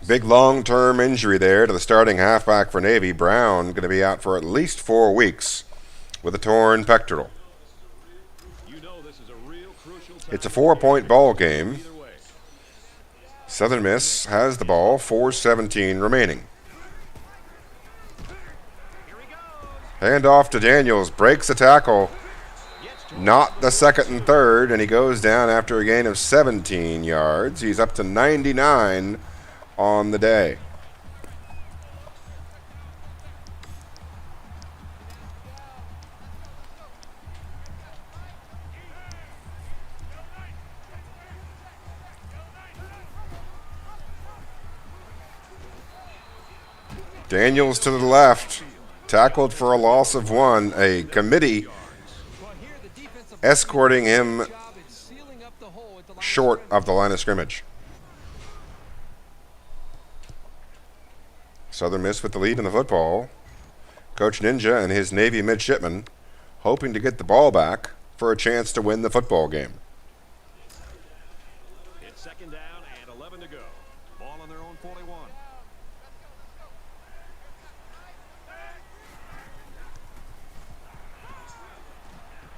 Big long-term injury there to the starting halfback for Navy. Brown going to be out for at least 4 weeks with a torn pectoral. It's a 4-point ball game. Southern Miss has the ball, 4:17 remaining. Handoff to Daniels, breaks a tackle. Not the second and third, and he goes down after a gain of 17 yards. He's up to 99 on the day. Daniels to the left, tackled for a loss of 1. A committee escorting him short of the line of scrimmage. Southern Miss with the lead in the football. Coach Ninja and his Navy midshipmen hoping to get the ball back for a chance to win the football game. It's second down and 11 to go. Ball on their own 41.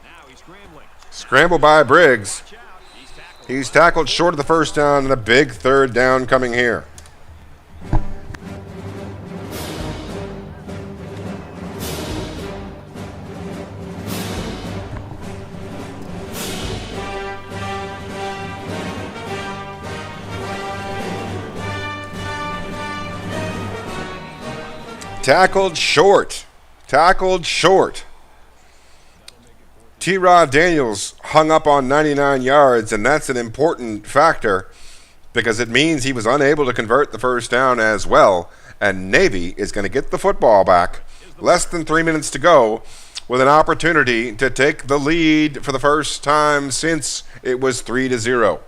Now he's scrambling. Scramble by Briggs. He's tackled short of the first down, and a big third down coming here. Tackled short. Tackled short. T-Rod Daniels hung up on 99 yards, and that's an important factor because it means he was unable to convert the first down as well, and Navy is going to get the football back. Less than 3 minutes to go with an opportunity to take the lead for the first time since it was 3-0.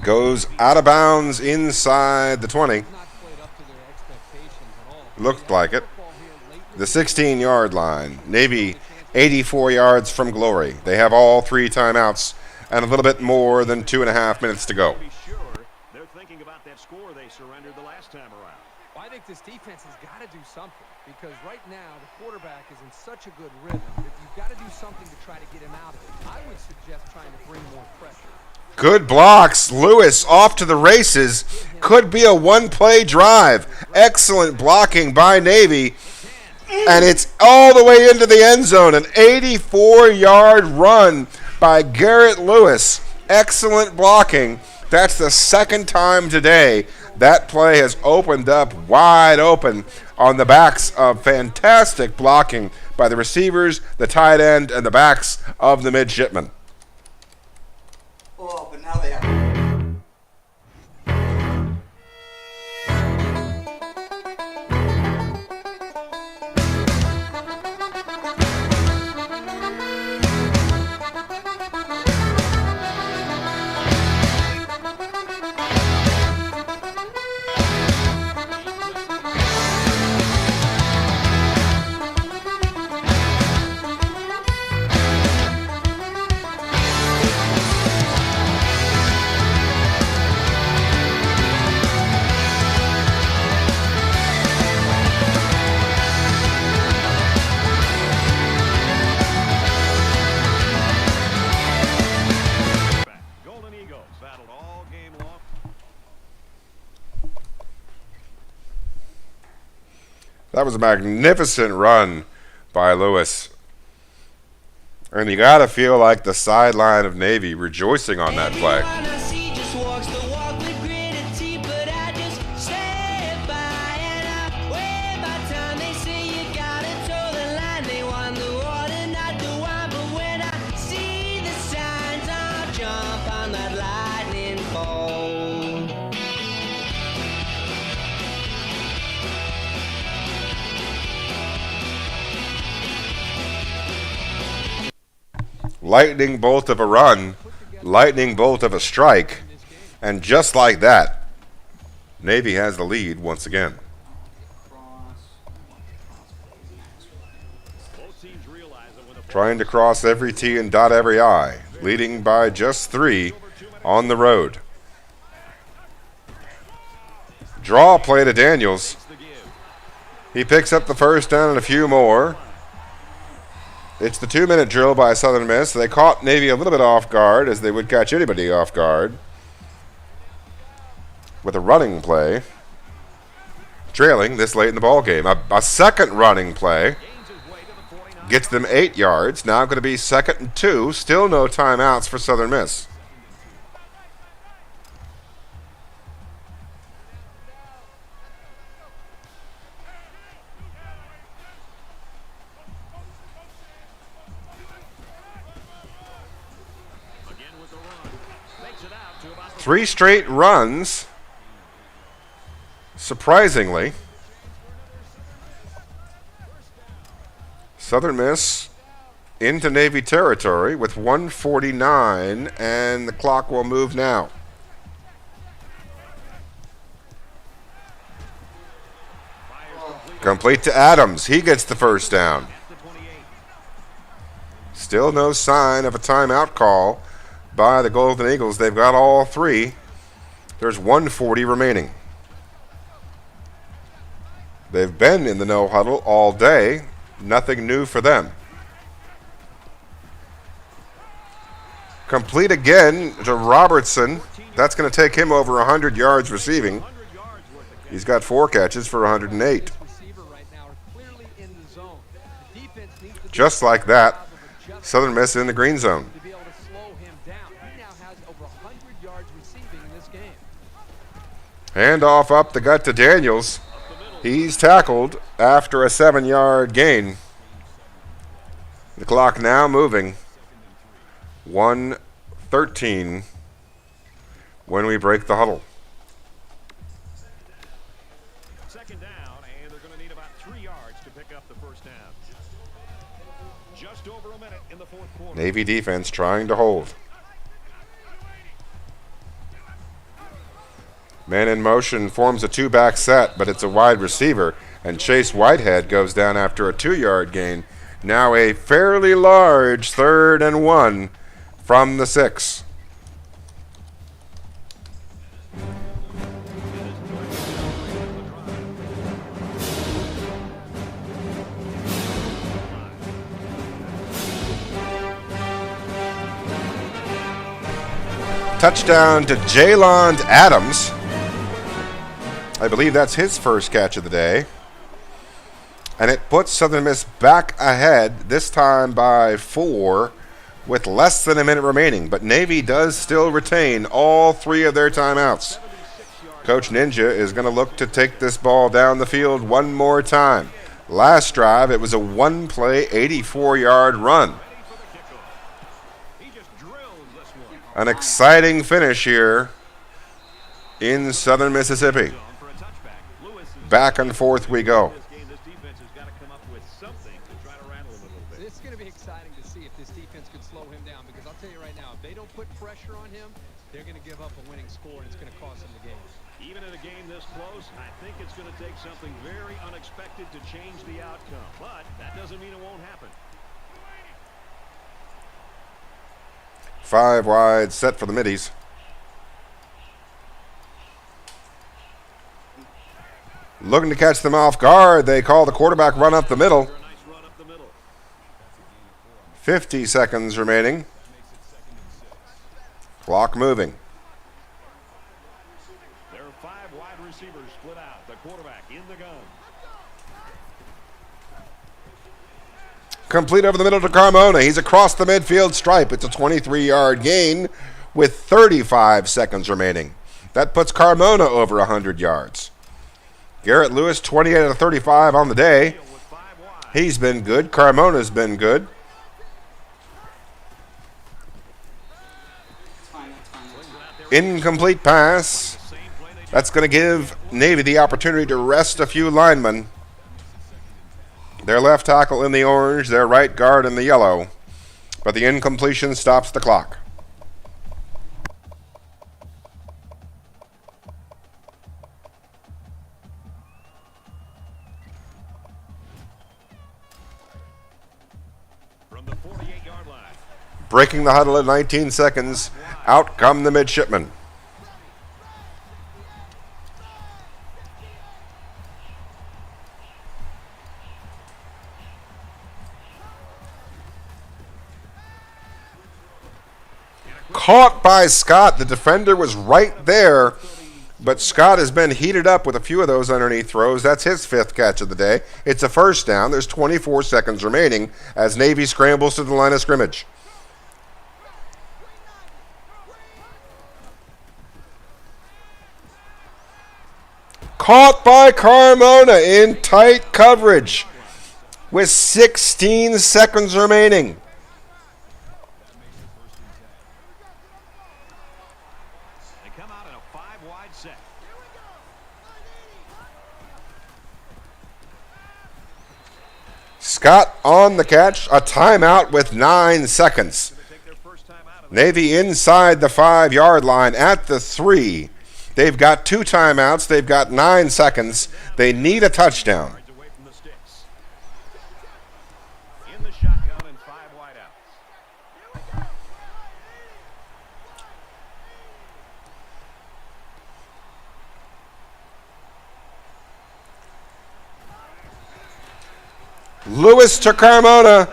Goes out of bounds inside the 20. Looked like it. The 16-yard line. Navy 84 yards from glory. They have all 3 timeouts and a little bit more than 2.5 minutes to go. They're thinking about that score they surrendered the last time around. Well, I think this defense has got to do something because right now the quarterback is in such a good rhythm that you've got to do something to try to get him out of it. I would suggest trying to bring more pressure. Good blocks. Lewis off to the races. Could be a one-play drive. Excellent blocking by Navy. And it's all the way into the end zone. An 84-yard run by Garrett Lewis. Excellent blocking. That's the second time today that play has opened up wide open on the backs of fantastic blocking by the receivers, the tight end, and the backs of the midshipmen. Oh, but now they have. That was a magnificent run by Lewis. And you got to feel like the sideline of Navy rejoicing on that play. Lightning bolt of a run lightning bolt of a strike. And just like that, Navy has the lead once again. Trying to cross every T and dot every I, leading by just 3 on the road. Draw play to Daniels. He picks up the first down and a few more. It's the 2-minute drill by Southern Miss. They caught Navy a little bit off guard, as they would catch anybody off guard, with a running play. Trailing this late in the ball game. A second running play gets them 8 yards. Now going to be 2nd and 2. Still no timeouts for Southern Miss. Three straight runs, surprisingly. Southern Miss into Navy territory with 1:49, and the clock will move now. Complete to Adams. He gets the first down. Still no sign of a timeout call by the Golden Eagles. They've got all 3. There's 1:40 remaining. They've been in the no huddle all day. Nothing new for them. Complete again to Robertson. That's going to take him over 100 yards receiving. He's got 4 catches for 108. Just like that, Southern Miss in the green zone. Handoff up the gut to Daniels. He's tackled after a 7-yard gain. The clock now moving. 1:13 when we break the huddle. Second down, and they're going to need about 3 yards to pick up the first down. Just over a minute in the 4th quarter. Navy defense trying to hold. Man in motion forms a 2-back set, but it's a wide receiver, and Chase Whitehead goes down after a 2-yard gain. Now a fairly large 3rd and 1 from the 6. Touchdown to Jaylon Adams. I believe that's his first catch of the day. And it puts Southern Miss back ahead, this time by 4, with less than a minute remaining. But Navy does still retain all 3 of their timeouts. Coach Ninja is going to look to take this ball down the field one more time. Last drive, it was a 1-play, 84-yard run. An exciting finish here in Southern Mississippi. Back and forth we go. It's going to be exciting to see if this defense can slow him down, because I'll tell you right now, if they don't put pressure on him, they're going to give up a winning score, and it's going to cost them the game. Even in a game this close, I think it's going to take something very unexpected to change the outcome. But that doesn't mean it won't happen. 5 wide set for the middies. Looking to catch them off guard. They call the quarterback run up the middle. 50 seconds remaining. Clock moving. There are 5 wide receivers split out. The quarterback in the gun. Complete over the middle to Carmona. He's across the midfield stripe. It's a 23-yard gain with 35 seconds remaining. That puts Carmona over 100 yards. Garrett Lewis, 28 out of 35 on the day. He's been good. Carmona's been good. Incomplete pass. That's going to give Navy the opportunity to rest a few linemen. Their left tackle in the orange, their right guard in the yellow. But the incompletion stops the clock. Breaking the huddle at 19 seconds. Out come the midshipmen. Caught by Scott. The defender was right there, but Scott has been heated up with a few of those underneath throws. That's his 5th catch of the day. It's a first down. There's 24 seconds remaining as Navy scrambles to the line of scrimmage. Caught by Carmona in tight coverage with 16 seconds remaining. Scott on the catch, a timeout with 9 seconds. Navy inside the 5-yard line at the 3. They've got 2 timeouts. They've got 9 seconds. They need a touchdown. In the shotgun and 5 wideouts. Lewis to Carmona,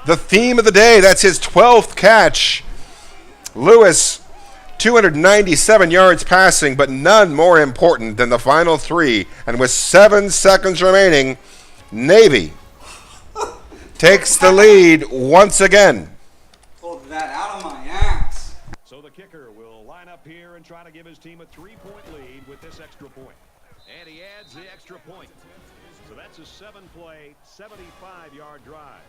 the theme of the day. That's his 12th catch. Lewis, 297 yards passing, but none more important than the final 3. And with 7 seconds remaining, Navy takes the lead once again. Pulled that out of my ass. So the kicker will line up here and try to give his team a 3-point lead with this extra point. And he adds the extra point. So that's a 7-play, 75-yard drive.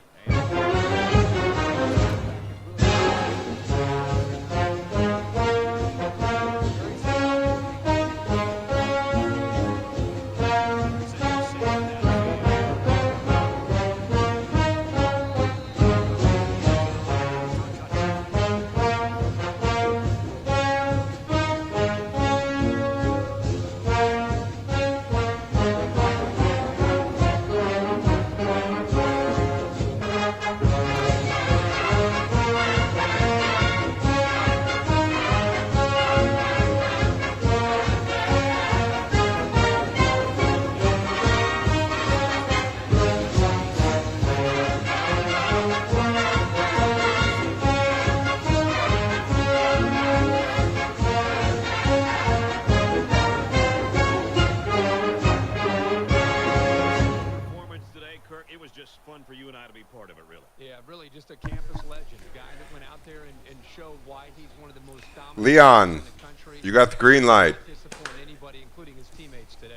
Fun for you and I to be part of it, really. Yeah, really just a campus legend, a guy that went out there and showed why he's one of the most dominant Leon, in the country. you got the green light. Disappoint anybody, including his teammates today.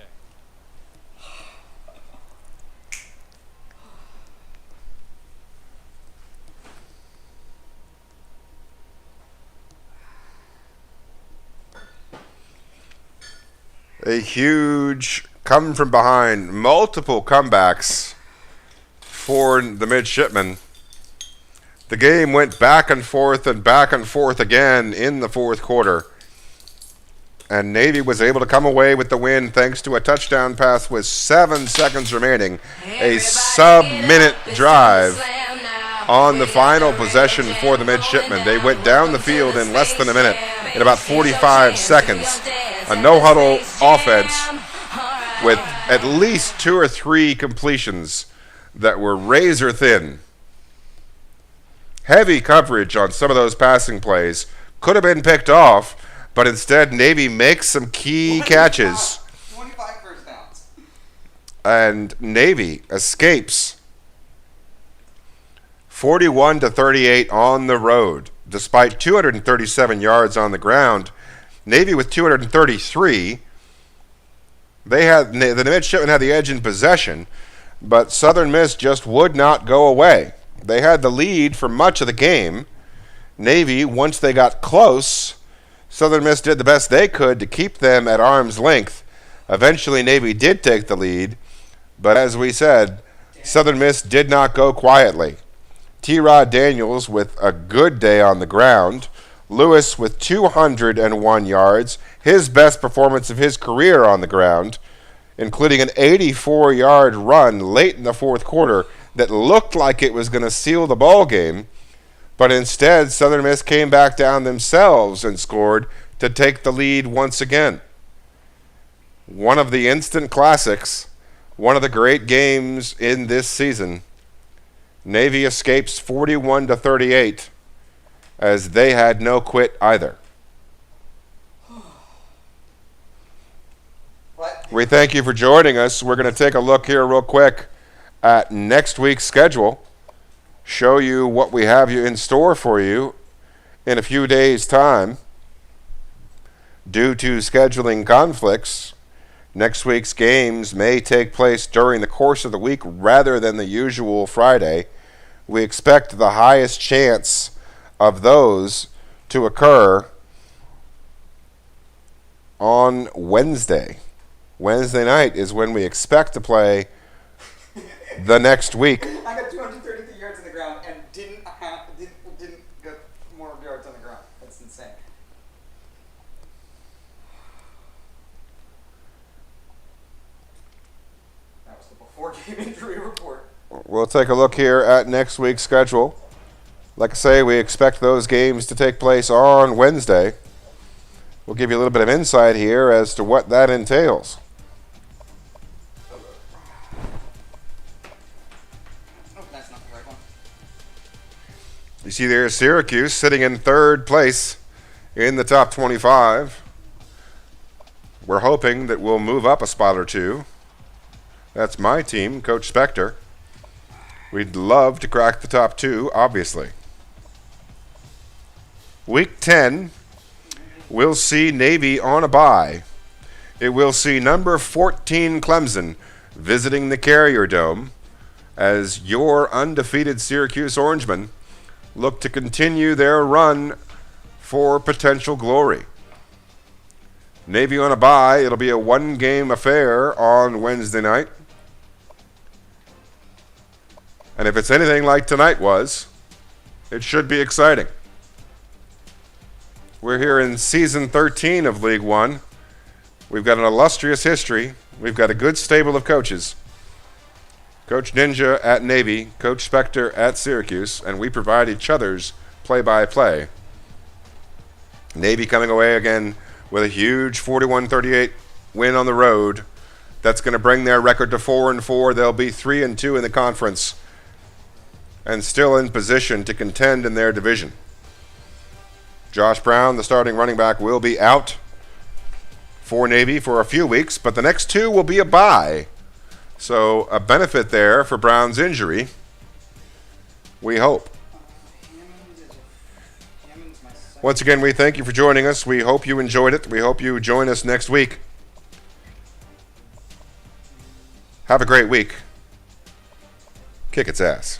A huge come from behind, multiple comebacks for the midshipmen. The game went back and forth again in the 4th quarter. And Navy was able to come away with the win thanks to a touchdown pass with 7 seconds remaining. A sub-minute drive on the final possession for the midshipmen. They went down the field in less than a minute, in about 45 seconds. A no-huddle offense with at least 2 or 3 completions that were razor thin. Heavy coverage on some of those passing plays. Could have been picked off, but instead Navy makes some key catches. 25 first downs. And Navy escapes 41-38 on the road. Despite 237 yards on the ground, Navy with 233. The midshipmen had the edge in possession, but Southern Miss just would not go away. They had the lead for much of the game. Navy, once they got close, Southern Miss did the best they could to keep them at arm's length. Eventually, Navy did take the lead, but as we said, Southern Miss did not go quietly. T-Rod Daniels with a good day on the ground. Lewis with 201 yards, his best performance of his career on the ground, including an 84-yard run late in the 4th quarter that looked like it was going to seal the ball game. But instead, Southern Miss came back down themselves and scored to take the lead once again. One of the instant classics, one of the great games in this season. Navy escapes 41-38 as they had no quit either. We thank you for joining us. We're going to take a look here real quick at next week's schedule, show you what we have you in store for you in a few days' time. Due to scheduling conflicts, next week's games may take place during the course of the week rather than the usual Friday. We expect the highest chance of those to occur on Wednesday. Wednesday night is when we expect to play the next week. I got 233 yards on the ground and didn't get more yards on the ground. That's insane. That was the before-game injury report. We'll take a look here at next week's schedule. Like I say, we expect those games to take place on Wednesday. We'll give you a little bit of insight here as to what that entails. You see there Syracuse sitting in third place in the top 25. We're hoping that we'll move up a spot or two. That's my team, Coach Spectre. We'd love to crack the top 2, obviously. Week 10 will see Navy on a bye. It will see number 14 Clemson visiting the Carrier Dome as your undefeated Syracuse Orangemen look to continue their run for potential glory. Navy on a bye. It'll be a one-game affair on Wednesday night. And if it's anything like tonight was, it should be exciting. We're here in Season 13 of League 1. We've got an illustrious history. We've got a good stable of coaches. Coach Ninja at Navy, Coach Spectre at Syracuse, and we provide each other's play-by-play. Navy coming away again with a huge 41-38 win on the road. That's going to bring their record to 4-4. They'll be 3-2 in the conference and still in position to contend in their division. Josh Brown, the starting running back, will be out for Navy for a few weeks, but the next 2 will be a bye. So a benefit there for Brown's injury, we hope. Once again, we thank you for joining us. We hope you enjoyed it. We hope you join us next week. Have a great week. Kick its ass.